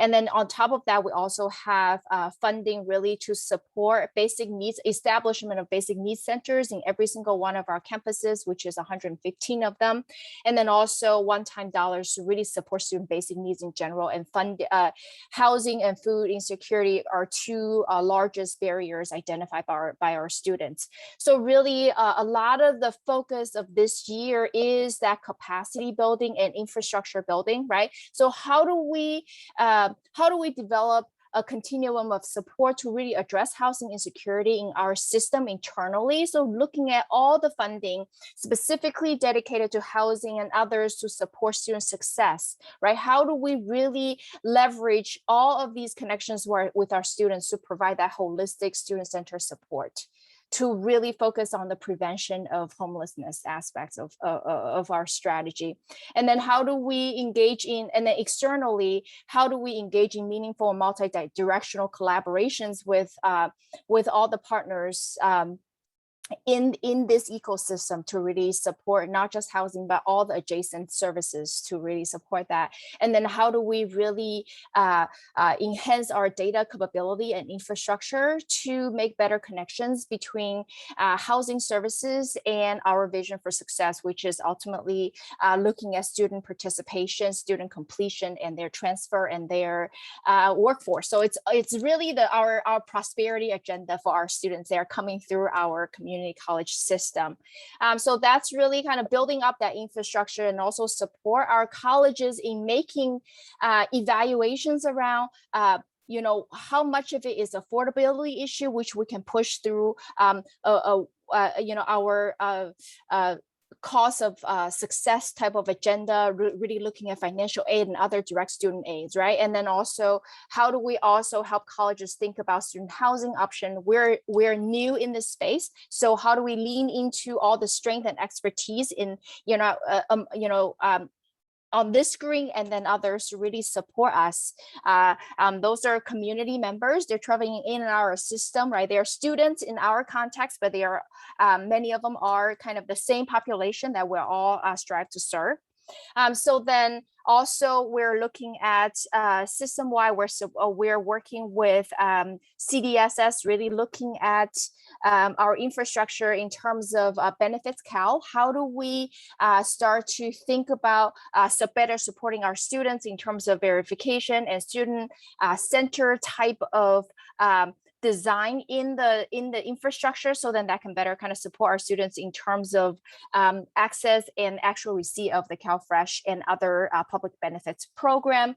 And then on top of that, we also have funding really to support basic needs, establishment of basic needs centers in every single one of our campuses, which is 115 of them. And then also one-time dollars to really support student basic needs in general, and fund housing and food insecurity are 2 largest barriers identified by our students. So really a lot of the focus of this year is that capacity building and infrastructure building, right? So how do we develop a continuum of support to really address housing insecurity in our system internally? So looking at all the funding specifically dedicated to housing and others to support student success, right? How do we really leverage all of these connections with our students to provide that holistic student-centered support, to really focus on the prevention of homelessness aspects of our strategy? And then how do we engage in, and then externally, how do we engage in meaningful multi-directional collaborations with all the partners in this ecosystem to really support not just housing, but all the adjacent services to really support that. And then how do we really enhance our data capability and infrastructure to make better connections between housing services and our vision for success, which is ultimately looking at student participation, student completion, and their transfer and their workforce. So it's really our prosperity agenda for our students. They are coming through our community college system. So that's really kind of building up that infrastructure and also support our colleges in making evaluations around how much of it is affordability issue, which we can push through our cost of success type of agenda, really looking at financial aid and other direct student aids, right? And then also, how do we also help colleges think about student housing option? We're new in this space, so how do we lean into all the strength and expertise in on this screen, and then others to really support us. Those are community members. They're traveling in our system, right? They're students in our context, but they are many of them are kind of the same population that we're all strive to serve. So then also we're looking at system-wide, we're working with CDSS, really looking at our infrastructure in terms of benefits cal. How do we start to think about better supporting our students in terms of verification and student center type of design in the infrastructure, so then that can better kind of support our students in terms of access and actual receipt of the CalFresh and other public benefits program.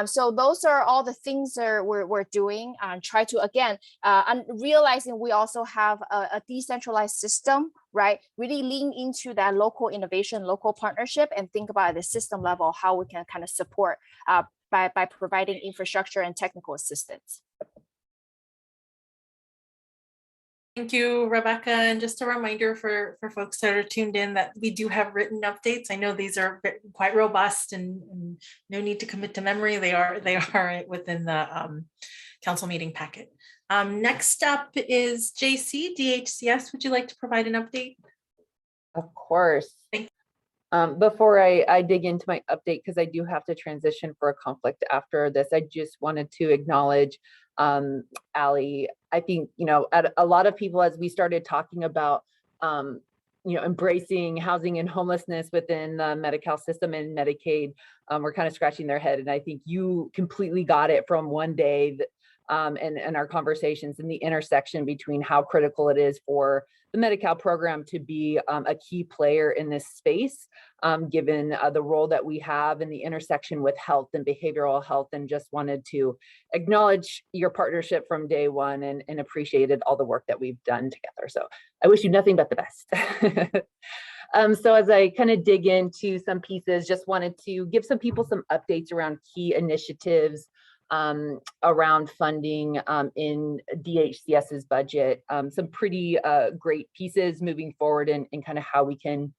So those are all the things that we're doing and try to, again, realizing we also have a decentralized system, right? Really lean into that local innovation, local partnership, and think about at the system level how we can kind of support by providing infrastructure and technical assistance. Thank you, Rebecca. And just a reminder for folks that are tuned in that we do have written updates. I know these are quite robust and no need to commit to memory. They are within the council meeting packet. Next up is JC, DHCS. Would you like to provide an update? Of course. Thank Before I dig into my update, because I do have to transition for a conflict after this, I just wanted to acknowledge Ali. I think, at a lot of people, as we started talking about, embracing housing and homelessness within the Medi-Cal system and Medicaid, we're kind of scratching their head. And I think you completely got it from one day and our conversations in the intersection between how critical it is for the Medi-Cal program to be a key player in this space, given the role that we have in the intersection with health and behavioral health, and just wanted to acknowledge your partnership from day one and appreciated all the work that we've done together. So I wish you nothing but the best. So as I kind of dig into some pieces, just wanted to give some people some updates around key initiatives around funding in DHCS's budget, some pretty great pieces moving forward and kind of how we can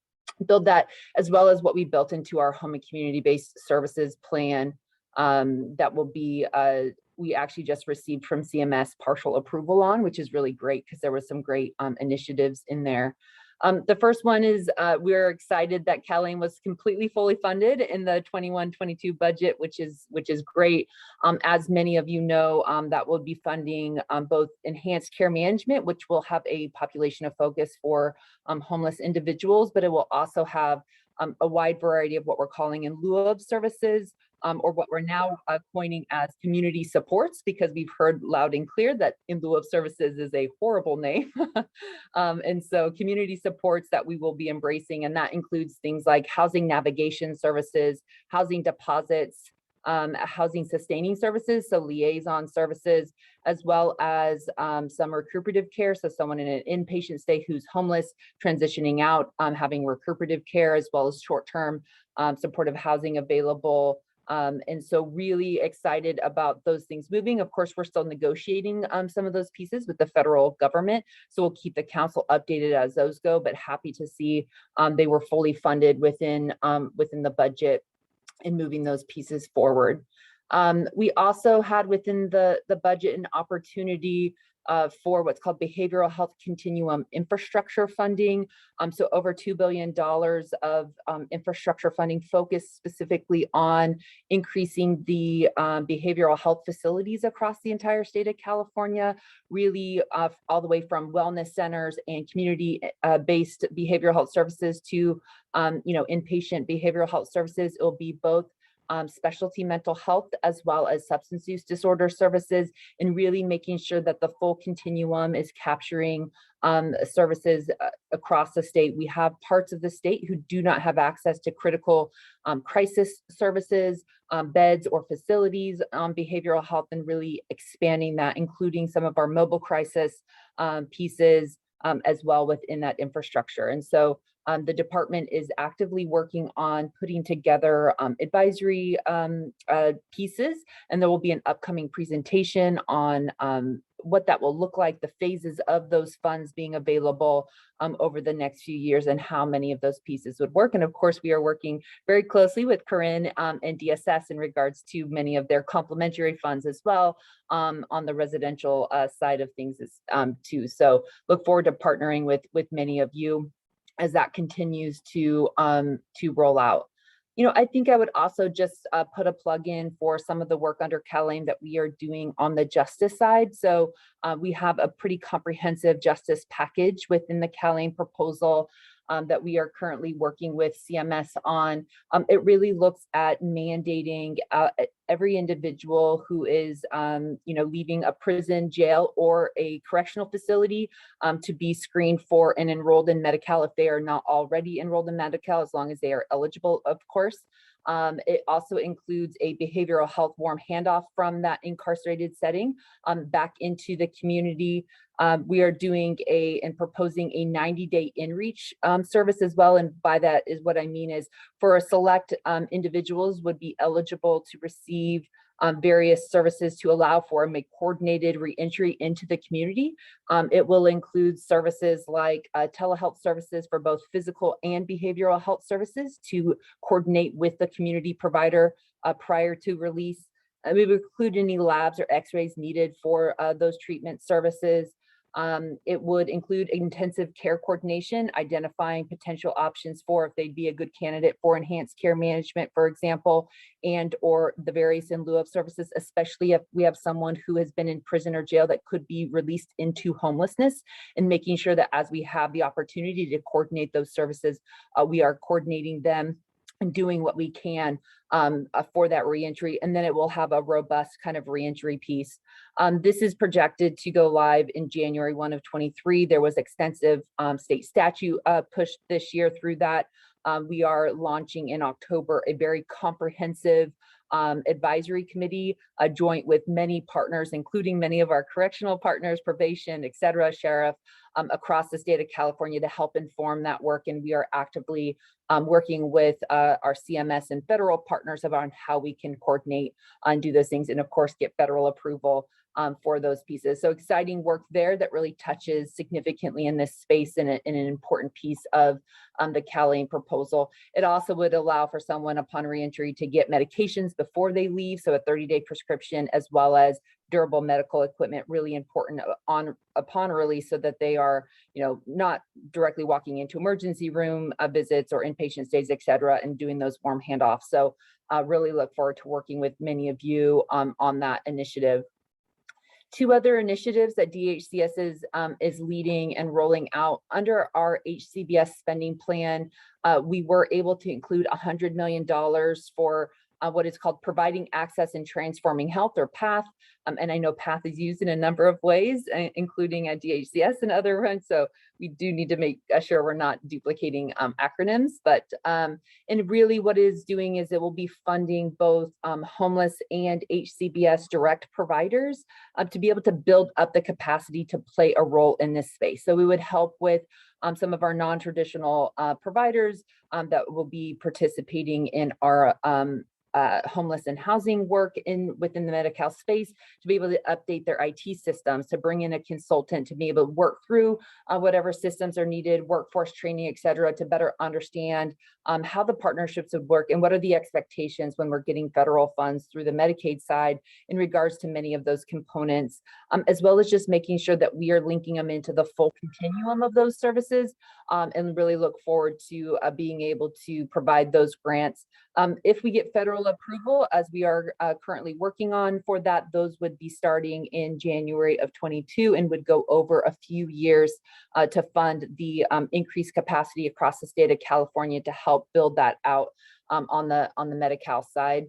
build that, as well as what we built into our home and community-based services plan that will be, we actually just received from CMS partial approval on, which is really great because there was some great initiatives in there. The first one is we're excited that CalAIM was completely fully funded in the 21-22 budget, which is great. As many of you know, that will be funding both enhanced care management, which will have a population of focus for homeless individuals, but it will also have a wide variety of what we're calling in lieu of services, or what we're now coining as community supports, because we've heard loud and clear that in lieu of services is a horrible name. And so community supports that we will be embracing, and that includes things like housing navigation services, housing deposits, housing sustaining services, so liaison services, as well as some recuperative care. So someone in an inpatient stay who's homeless, transitioning out, having recuperative care, as well as short-term supportive housing available. And so really excited about those things moving. Of course, we're still negotiating some of those pieces with the federal government. So we'll keep the council updated as those go, but happy to see they were fully funded within the budget and moving those pieces forward. We also had within the budget an opportunity for what's called behavioral health continuum infrastructure funding. So over $2 billion of infrastructure funding focused specifically on increasing the behavioral health facilities across the entire state of California, really all the way from wellness centers and community-based behavioral health services to inpatient behavioral health services. It will be both specialty mental health as well as substance use disorder services, and really making sure that the full continuum is capturing services across the state. We have parts of the state who do not have access to critical crisis services, beds or facilities on behavioral health, and really expanding that, including some of our mobile crisis pieces as well within that infrastructure. And so the department is actively working on putting together advisory pieces, and there will be an upcoming presentation on what that will look like, the phases of those funds being available over the next few years, and how many of those pieces would work. And of course, we are working very closely with Corinne and DSS in regards to many of their complementary funds as well on the residential side of things too. So look forward to partnering with many of you as that continues to roll out. I think I would also just put a plug in for some of the work under CalAIM that we are doing on the justice side. So we have a pretty comprehensive justice package within the CalAIM proposal that we are currently working with CMS on. It really looks at mandating every individual who is, leaving a prison, jail, or a correctional facility to be screened for and enrolled in Medi-Cal if they are not already enrolled in Medi-Cal, as long as they are eligible, of course. It also includes a behavioral health warm handoff from that incarcerated setting back into the community. We are doing and proposing a 90-day Inreach service as well. And by that is what I mean is for a select individuals would be eligible to receive various services to allow for a coordinated reentry into the community. It will include services like telehealth services for both physical and behavioral health services to coordinate with the community provider prior to release. We would include any labs or x-rays needed for those treatment services. It would include intensive care coordination, identifying potential options for if they'd be a good candidate for enhanced care management, for example, and or the various in lieu of services, especially if we have someone who has been in prison or jail that could be released into homelessness, and making sure that as we have the opportunity to coordinate those services, we are coordinating them and doing what we can for that reentry. And then it will have a robust kind of reentry piece. This is projected to go live in January 1 of 23. There was extensive state statute push this year through that. We are launching in October a very comprehensive advisory committee, joint with many partners, including many of our correctional partners, probation, et cetera, sheriff, across the state of California to help inform that work. And we are actively working with our CMS and federal partners about how we can coordinate and do those things, and of course get federal approval for those pieces. So exciting work there that really touches significantly in this space and an important piece of the CalAIM proposal. It also would allow for someone upon reentry to get medications before they leave, so a 30-day prescription, as well as durable medical equipment, really important upon release, so that they are, not directly walking into emergency room visits or inpatient stays, et cetera, and doing those warm handoffs. So really look forward to working with many of you on that initiative. Two other initiatives that DHCS is leading and rolling out under our HCBS spending plan. We were able to include $100 million for what is called Providing Access and Transforming Health, or PATH. And I know PATH is used in a number of ways, including at DHCS and other ones. So we do need to make sure we're not duplicating acronyms. But and really what it is doing is it will be funding both homeless and HCBS direct providers to be able to build up the capacity to play a role in this space. So we would help with some of our non-traditional providers that will be participating in our homeless and housing work within the Medi-Cal space, to be able to update their IT systems, to bring in a consultant to be able to work through whatever systems are needed, workforce training, et cetera, to better understand how the partnerships would work and what are the expectations when we're getting federal funds through the Medicaid side in regards to many of those components, as well as just making sure that we are linking them into the full continuum of those services, and really look forward to being able to provide those grants. If we get federal approval, as we are currently working on for that, those would be starting in January of 22 and would go over a few years to fund the increased capacity across the state of California to help build that out on the Medi-Cal side.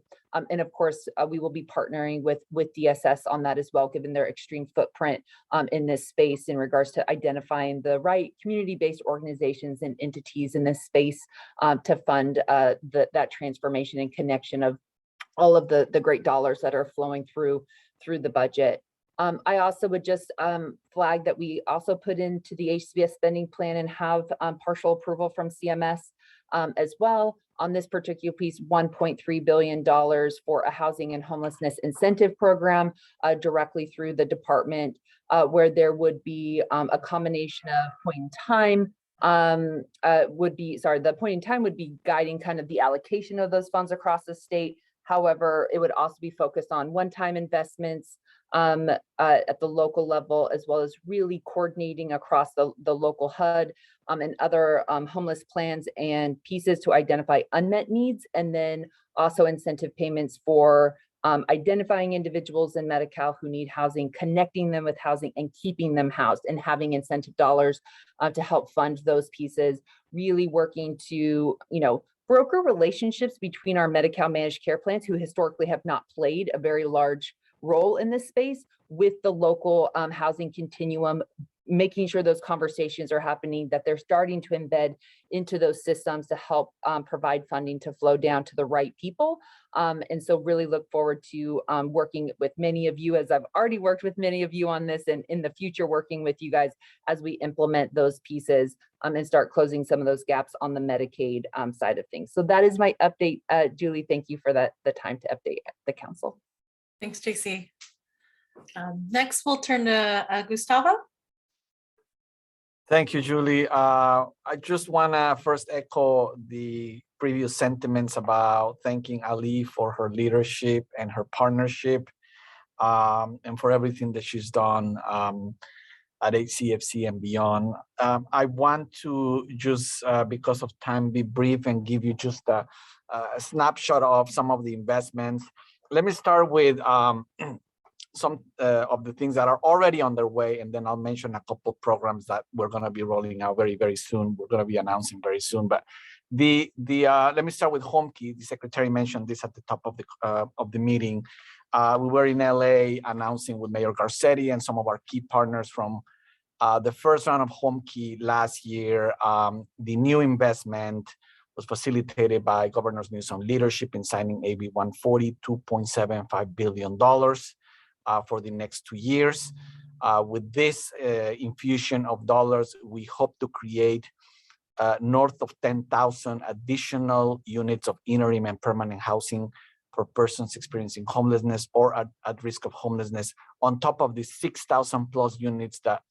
And of course, we will be partnering with DSS on that as well, given their extreme footprint in this space in regards to identifying the right community-based organizations and entities in this space to fund that transformation and connection of all of the great dollars that are flowing through the budget. I also would just flag that we also put into the HCBS spending plan and have partial approval from CMS as well on this particular piece, $1.3 billion for a housing and homelessness incentive program directly through the department, where there would be a combination of point in time the point in time would be guiding kind of the allocation of those funds across the state. However, it would also be focused on one-time investments at the local level, as well as really coordinating across the local HUD and other homeless plans and pieces to identify unmet needs, and then also incentive payments for identifying individuals in Medi-Cal who need housing, connecting them with housing and keeping them housed, and having incentive dollars to help fund those pieces, really working to, broker relationships between our Medi-Cal managed care plans, who historically have not played a very large role in this space, with the local housing continuum, making sure those conversations are happening, that they're starting to embed into those systems to help provide funding to flow down to the right people. And so really look forward to working with many of you, as I've already worked with many of you on this, and in the future working with you guys as we implement those pieces and start closing some of those gaps on the Medicaid side of things. So that is my update. Julie, thank you for the time to update the council. Thanks, JC. Next, we'll turn to Gustavo. Thank you, Julie. I just want to first echo the previous sentiments about thanking Ali for her leadership and her partnership, and for everything that she's done at HCFC and beyond. I want to just, because of time, be brief and give you just a snapshot of some of the investments. Let me start with some of the things that are already underway, and then I'll mention a couple of programs that we're going to be rolling out very, very soon. We're going to be announcing very soon. But let me start with HomeKey. The secretary mentioned this at the top of the meeting. We were in LA announcing with Mayor Garcetti and some of our key partners from the first round of HomeKey last year. The new investment was facilitated by Governor Newsom's leadership in signing AB 140, $2.75 billion for the next 2 years. With this infusion of dollars, we hope to create north of 10,000 additional units of interim and permanent housing for persons experiencing homelessness or at risk of homelessness, on top of the 6,000 plus units that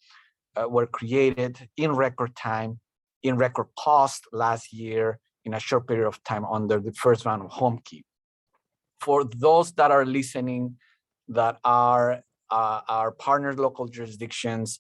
were created in record time, in record cost last year, in a short period of time under the first round of HomeKey. For those that are listening, that are our partner local jurisdictions,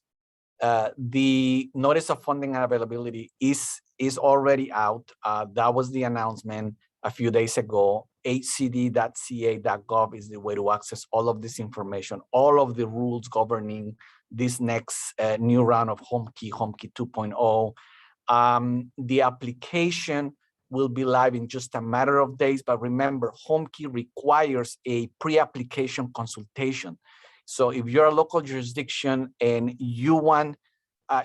the notice of funding and availability is already out. That was the announcement a few days ago. hcd.ca.gov is the way to access all of this information, all of the rules governing this next new round of HomeKey 2.0. The application will be live in just a matter of days, but remember, HomeKey requires a pre-application consultation. So if you're a local jurisdiction and you want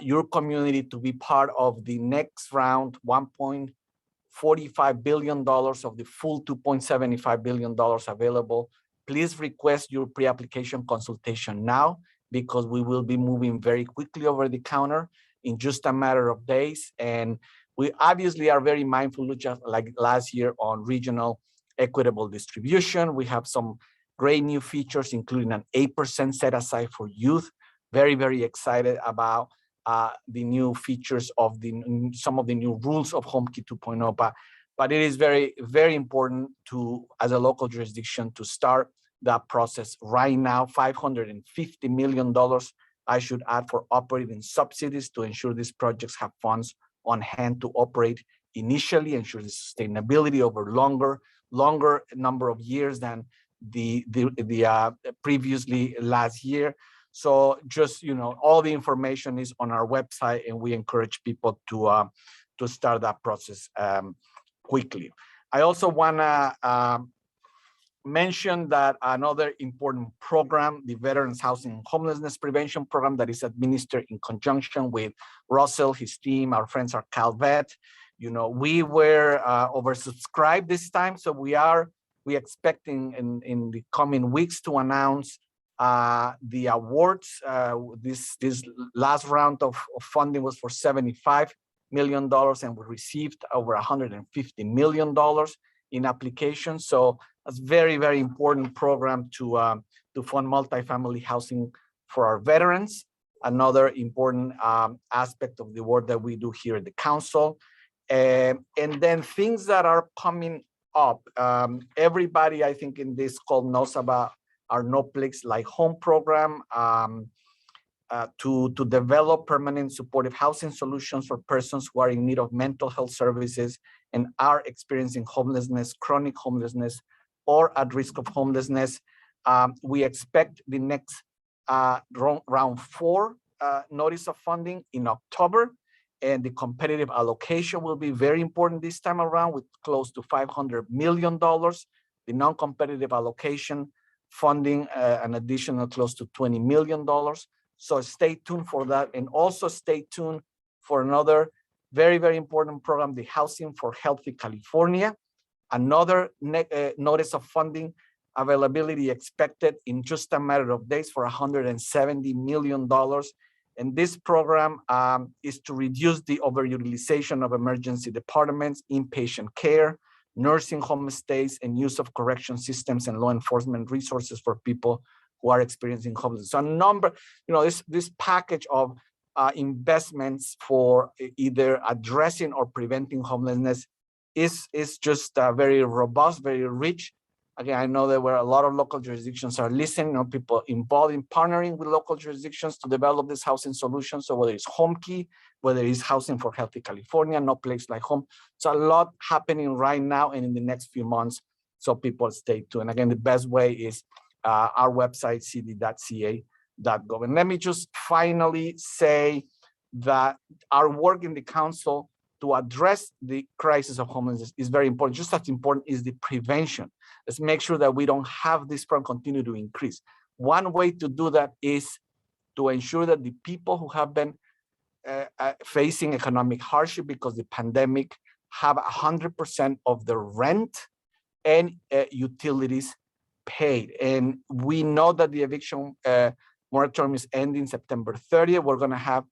your community to be part of the next round, $1.45 billion of the full $2.75 billion available, please request your pre-application consultation now, because we will be moving very quickly over the counter in just a matter of days. And we obviously are very mindful, just like last year, on regional equitable distribution. We have some great new features, including an 8% set aside for youth. Very, very excited about the new features of some of the new rules of HomeKey 2.0. But it is very, very important to, as a local jurisdiction, to start that process right now. $550 million, I should add, for operating subsidies to ensure these projects have funds on hand to operate initially, ensure the sustainability over longer number of years than the previously last year. So just, all the information is on our website, and we encourage people to start that process quickly. I also want to mention that another important program, the Veterans Housing and Homelessness Prevention Program, that is administered in conjunction with Russell, his team, our friends at CalVet. We were oversubscribed this time, so we expecting in the coming weeks to announce the awards. This last round of funding was for $75 million, and we received over $150 million in applications. So that's very, very important program to fund multifamily housing for our veterans. Another important aspect of the work that we do here at the council. And then things that are coming up. Everybody, I think, in this call knows about our No Place Like Home program to develop permanent supportive housing solutions for persons who are in need of mental health services and are experiencing homelessness, chronic homelessness, or at risk of homelessness. We expect the next round 4 notice of funding in October, and the competitive allocation will be very important this time around, with close to $500 million. The non-competitive allocation funding an additional close to $20 million. So stay tuned for that, and also stay tuned for another very, very important program, the Housing for Healthy California. Another notice of funding availability expected in just a matter of days for $170 million. And this program is to reduce the overutilization of emergency departments, inpatient care, nursing home stays, and use of correction systems and law enforcement resources for people who are experiencing homelessness. So a number, this package of investments for either addressing or preventing homelessness is just very robust, very rich. Again, I know there were a lot of local jurisdictions are listening, people involved in partnering with local jurisdictions to develop this housing solution. So whether it's HomeKey, whether it's Housing for Healthy California, No Place Like Home. So a lot happening right now and in the next few months. So people stay tuned. And again, the best way is our website, cd.ca.gov. And let me just finally say that our work in the council to address the crisis of homelessness is very important. Just as important is the prevention. Let's make sure that we don't have this problem continue to increase. One way to do that is to ensure that the people who have been facing economic hardship because of the pandemic have 100% of their rent and utilities paid. And we know that the eviction moratorium is ending September 30th. We're going to have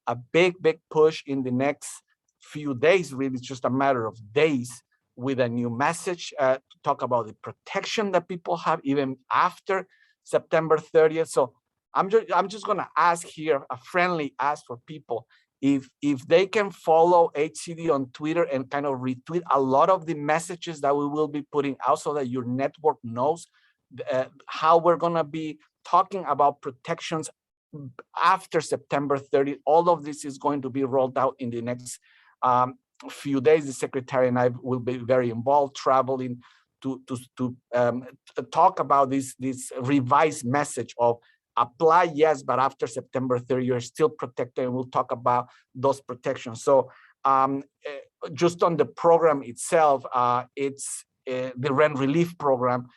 a big push in the next few days. Really, it's just a matter of days with a new message to talk about the protection that people have even after September 30th. So I'm just going to ask here, a friendly ask for people, if they can follow HCD on Twitter and kind of retweet a lot of the messages that we will be putting out so that your network knows how we're going to be talking about protections after September 30th. All of this is going to be rolled out in the next few days. The secretary and I will be very involved, traveling to talk about this revised message of apply, yes, but after September 30th, you're still protected, and we'll talk about those protections. So just on the program itself, it's the rent relief program.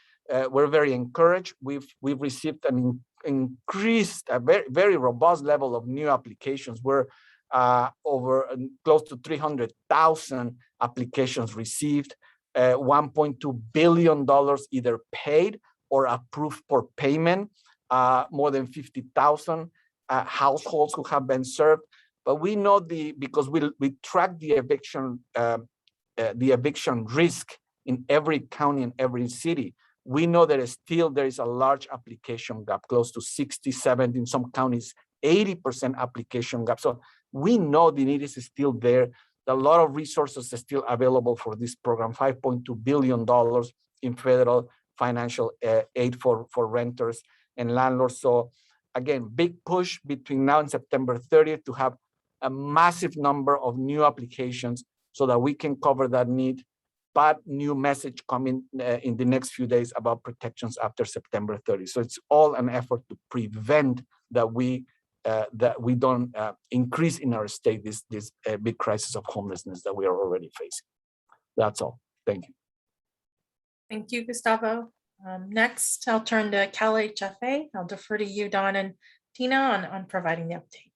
We're very encouraged. We've received an increased, a very robust level of new applications. We're over close to 300,000 applications received, $1.2 billion either paid or approved for payment, more than 50,000 households who have been served. But we know because we track the eviction risk in every county and every city. We know that still there is a large application gap, close to 60, 70, in some counties, 80% application gap. So we know the need is still there. A lot of resources are still available for this program, $5.2 billion in federal financial aid for renters and landlords. So again, big push between now and September 30th to have a massive number of new applications so that we can cover that need. But new message coming in the next few days about protections after September 30th. So it's all an effort to prevent that we don't increase in our state this big crisis of homelessness that we are already facing. That's all. Thank you. Thank you, Gustavo. Next, I'll turn to Cal HFA. I'll defer to you, Don and Tina, on providing the update.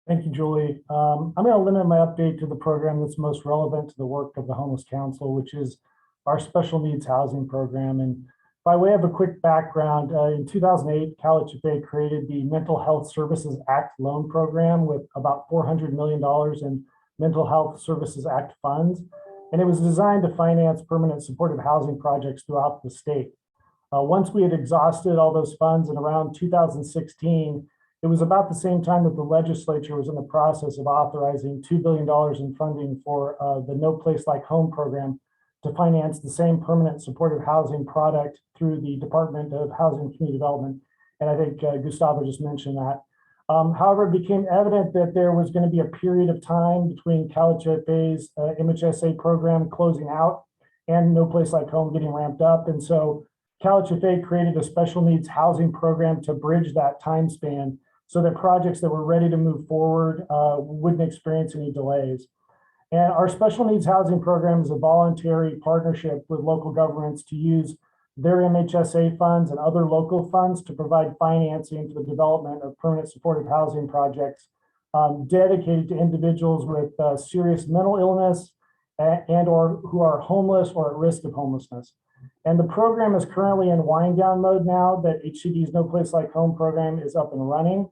Thank you, Julie. I'm going to limit my update to the program that's most relevant to the work of the Homeless Council, which is our special needs housing program. And by way of a quick background, in 2008, Cal HFA created the Mental Health Services Act loan program with about $400 million in Mental Health Services Act funds. And it was designed to finance permanent supportive housing projects throughout the state. Once we had exhausted all those funds in around 2016, it was about the same time that the legislature was in the process of authorizing $2 billion in funding for the No Place Like Home program to finance the same permanent supportive housing product through the Department of Housing and Community Development. And I think Gustavo just mentioned that. However, it became evident that there was going to be a period of time between Cal HFA's MHSA program closing out and No Place Like Home getting ramped up. And so Cal HFA created a special needs housing program to bridge that time span so that projects that were ready to move forward wouldn't experience any delays. And our special needs housing program is a voluntary partnership with local governments to use their MHSA funds and other local funds to provide financing for the development of permanent supportive housing projects dedicated to individuals with serious mental illness and or who are homeless or at risk of homelessness. And the program is currently in wind down mode now that HCD's No Place Like Home program is up and running.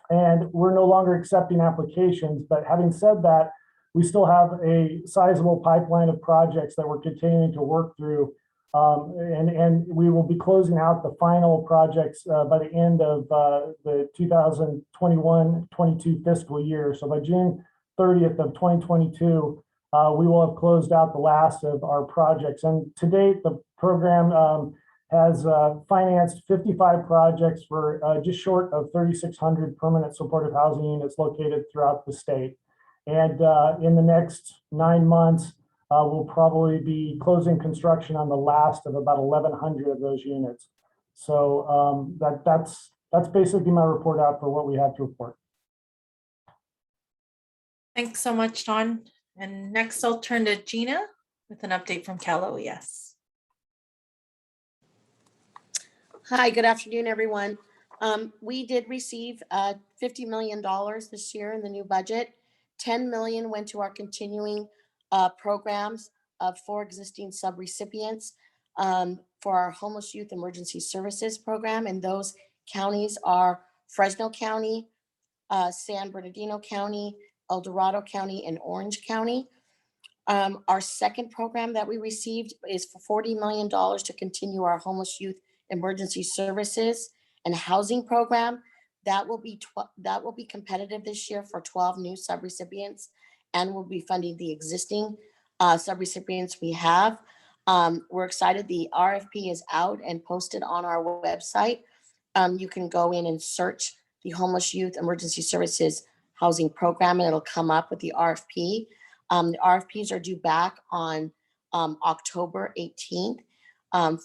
And we're no longer accepting applications, but having said that, we still have a sizable pipeline of projects that we're continuing to work through. And we will be closing out the final projects by the end of the 2021-22 fiscal year. So by June 30th of 2022, we will have closed out the last of our projects. And to date, the program has financed 55 projects for just short of 3,600 permanent supportive housing units located throughout the state. And in the next 9 months, we'll probably be closing construction on the last of about 1,100 of those units. So that's basically my report out for what we have to report. Thanks so much, Don. And next I'll turn to Gina with an update from Cal OES. Hi, good afternoon, everyone. We did receive $50 million this year in the new budget. $10 million went to our continuing programs for existing subrecipients for our Homeless Youth Emergency Services program. And those counties are Fresno County, San Bernardino County, El Dorado County, and Orange County. Our second program that we received is for $40 million to continue our Homeless Youth Emergency Services and Housing program. That will be competitive this year for 12 new subrecipients, and we'll be funding the existing subrecipients we have. We're excited. The RFP is out and posted on our website. You can go in and search the Homeless Youth Emergency Services Housing Program, and it'll come up with the RFP. The RFPs are due back on October 18th.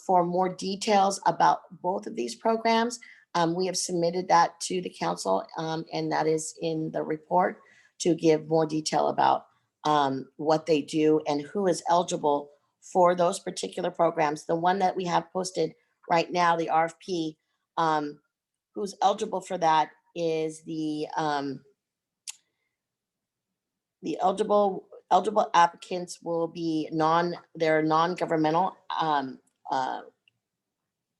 For more details about both of these programs, we have submitted that to the council, and that is in the report to give more detail about what they do and who is eligible for those particular programs. The one that we have posted right now, the RFP, who's eligible for that is the eligible applicants will be non-governmental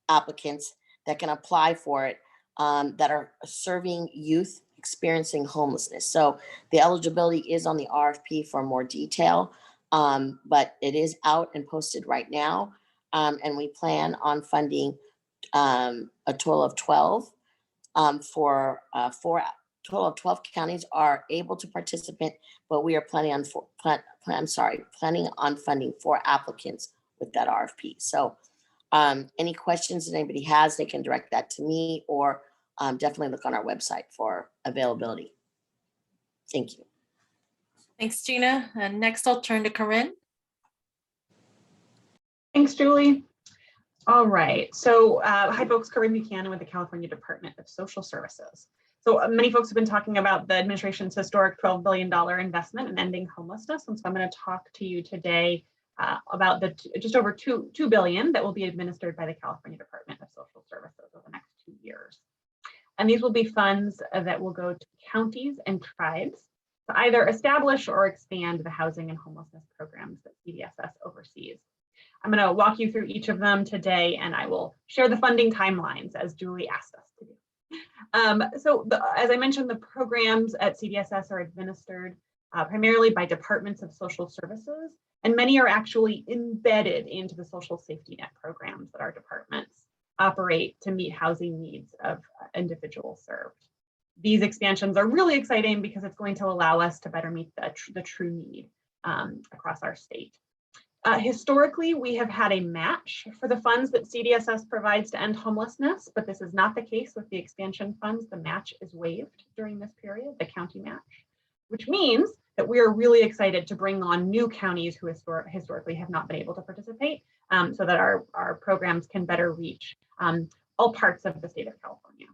applicants that can apply for it, that are serving youth experiencing homelessness. So the eligibility is on the RFP for more detail. but it is out and posted right now. And we plan on funding a total of 12 for total of 12 counties are able to participate, but we are planning on planning on funding 4 applicants with that RFP. So any questions that anybody has, they can direct that to me, or definitely look on our website for availability. Thank you. Thanks, Gina. And next I'll turn to Corinne. Thanks, Julie. All right, so hi folks, Corinne Buchanan with the California Department of Social Services. So many folks have been talking about the administration's historic $12 billion investment in ending homelessness. And so I'm going to talk to you today about the just over $2 billion that will be administered by the California Department of Social Services over the next 2 years. And these will be funds that will go to counties and tribes to either establish or expand the housing and homelessness programs that CDSS oversees. I'm going to walk you through each of them today, and I will share the funding timelines as Julie asked us to do. As I mentioned, the programs at CDSS are administered primarily by departments of social services, and many are actually embedded into the social safety net programs that our departments operate to meet housing needs of individuals served. These expansions are really exciting because it's going to allow us to better meet the true need across our state. Historically, we have had a match for the funds that CDSS provides to end homelessness, but this is not the case with the expansion funds. The match is waived during this period, the county match, which means that we are really excited to bring on new counties who historically have not been able to participate, so that our programs can better reach all parts of the state of California.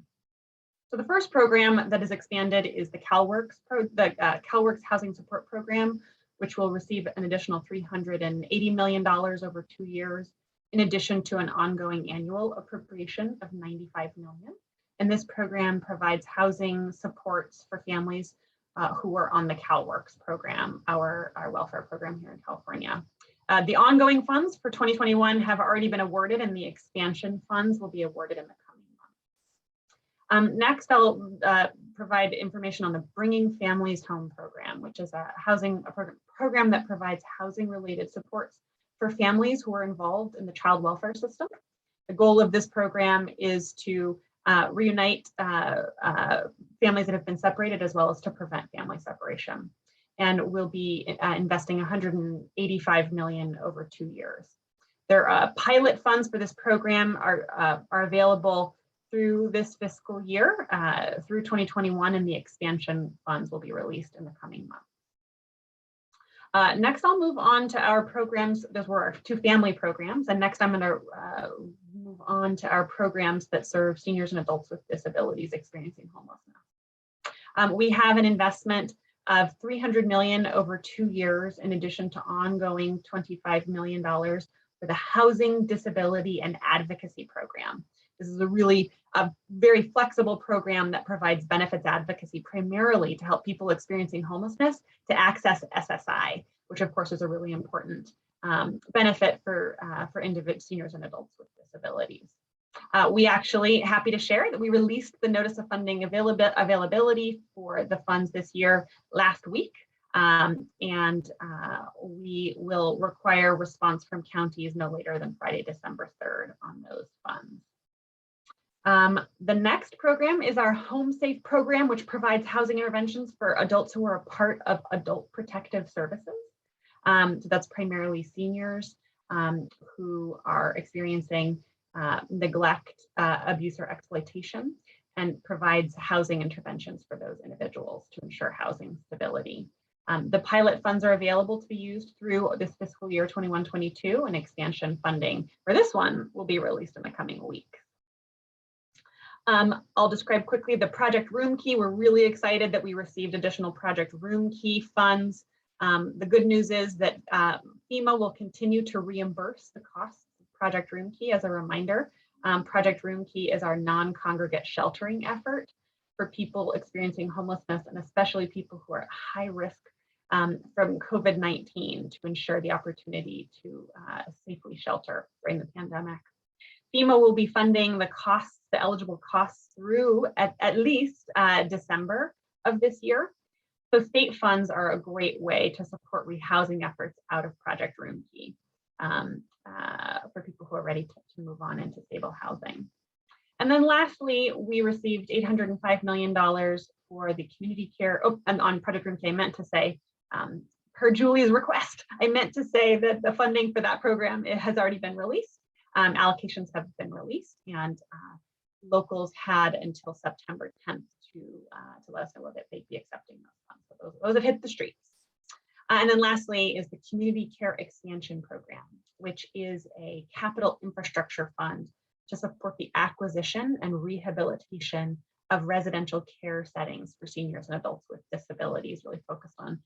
So the first program that is expanded is the CalWorks Housing Support Program, which will receive an additional $380 million over 2 years, in addition to an ongoing annual appropriation of $95 million. And this program provides housing supports for families who are on the CalWorks program, our welfare program here in California. The ongoing funds for 2021 have already been awarded, and the expansion funds will be awarded in the coming months. Next, I'll provide information on the Bringing Families Home program, which is a program that provides housing-related supports for families who are involved in the child welfare system. The goal of this program is to reunite families that have been separated, as well as to prevent family separation. And we'll be investing $185 million over 2 years. There are pilot funds for this program are available through this fiscal year, through 2021, and the expansion funds will be released in the coming months. Next, I'll move on to our programs. Those were our 2 family programs. And next, I'm going to move on to our programs that serve seniors and adults with disabilities experiencing homelessness. We have an investment of $300 million over 2 years, in addition to ongoing $25 million for the Housing, Disability, and Advocacy program. This is a very flexible program that provides benefits advocacy primarily to help people experiencing homelessness to access SSI, which of course is a really important benefit for seniors and adults with disabilities. We actually happy to share that we released the notice of funding availability for the funds this year last week. We will require response from counties no later than Friday, December 3rd on those funds. The next program is our Home Safe program, which provides housing interventions for adults who are a part of adult protective services. So that's primarily seniors who are experiencing neglect, abuse, or exploitation, and provides housing interventions for those individuals to ensure housing stability. The pilot funds are available to be used through this fiscal year 21-22, and expansion funding for this one will be released in the coming weeks. I'll describe quickly the Project Room Key. We're really excited that we received additional Project Room Key funds. The good news is that FEMA will continue to reimburse the costs of Project Room Key. As a reminder, Project Room Key is our non-congregate sheltering effort for people experiencing homelessness, and especially people who are at high risk from COVID-19, to ensure the opportunity to safely shelter during the pandemic. FEMA will be funding the eligible costs through at least December of this year. So state funds are a great way to support rehousing efforts out of Project Roomkey for people who are ready to move on into stable housing. And then lastly, we received $805 million for the community care. Oh, and on Project Roomkey, I meant to say, per Julie's request, I meant to say that the funding for that program, it has already been released. Allocations have been released, and locals had until September 10th to let us know whether they'd be accepting those funds. So those have hit the streets. And then lastly is the Community Care Expansion Program, which is a capital infrastructure fund to support the acquisition and rehabilitation of residential care settings for seniors and adults with disabilities, really focused on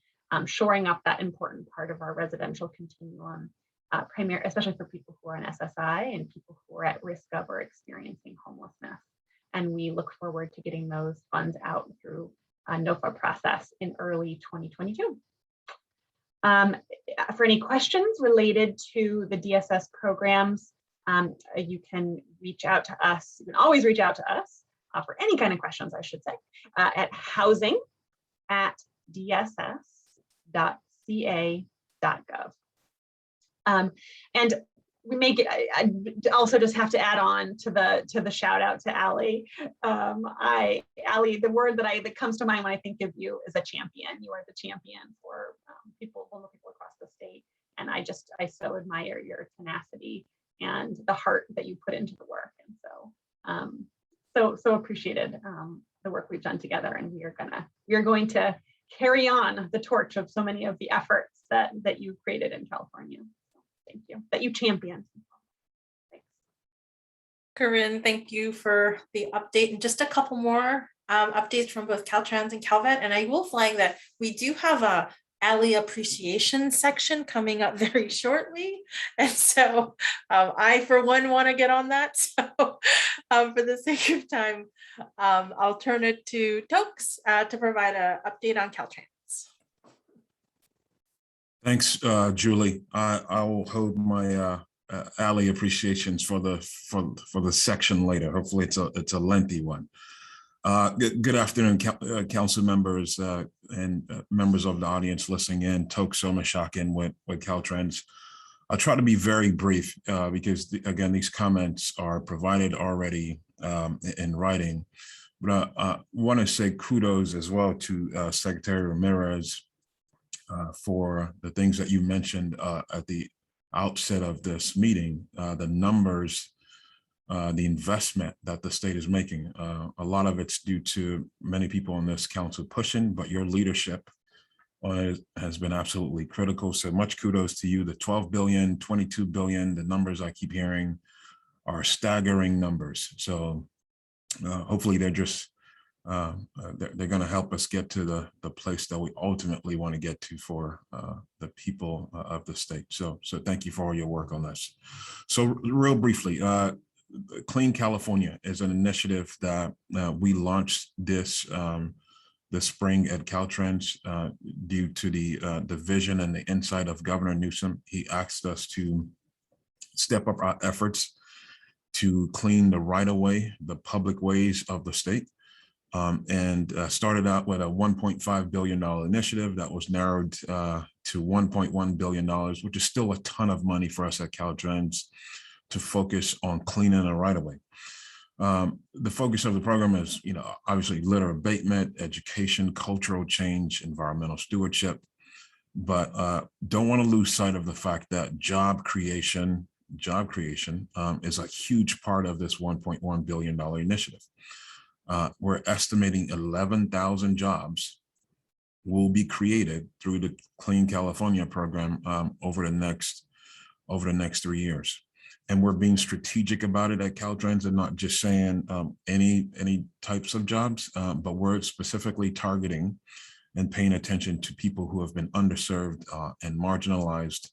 shoring up that important part of our residential continuum, especially for people who are on SSI and people who are at risk of or experiencing homelessness. And we look forward to getting those funds out through a NOFA process in early 2022. For any questions related to the DSS programs, you can reach out to us. You can always reach out to us for any kind of questions, I should say, at housing@dss.ca.gov. And we may get, I also just have to add on to the shout out to Allie. Allie, the word that comes to mind when I think of you is a champion. You are the champion for vulnerable people across the state. And I so admire your tenacity and the heart that you put into the work. And so appreciated the work we've done together. And we are going to carry on the torch of so many of the efforts that you created in California. Thank you, that you championed. Thanks. Corinne, thank you for the update. And just a couple more updates from both Caltrans and Calvet. And I will flag that we do have a Ally appreciation section coming up very shortly. And so I, for one, want to get on that. So for the sake of time, I'll turn it to Tokes to provide an update on Caltrans. Thanks, Julie. I will hold my Ally appreciations for the section later. Hopefully, it's a lengthy one. Good afternoon, council members and members of the audience listening in. Tok Somashak with Caltrans. I'll try to be very brief because again, these comments are provided already in writing. But I want to say kudos as well to Secretary Ramirez for the things that you mentioned at the outset of this meeting, the numbers, the investment that the state is making. A lot of it's due to many people on this council pushing, but your leadership has been absolutely critical. So much kudos to you. The 12 billion, 22 billion, the numbers I keep hearing are staggering numbers. So hopefully they're just, they're going to help us get to the place that we ultimately want to get to for the people of the state. So thank you for all your work on this. So real briefly, Clean California is an initiative that we launched this spring at Caltrans due to the vision and the insight of Governor Newsom. He asked us to step up our efforts to clean the right-of-way, the public ways of the state, and started out with a $1.5 billion initiative that was narrowed to $1.1 billion, which is still a ton of money for us at Caltrans to focus on cleaning the right-of-way. The focus of the program is, obviously litter abatement, education, cultural change, environmental stewardship, but don't want to lose sight of the fact that job creation is a huge part of this $1.1 billion initiative. We're estimating 11,000 jobs will be created through the Clean California program over the next 3 years. And we're being strategic about it at Caltrans and not just saying any types of jobs, but we're specifically targeting and paying attention to people who have been underserved and marginalized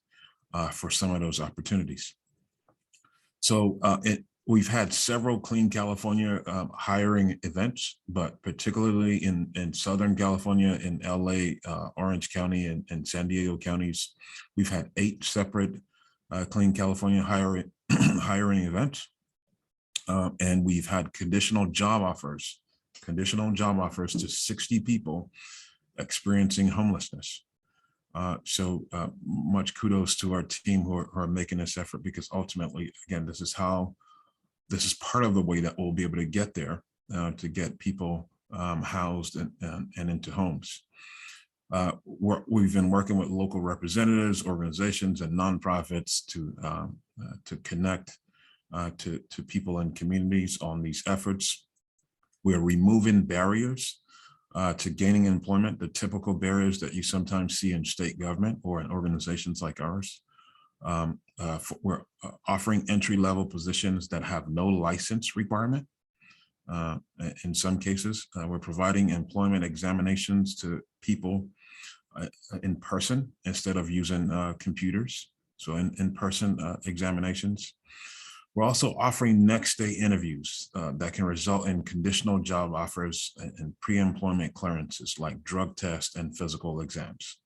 for some of those opportunities. So we've had several Clean California hiring events, but particularly in Southern California, in LA, Orange County, and San Diego counties, we've had 8 separate Clean California hiring events. And we've had conditional job offers to 60 people experiencing homelessness. So much kudos to our team who are making this effort, because ultimately, again, this is part of the way that we'll be able to get there, to get people housed and into homes. We've been working with local representatives, organizations, and nonprofits to connect to people in communities on these efforts. We're removing barriers to gaining employment, the typical barriers that you sometimes see in state government or in organizations like ours. We're offering entry-level positions that have no license requirement. In some cases, we're providing employment examinations to people in person instead of using computers. So in-person examinations. We're also offering next day interviews that can result in conditional job offers and pre-employment clearances like drug tests and physical exams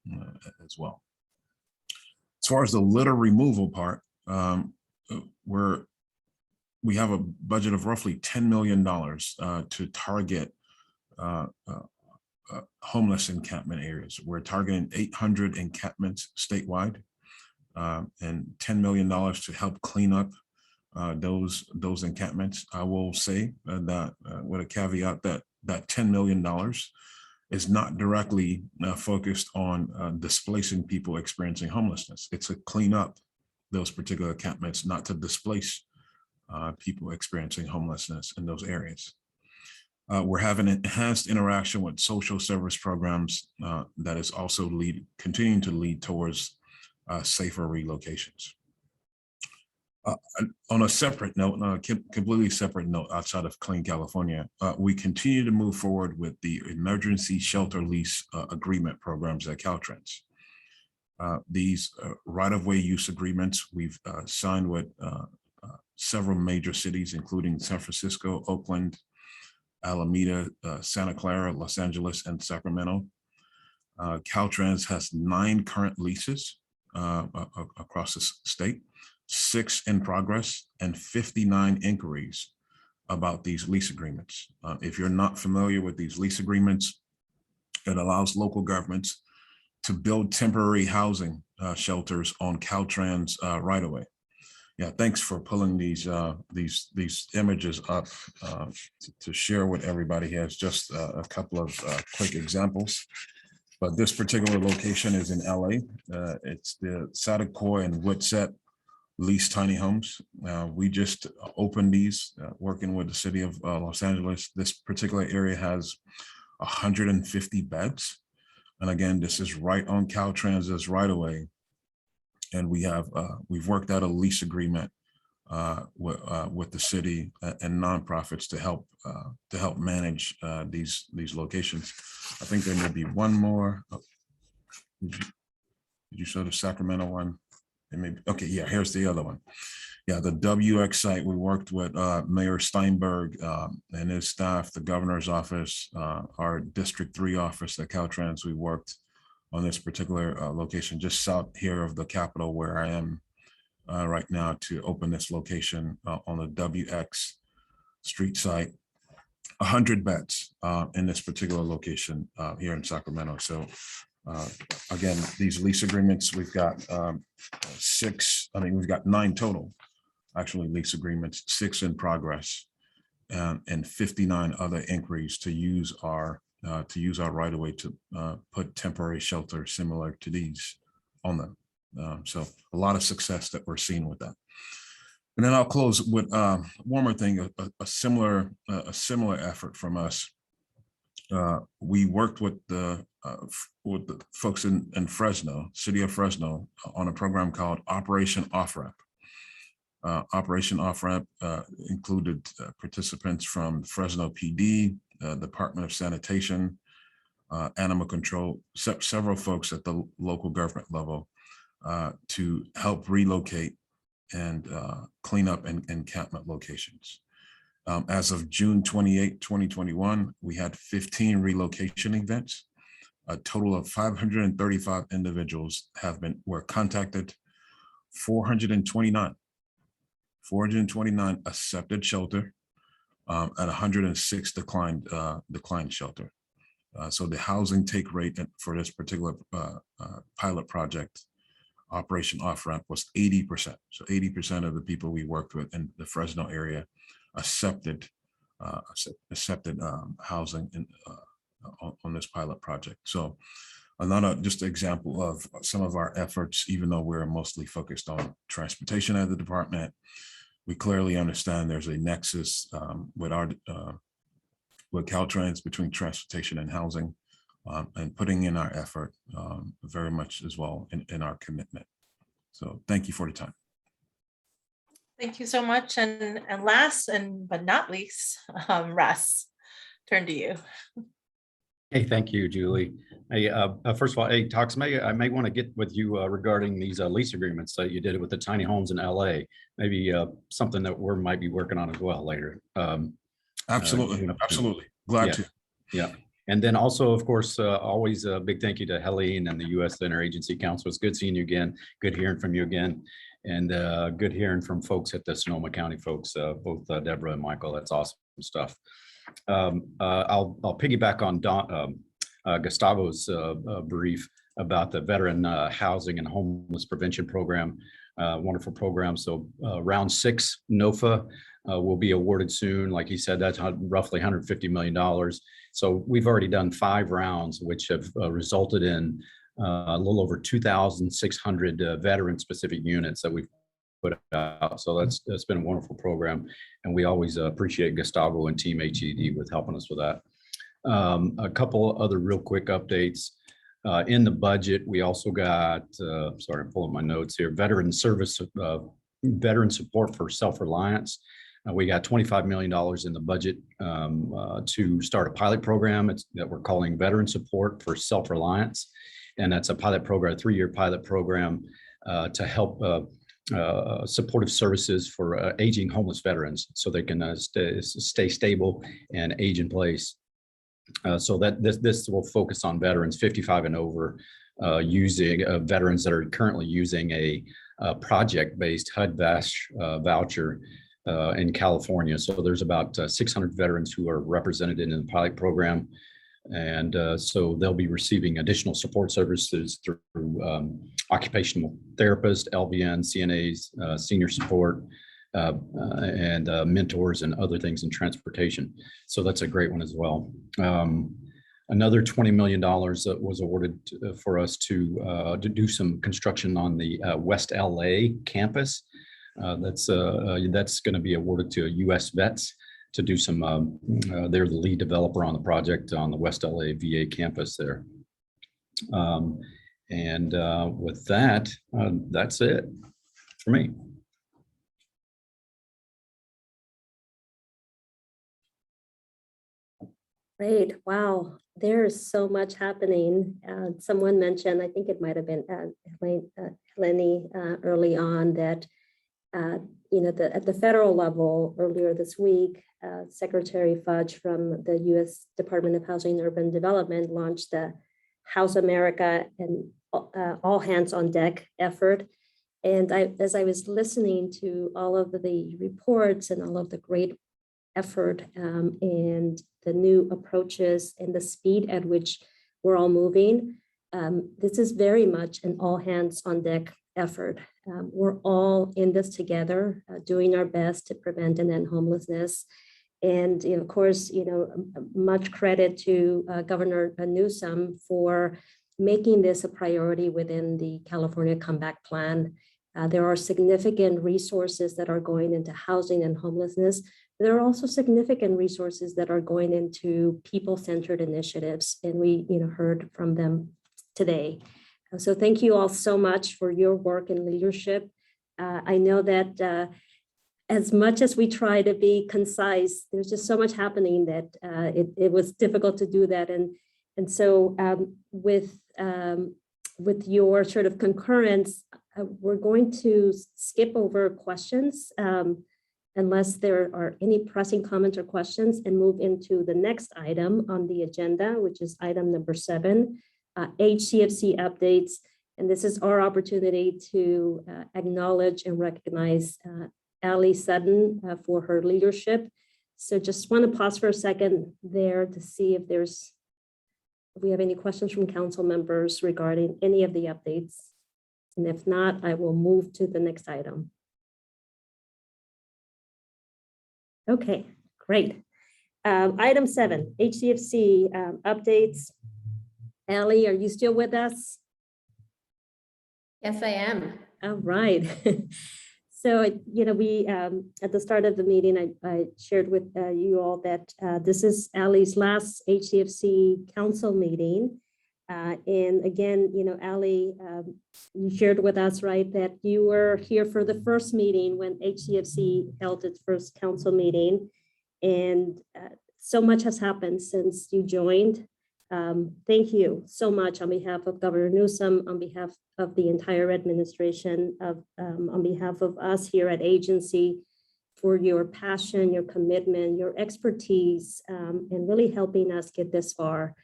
as well. As far as the litter removal part, we have a budget of roughly $10 million to target homeless encampment areas. We're targeting 800 encampments statewide and $10 million to help clean up those encampments. I will say that with a caveat that $10 million is not directly focused on displacing people experiencing homelessness. It's to clean up those particular encampments, not to displace people experiencing homelessness in those areas. We're having enhanced interaction with social service programs that is also continuing to lead towards safer relocations. On a separate note, completely separate note outside of Clean California, we continue to move forward with the emergency shelter lease agreement programs at Caltrans. These right-of-way use agreements we've signed with several major cities, including San Francisco, Oakland, Alameda, Santa Clara, Los Angeles, and Sacramento. Caltrans has 9 current leases across the state, 6 in progress, and 59 inquiries about these lease agreements. If you're not familiar with these lease agreements, it allows local governments to build temporary housing shelters on Caltrans right-of-way. Yeah, thanks for pulling these images up to share with everybody here. It's just a couple of quick examples. But this particular location is in LA. It's the Satakoy and Woodset leased tiny homes. We just opened these, working with the city of Los Angeles. This particular area has 150 beds. And again, this is right on Caltrans's right-of-way. And we've worked out a lease agreement with the city and nonprofits to help manage these locations. I think there may be one more. Oh, did you show the Sacramento one? Okay, yeah, here's the other one. Yeah, the WX site, we worked with Mayor Steinberg and his staff, the governor's office, our District 3 office at Caltrans. We worked on this particular location just south here of the Capitol where I am right now to open this location on the WX street site. 100 beds in this particular location here in Sacramento. So again, these lease agreements, we've got we've got 9 total, actually, lease agreements, 6 in progress, and 59 other inquiries to use our right-of-way to put temporary shelter similar to these on them. So a lot of success that we're seeing with that. And then I'll close with one more thing, a similar effort from us. We worked with the folks in Fresno, city of Fresno, on a program called Operation Off-Ramp. Operation Off-Ramp included participants from Fresno PD, Department of Sanitation, Animal Control, several folks at the local government level to help relocate and clean up encampment locations. As of June 28, 2021, we had 15 relocation events. A total of 535 individuals were contacted. 429 accepted shelter, and 106 declined shelter. So the housing take rate for this particular pilot project operation off-ramp was 80%. So 80% of the people we worked with in the Fresno area accepted housing on this pilot project. So another just example of some of our efforts, even though we're mostly focused on transportation at the department, we clearly understand there's a nexus with Caltrans between transportation and housing, and putting in our effort very much as well in our commitment. So thank you for the time. Thank you so much. And last but not least, Russ, turn to you. Hey, thank you, Julie. Hey, first of all, hey, Tox, I may want to get with you regarding these lease agreements that you did with the tiny homes in LA. Maybe something that we might be working on as well later. Absolutely, absolutely. Glad to. Yeah. And then also, of course, always a big thank you to Helene and the U.S. Interagency Council. It's good seeing you again. Good hearing from you again. And good hearing from folks at the Sonoma County folks, both Deborah and Michael. That's awesome stuff. I'll piggyback on Gustavo's brief about the veteran housing and homeless prevention program. Wonderful program. So round 6 NOFA will be awarded soon. Like he said, that's roughly $150 million. So we've already done 5 rounds, which have resulted in a little over 2,600 veteran-specific units that we've put out. So that's been a wonderful program, and we always appreciate Gustavo and Team HED with helping us with that. A couple other real quick updates. In the budget, we also got, sorry, I'm pulling my notes here, veteran service, veteran support for self-reliance. We got $25 million in the budget to start a pilot program that we're calling Veteran Support for Self-Reliance. And that's a pilot program, a 3-year pilot program to help supportive services for aging homeless veterans so they can stay stable and age in place. So that this will focus on veterans 55 and over, using veterans that are currently using a project-based HUD-VASH voucher in California. So there's about 600 veterans who are represented in the pilot program. And so they'll be receiving additional support services through occupational therapists, LVN, CNAs, senior support, and mentors and other things in transportation. So that's a great one as well. Another $20 million that was awarded for us to do some construction on the West LA campus. That's going to be awarded to US Vets to do some, they're the lead developer on the project on the West LA VA campus there. With that, that's it for me. Great. Wow. There's so much happening. Someone mentioned, I think it might have been Lenny early on, that at the federal level earlier this week, Secretary Fudge from the U.S. Department of Housing and Urban Development launched the House America and All Hands on Deck effort. And as I was listening to all of the reports and all of the great effort and the new approaches and the speed at which we're all moving, this is very much an all hands on deck effort. We're all in this together, doing our best to prevent and end homelessness. And of course, much credit to Governor Newsom for making this a priority within the California Comeback Plan. There are significant resources that are going into housing and homelessness. There are also significant resources that are going into people-centered initiatives, and we heard from them today. So thank you all so much for your work and leadership. I know that as much as we try to be concise, there's just so much happening that it was difficult to do that. And so with your sort of concurrence, we're going to skip over questions unless there are any pressing comments or questions, and move into the next item on the agenda, which is item number 7, HCFC updates. And this is our opportunity to acknowledge and recognize Ali Sutton for her leadership. So just want to pause for a second there to see if there's if we have any questions from council members regarding any of the updates. And if not, I will move to the next item. Okay, great. Item 7, HCFC updates. Allie, are you still with us? Yes, I am. All right. So, we, at the start of the meeting, I shared with you all that this is Allie's last HCFC council meeting. And again, Allie, you shared with us, right, that you were here for the first meeting when HCFC held its first council meeting. And so much has happened since you joined. Thank you so much on behalf of Governor Newsom, on behalf of the entire administration, on behalf of us here at agency, for your passion, your commitment, your expertise, and really helping us get this far.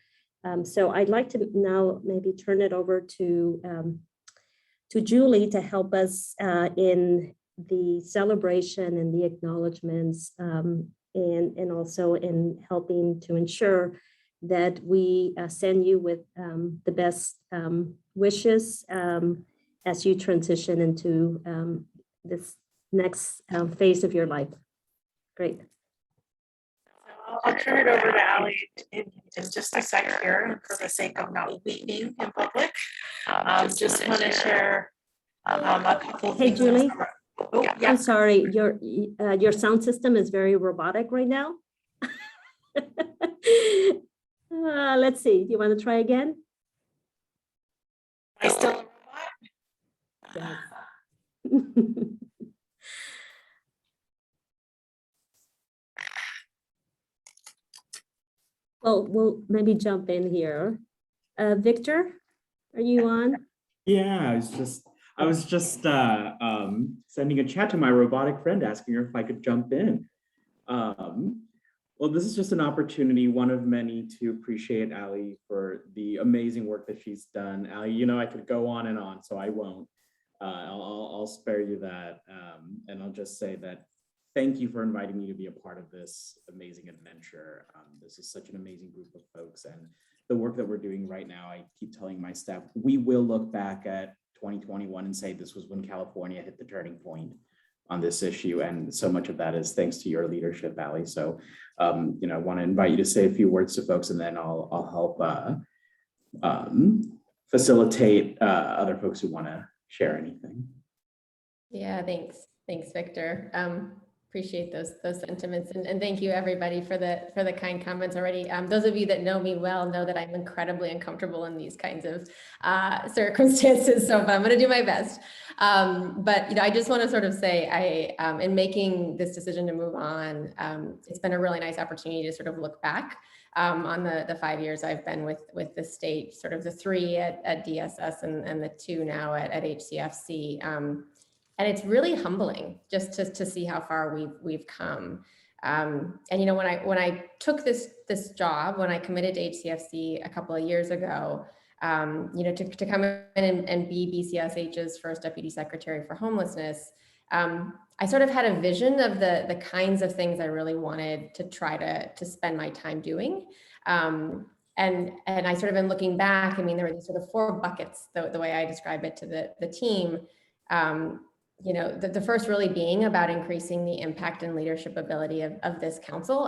So I'd like to now maybe turn it over to Julie to help us in the celebration and the acknowledgements, and also in helping to ensure that we send you with the best wishes as you transition into this next phase of your life. Great. I'll turn it over to Allie in just a sec here for the sake of not weeping in public. Just want to share a couple of Hey, things. Julie. Oh, yeah. I'm sorry, your sound system is very robotic right now. Let's see, do you want to try again? Am I still a robot? Yes. Well, we'll maybe jump in here. Victor, are you on? Yeah, I was just sending a chat to my robotic friend asking her if I could jump in. Well, this is just an opportunity, one of many, to appreciate Allie for the amazing work that she's done. Allie, I could go on and on, so I won't. I'll spare you that, and I'll just say that thank you for inviting me to be a part of this amazing adventure. This is such an amazing group of folks, and the work that we're doing right now, I keep telling my staff, we will look back at 2021 and say this was when California hit the turning point on this issue, and so much of that is thanks to your leadership, Allie. So, I want to invite you to say a few words to folks, and then I'll help facilitate other folks who want to share anything. Yeah, thanks, Victor. Appreciate those sentiments, and thank you everybody for the kind comments already. Those of you that know me well know that I'm incredibly uncomfortable in these kinds of circumstances, so I'm going to do my best. But I just want to sort of say, in making this decision to move on, it's been a really nice opportunity to sort of look back on the 5 years I've been with the state, sort of the 3 at DSS and the 2 now at HCFC. And it's really humbling just to see how far we've come. And when I took this job, when I committed to HCFC a couple of years ago, to come in and be BCSH's first deputy secretary for homelessness, I sort of had a vision of the kinds of things I really wanted to try to spend my time doing. And I sort of am looking back, there were these sort of 4 buckets, the way I describe it to the team. The first really being about increasing the impact and leadership ability of this council.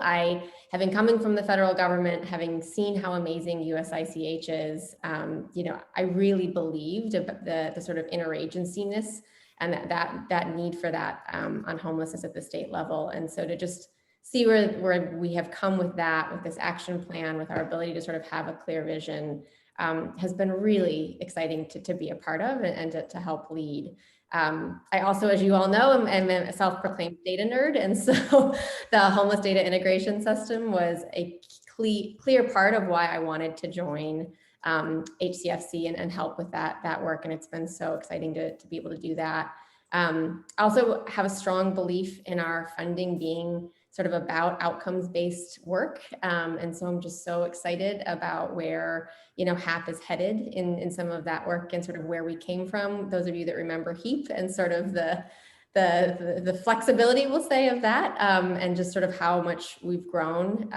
Having coming from the federal government, having seen how amazing USICH is, I really believed the sort of interagency-ness and that need for that on homelessness at the state level. And so to just see where we have come with that, with this action plan, with our ability to sort of have a clear vision, has been really exciting to be a part of and to help lead. I also, as you all know, am a self-proclaimed data nerd. And so the homeless data integration system was a clear part of why I wanted to join HCFC and help with that work. And it's been so exciting to be able to do that. I also have a strong belief in our funding being sort of about outcomes-based work. And so I'm just so excited about where, HAP is headed in some of that work and sort of where we came from. Those of you that remember HEAP and sort of the flexibility, we'll say, of that, and just sort of how much we've grown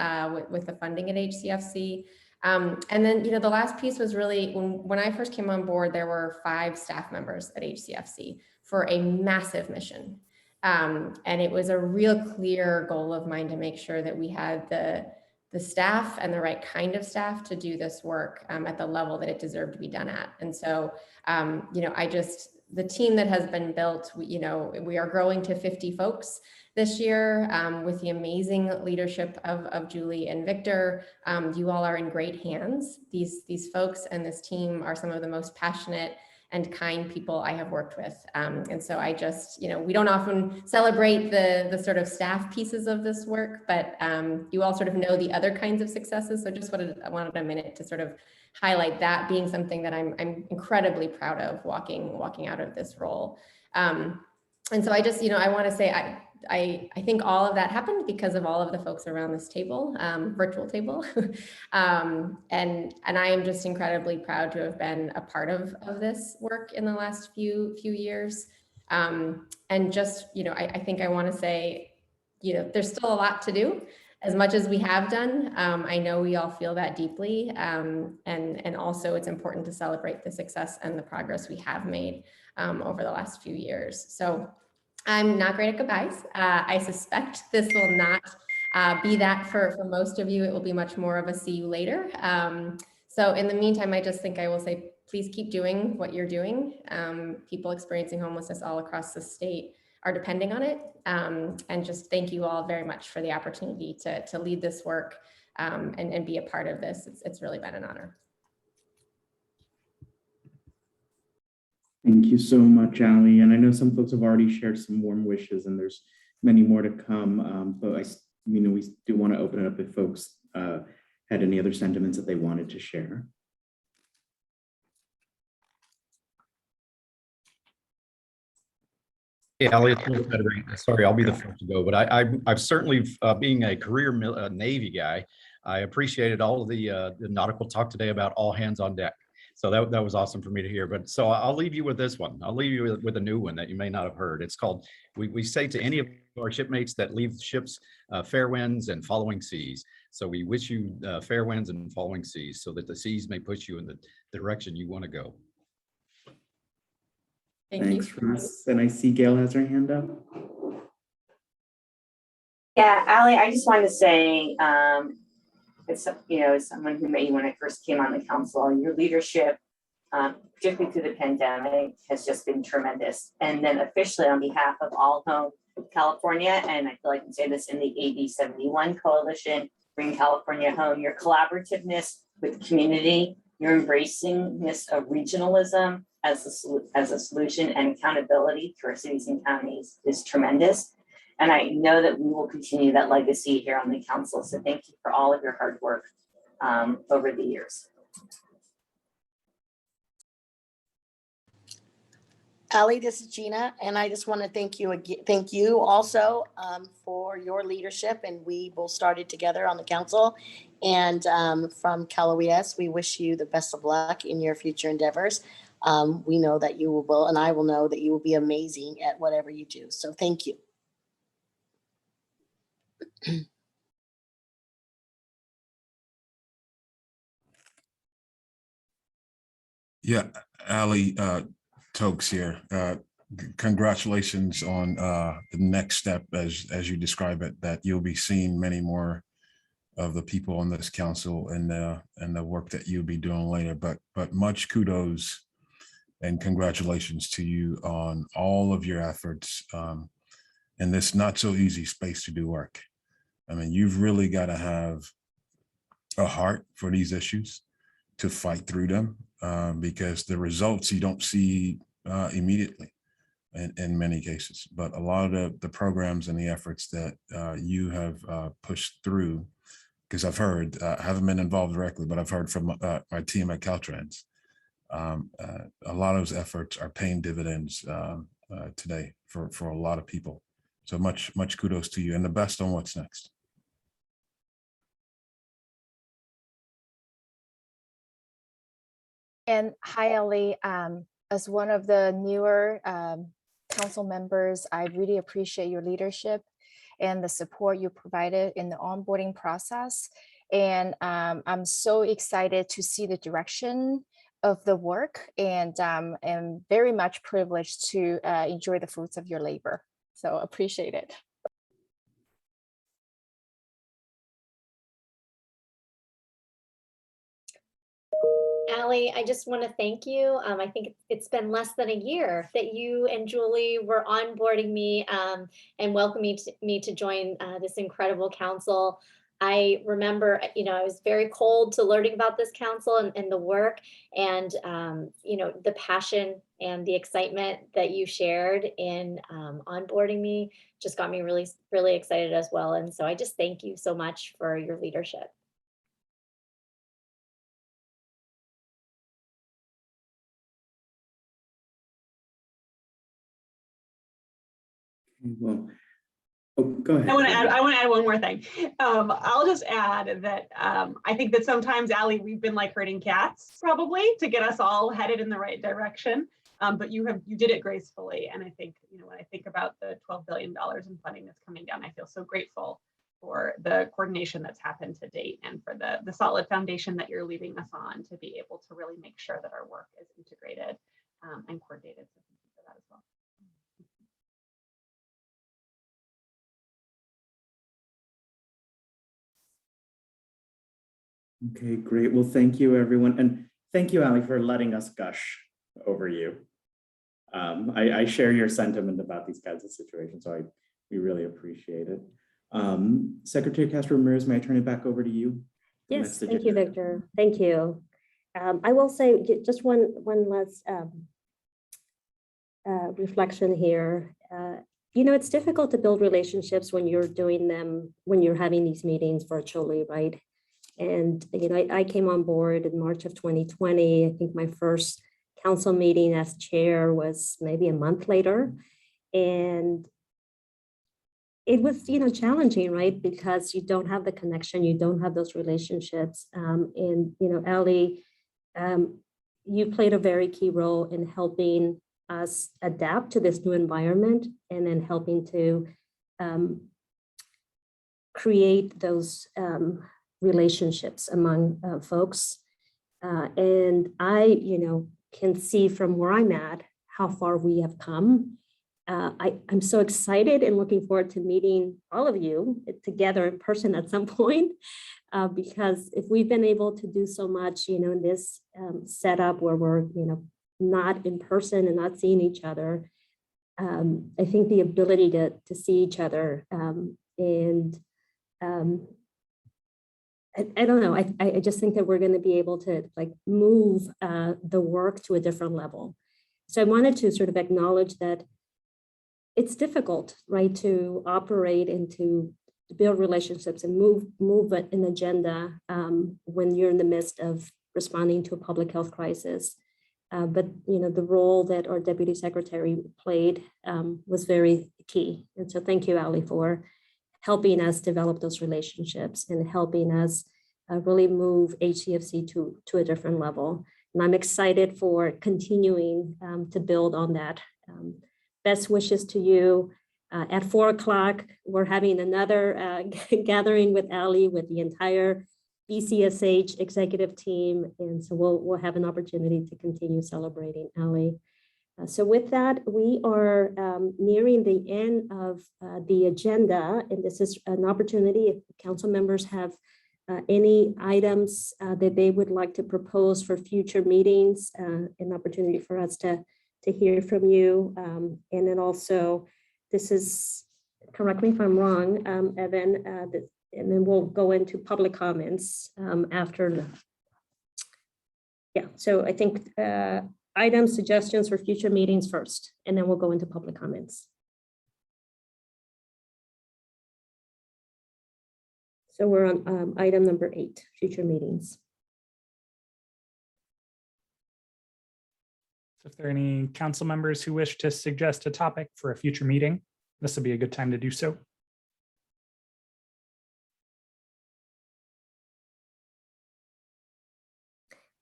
with the funding at HCFC. And then, the last piece was really when I first came on board, there were 5 staff members at HCFC for a massive mission. And it was a real clear goal of mine to make sure that we had the staff and the right kind of staff to do this work at the level that it deserved to be done at. And so, the team that has been built, we are growing to 50 folks this year with the amazing leadership of Julie and Victor. You all are in great hands. These folks and this team are some of the most passionate and kind people I have worked with. And so I just, we don't often celebrate the sort of staff pieces of this work, but you all sort of know the other kinds of successes. So just I wanted a minute to sort of highlight that being something that I'm incredibly proud of walking out of this role. And so I just, I want to say, I think all of that happened because of all of the folks around this table, virtual table. And I am just incredibly proud to have been a part of this work in the last few years. And just, I think I want to say, there's still a lot to do. As much as we have done, I know we all feel that deeply. And also it's important to celebrate the success and the progress we have made over the last few years. So I'm not great at goodbyes. I suspect this will not be that for most of you. It will be much more of a see you later. So in the meantime, I just think I will say, please keep doing what you're doing. People experiencing homelessness all across the state are depending on it. And just thank you all very much for the opportunity to lead this work and be a part of this. It's really been an honor. Thank you so much, Ali. And I know some folks have already shared some warm wishes, and there's many more to come. But we do want to open it up if folks had any other sentiments that they wanted to share. Yeah, Ali, sorry, I'll be the first to go, but I've certainly, being a career Navy guy, I appreciated all of the nautical talk today about all hands on deck. So that was awesome for me to hear. But so I'll leave you with this one. I'll leave you with a new one that you may not have heard. It's called, we say to any of our shipmates that leave ships, fair winds and following seas. So we wish you fair winds and following seas so that the seas may push you in the direction you want to go. Thanks, Russ. And I see Gail has her hand up. Yeah, Ali, I just wanted to say, as someone who met you when I first came on the council, your leadership, particularly through the pandemic, has just been tremendous. And then officially on behalf of All Home California, and I feel like I can say this in the AB 71 coalition, Bring California Home, your collaborativeness with the community, your embracingness of regionalism as a solution and accountability to our cities and counties is tremendous. And I know that we will continue that legacy here on the council. So thank you for all of your hard work over the years. Ali, this is Gina, and I just want to thank you again. Thank you also for your leadership, and we both started together on the council. And from Cal OES, we wish you the best of luck in your future endeavors. We know that you will, and I will know that you will be amazing at whatever you do. So thank you. Yeah, Ali, Tokes here. Congratulations on the next step, as you describe it, that you'll be seeing many more of the people on this council and the work that you'll be doing later. But much kudos and congratulations to you on all of your efforts in this not so easy space to do work. I mean, you've really got to have a heart for these issues to fight through them because the results you don't see immediately in many cases. But a lot of the programs and the efforts that you have pushed through, because I've heard, I haven't been involved directly, but I've heard from my team at Caltrans, a lot of those efforts are paying dividends today for a lot of people. So much kudos to you and the best on what's next. And hi, Ellie. As one of the newer council members, I really appreciate your leadership and the support you provided in the onboarding process. And I'm so excited to see the direction of the work, and am very much privileged to enjoy the fruits of your labor. So appreciate it. Allie, I just want to thank you. I think it's been less than a year that you and Julie were onboarding me and welcoming me to join this incredible council. I remember, I was very cold to learning about this council and the work, and the passion and the excitement that you shared in onboarding me just got me really, really excited as well. And so I just thank you so much for your leadership. Well, oh, go ahead. I want to add one more thing. I'll just add that I think that sometimes, Allie, we've been like herding cats probably to get us all headed in the right direction. But you did it gracefully. And I think, when I think about the $12 billion in funding that's coming down, I feel so grateful for the coordination that's happened to date and for the solid foundation that you're leaving us on to be able to really make sure that our work is integrated and coordinated. So thank you for that as well. Okay, great. Well, thank you, everyone. And thank you, Allie, for letting us gush over you. I share your sentiment about these kinds of situations, so we really appreciate it. Secretary Castro-Ramirez, may I turn it back over to you? Yes, thank you, Victor. Thank you. I will say just one last reflection here. It's difficult to build relationships when you're doing them, when you're having these meetings virtually, right? And, I came on board in March of 2020. I think my first council meeting as chair was maybe a month later. And it was, challenging, right? Because you don't have the connection, you don't have those relationships. And, Allie, you played a very key role in helping us adapt to this new environment and then helping to create those relationships among folks. And I, can see from where I'm at how far we have come. I'm so excited and looking forward to meeting all of you together in person at some point, because if we've been able to do so much, in this setup where we're, not in person and not seeing each other, I think the ability to see each other and I don't know. I just think that we're going to be able to move the work to a different level. So I wanted to sort of acknowledge that it's difficult, right, to operate and to build relationships and move an agenda when you're in the midst of responding to a public health crisis. But the role that our deputy secretary played was very key. And so thank you, Allie, for helping us develop those relationships and helping us really move HCFC to a different level. And I'm excited for continuing to build on that. Best wishes to you. At 4 o'clock, we're having another gathering with Allie with the entire BCSH executive team. And so we'll have an opportunity to continue celebrating Allie. So with that, we are nearing the end of the agenda, and this is an opportunity if council members have any items that they would like to propose for future meetings, an opportunity for us to hear from you. And then also, this is, correct me if I'm wrong, Evan, and then we'll go into public comments after. Yeah, so I think items, suggestions for future meetings first, and then we'll go into public comments. So we're on item number 8, future meetings. If there are any council members who wish to suggest a topic for a future meeting, this would be a good time to do so.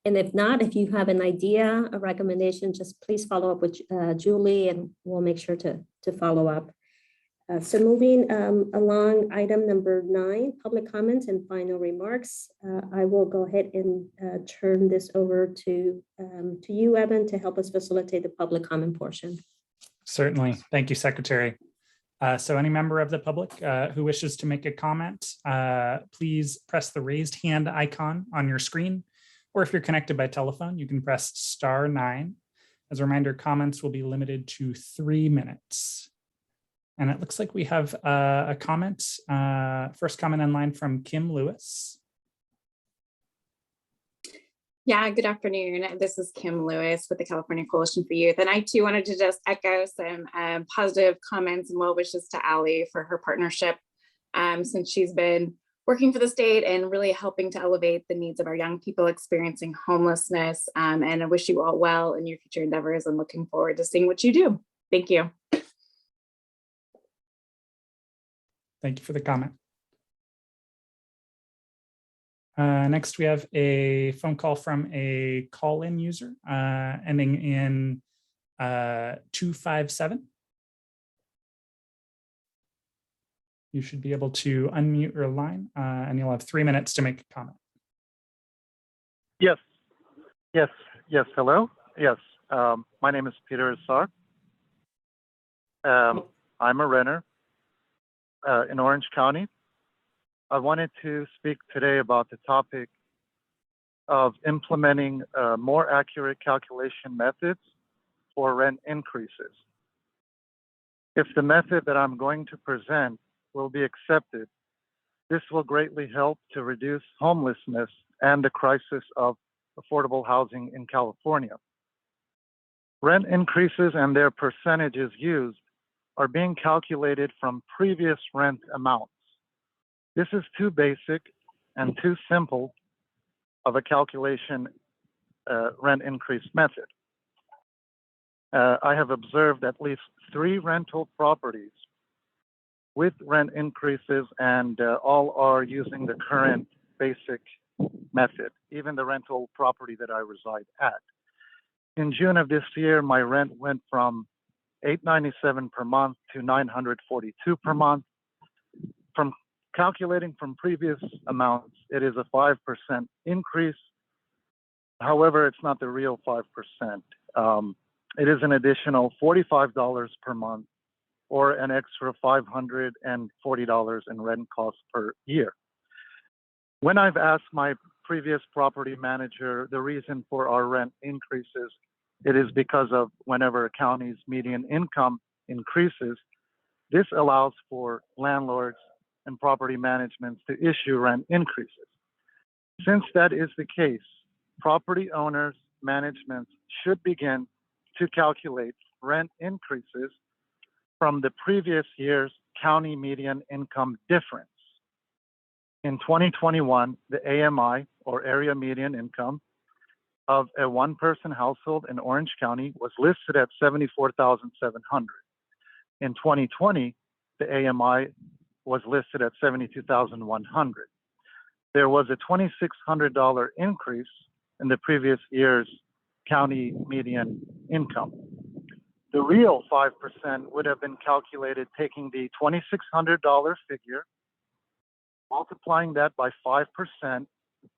And if not, if you have an idea, a recommendation, just please follow up with Julie and we'll make sure to follow up. So moving along, item number 9, public comments and final remarks. I will go ahead and turn this over to you, Evan, to help us facilitate the public comment portion. Certainly. Thank you, Secretary. So any member of the public who wishes to make a comment, please press the raised hand icon on your screen, or if you're connected by telephone, you can press *9. As a reminder, comments will be limited to 3 minutes. And it looks like we have a comment, first comment in line from Kim Lewis. Yeah, good afternoon. This is Kim Lewis with the California Coalition for Youth. And I too wanted to just echo some positive comments and well wishes to Allie for her partnership since she's been working for the state and really helping to elevate the needs of our young people experiencing homelessness. And I wish you all well in your future endeavors and looking forward to seeing what you do. Thank you. Thank you for the comment. Next, we have a phone call from a call-in user ending in 257. You should be able to unmute your line and you'll have 3 minutes to make a comment. Yes. Hello. Yes. My name is Peter Assar. I'm a renter in Orange County. I wanted to speak today about the topic of implementing more accurate calculation methods for rent increases. If the method that I'm going to present will be accepted, this will greatly help to reduce homelessness and the crisis of affordable housing in California. Rent increases and their percentages used are being calculated from previous rent amounts. This is too basic and too simple of a calculation rent increase method. I have observed at least 3 rental properties with rent increases, and all are using the current basic method, even the rental property that I reside at. In June of this year, my rent went from $897 per month to $942 per month. From calculating from previous amounts, it is a 5% increase. However, it's not the real 5%. It is an additional $45 per month or an extra $540 in rent costs per year. When I've asked my previous property manager the reason for our rent increases, it is because of whenever a county's median income increases, this allows for landlords and property managements to issue rent increases. Since that is the case, property owners, managements should begin to calculate rent increases from the previous year's county median income difference. In 2021, the AMI, or area median income, of a one-person household in Orange County was listed at $74,700. In 2020, the AMI was listed at $72,100. There was a $2,600 increase in the previous year's county median income. The real 5% would have been calculated taking the $2,600 figure, multiplying that by 5%,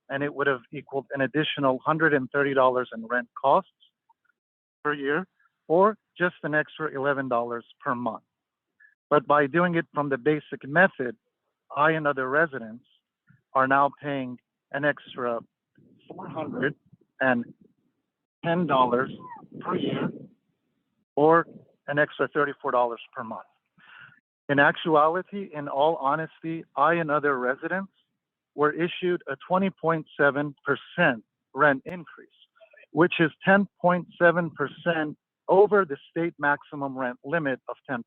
and it would have equaled an additional $130 in rent costs per year, or just an extra $11 per month. But by doing it from the basic method, I and other residents are now paying an extra $410 per year, or an extra $34 per month. In actuality, in all honesty, I and other residents were issued a 20.7% rent increase, which is 10.7% over the state maximum rent limit of 10%.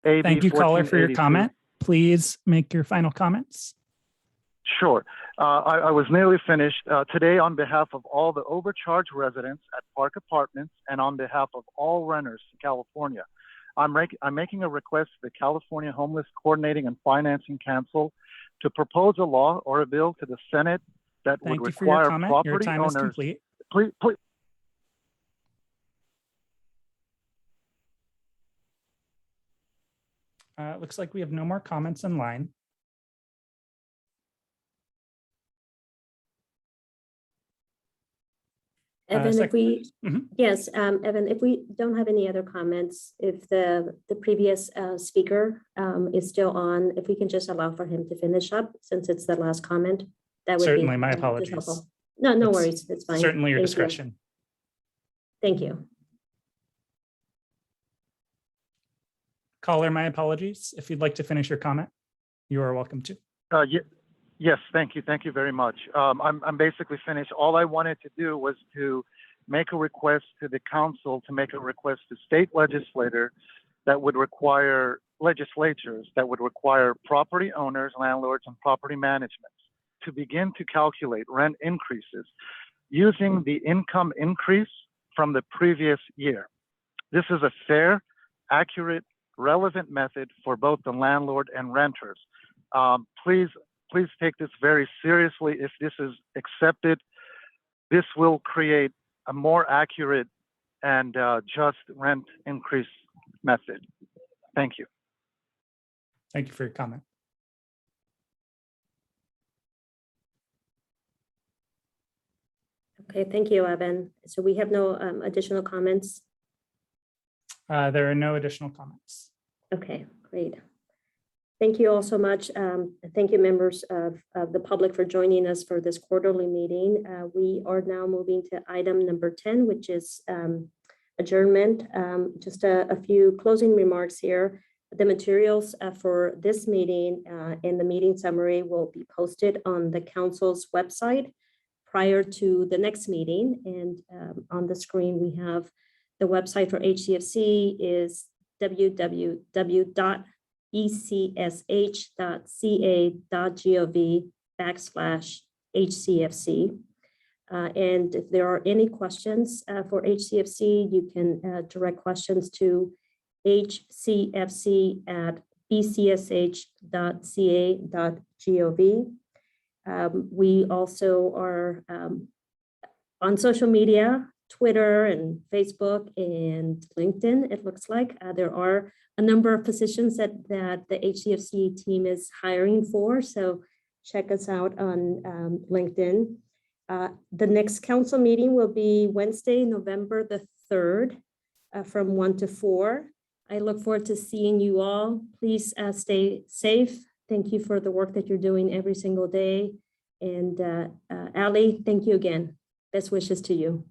Thank you, caller, for your comment. Please make your final comments. Sure. I was nearly finished. Today, on behalf of all the overcharged residents at Park Apartments and on behalf of all renters in California, I'm making a request to the California Homeless Coordinating and Financing Council to propose a law or a bill to the Senate that would require property Your time owners. is complete. Please. Looks like we have no more comments in line. Evan, if we, Mhm. yes, Evan, if we don't have any other comments, if the previous speaker is still on, if we can just allow for him to finish up, since it's the last comment, that would be. Certainly, my just apologies. helpful. No, no It's worries, it's fine. Certainly your Thank you. discretion. Thank you. Caller, my apologies. If you'd like to finish your comment, you are welcome to. Yes, thank you. Thank you very much. I'm basically finished. All I wanted to do was to make a request to the council, to make a request to state legislators that would require property owners, landlords, and property management to begin to calculate rent increases using the income increase from the previous year. This is a fair, accurate, relevant method for both the landlord and renters. Please take this very seriously. If this is accepted, this will create a more accurate and just rent increase method. Thank you. Thank you for your comment. Okay, thank you, Evan. So we have no additional comments. There are no additional comments. Okay, great. Thank you all so much. Thank you, members of the public, for joining us for this quarterly meeting. We are now moving to item number 10, which is adjournment. Just a few closing remarks here. The materials for this meeting and the meeting summary will be posted on the council's website prior to the next meeting. And on the screen, we have the website for HCFC is www.ecsh.ca.gov/HCFC. And if there are any questions for HCFC, you can direct questions to hcfc@bcsh.ca.gov. We also are on social media, Twitter and Facebook and LinkedIn. It looks like there are a number of positions that the HCFC team is hiring for. So check us out on LinkedIn. The next council meeting will be Wednesday, November the 3rd from 1 to 4. I look forward to seeing you all. Please stay safe. Thank you for the work that you're doing every single day. And Ali, thank you again. Best wishes to you.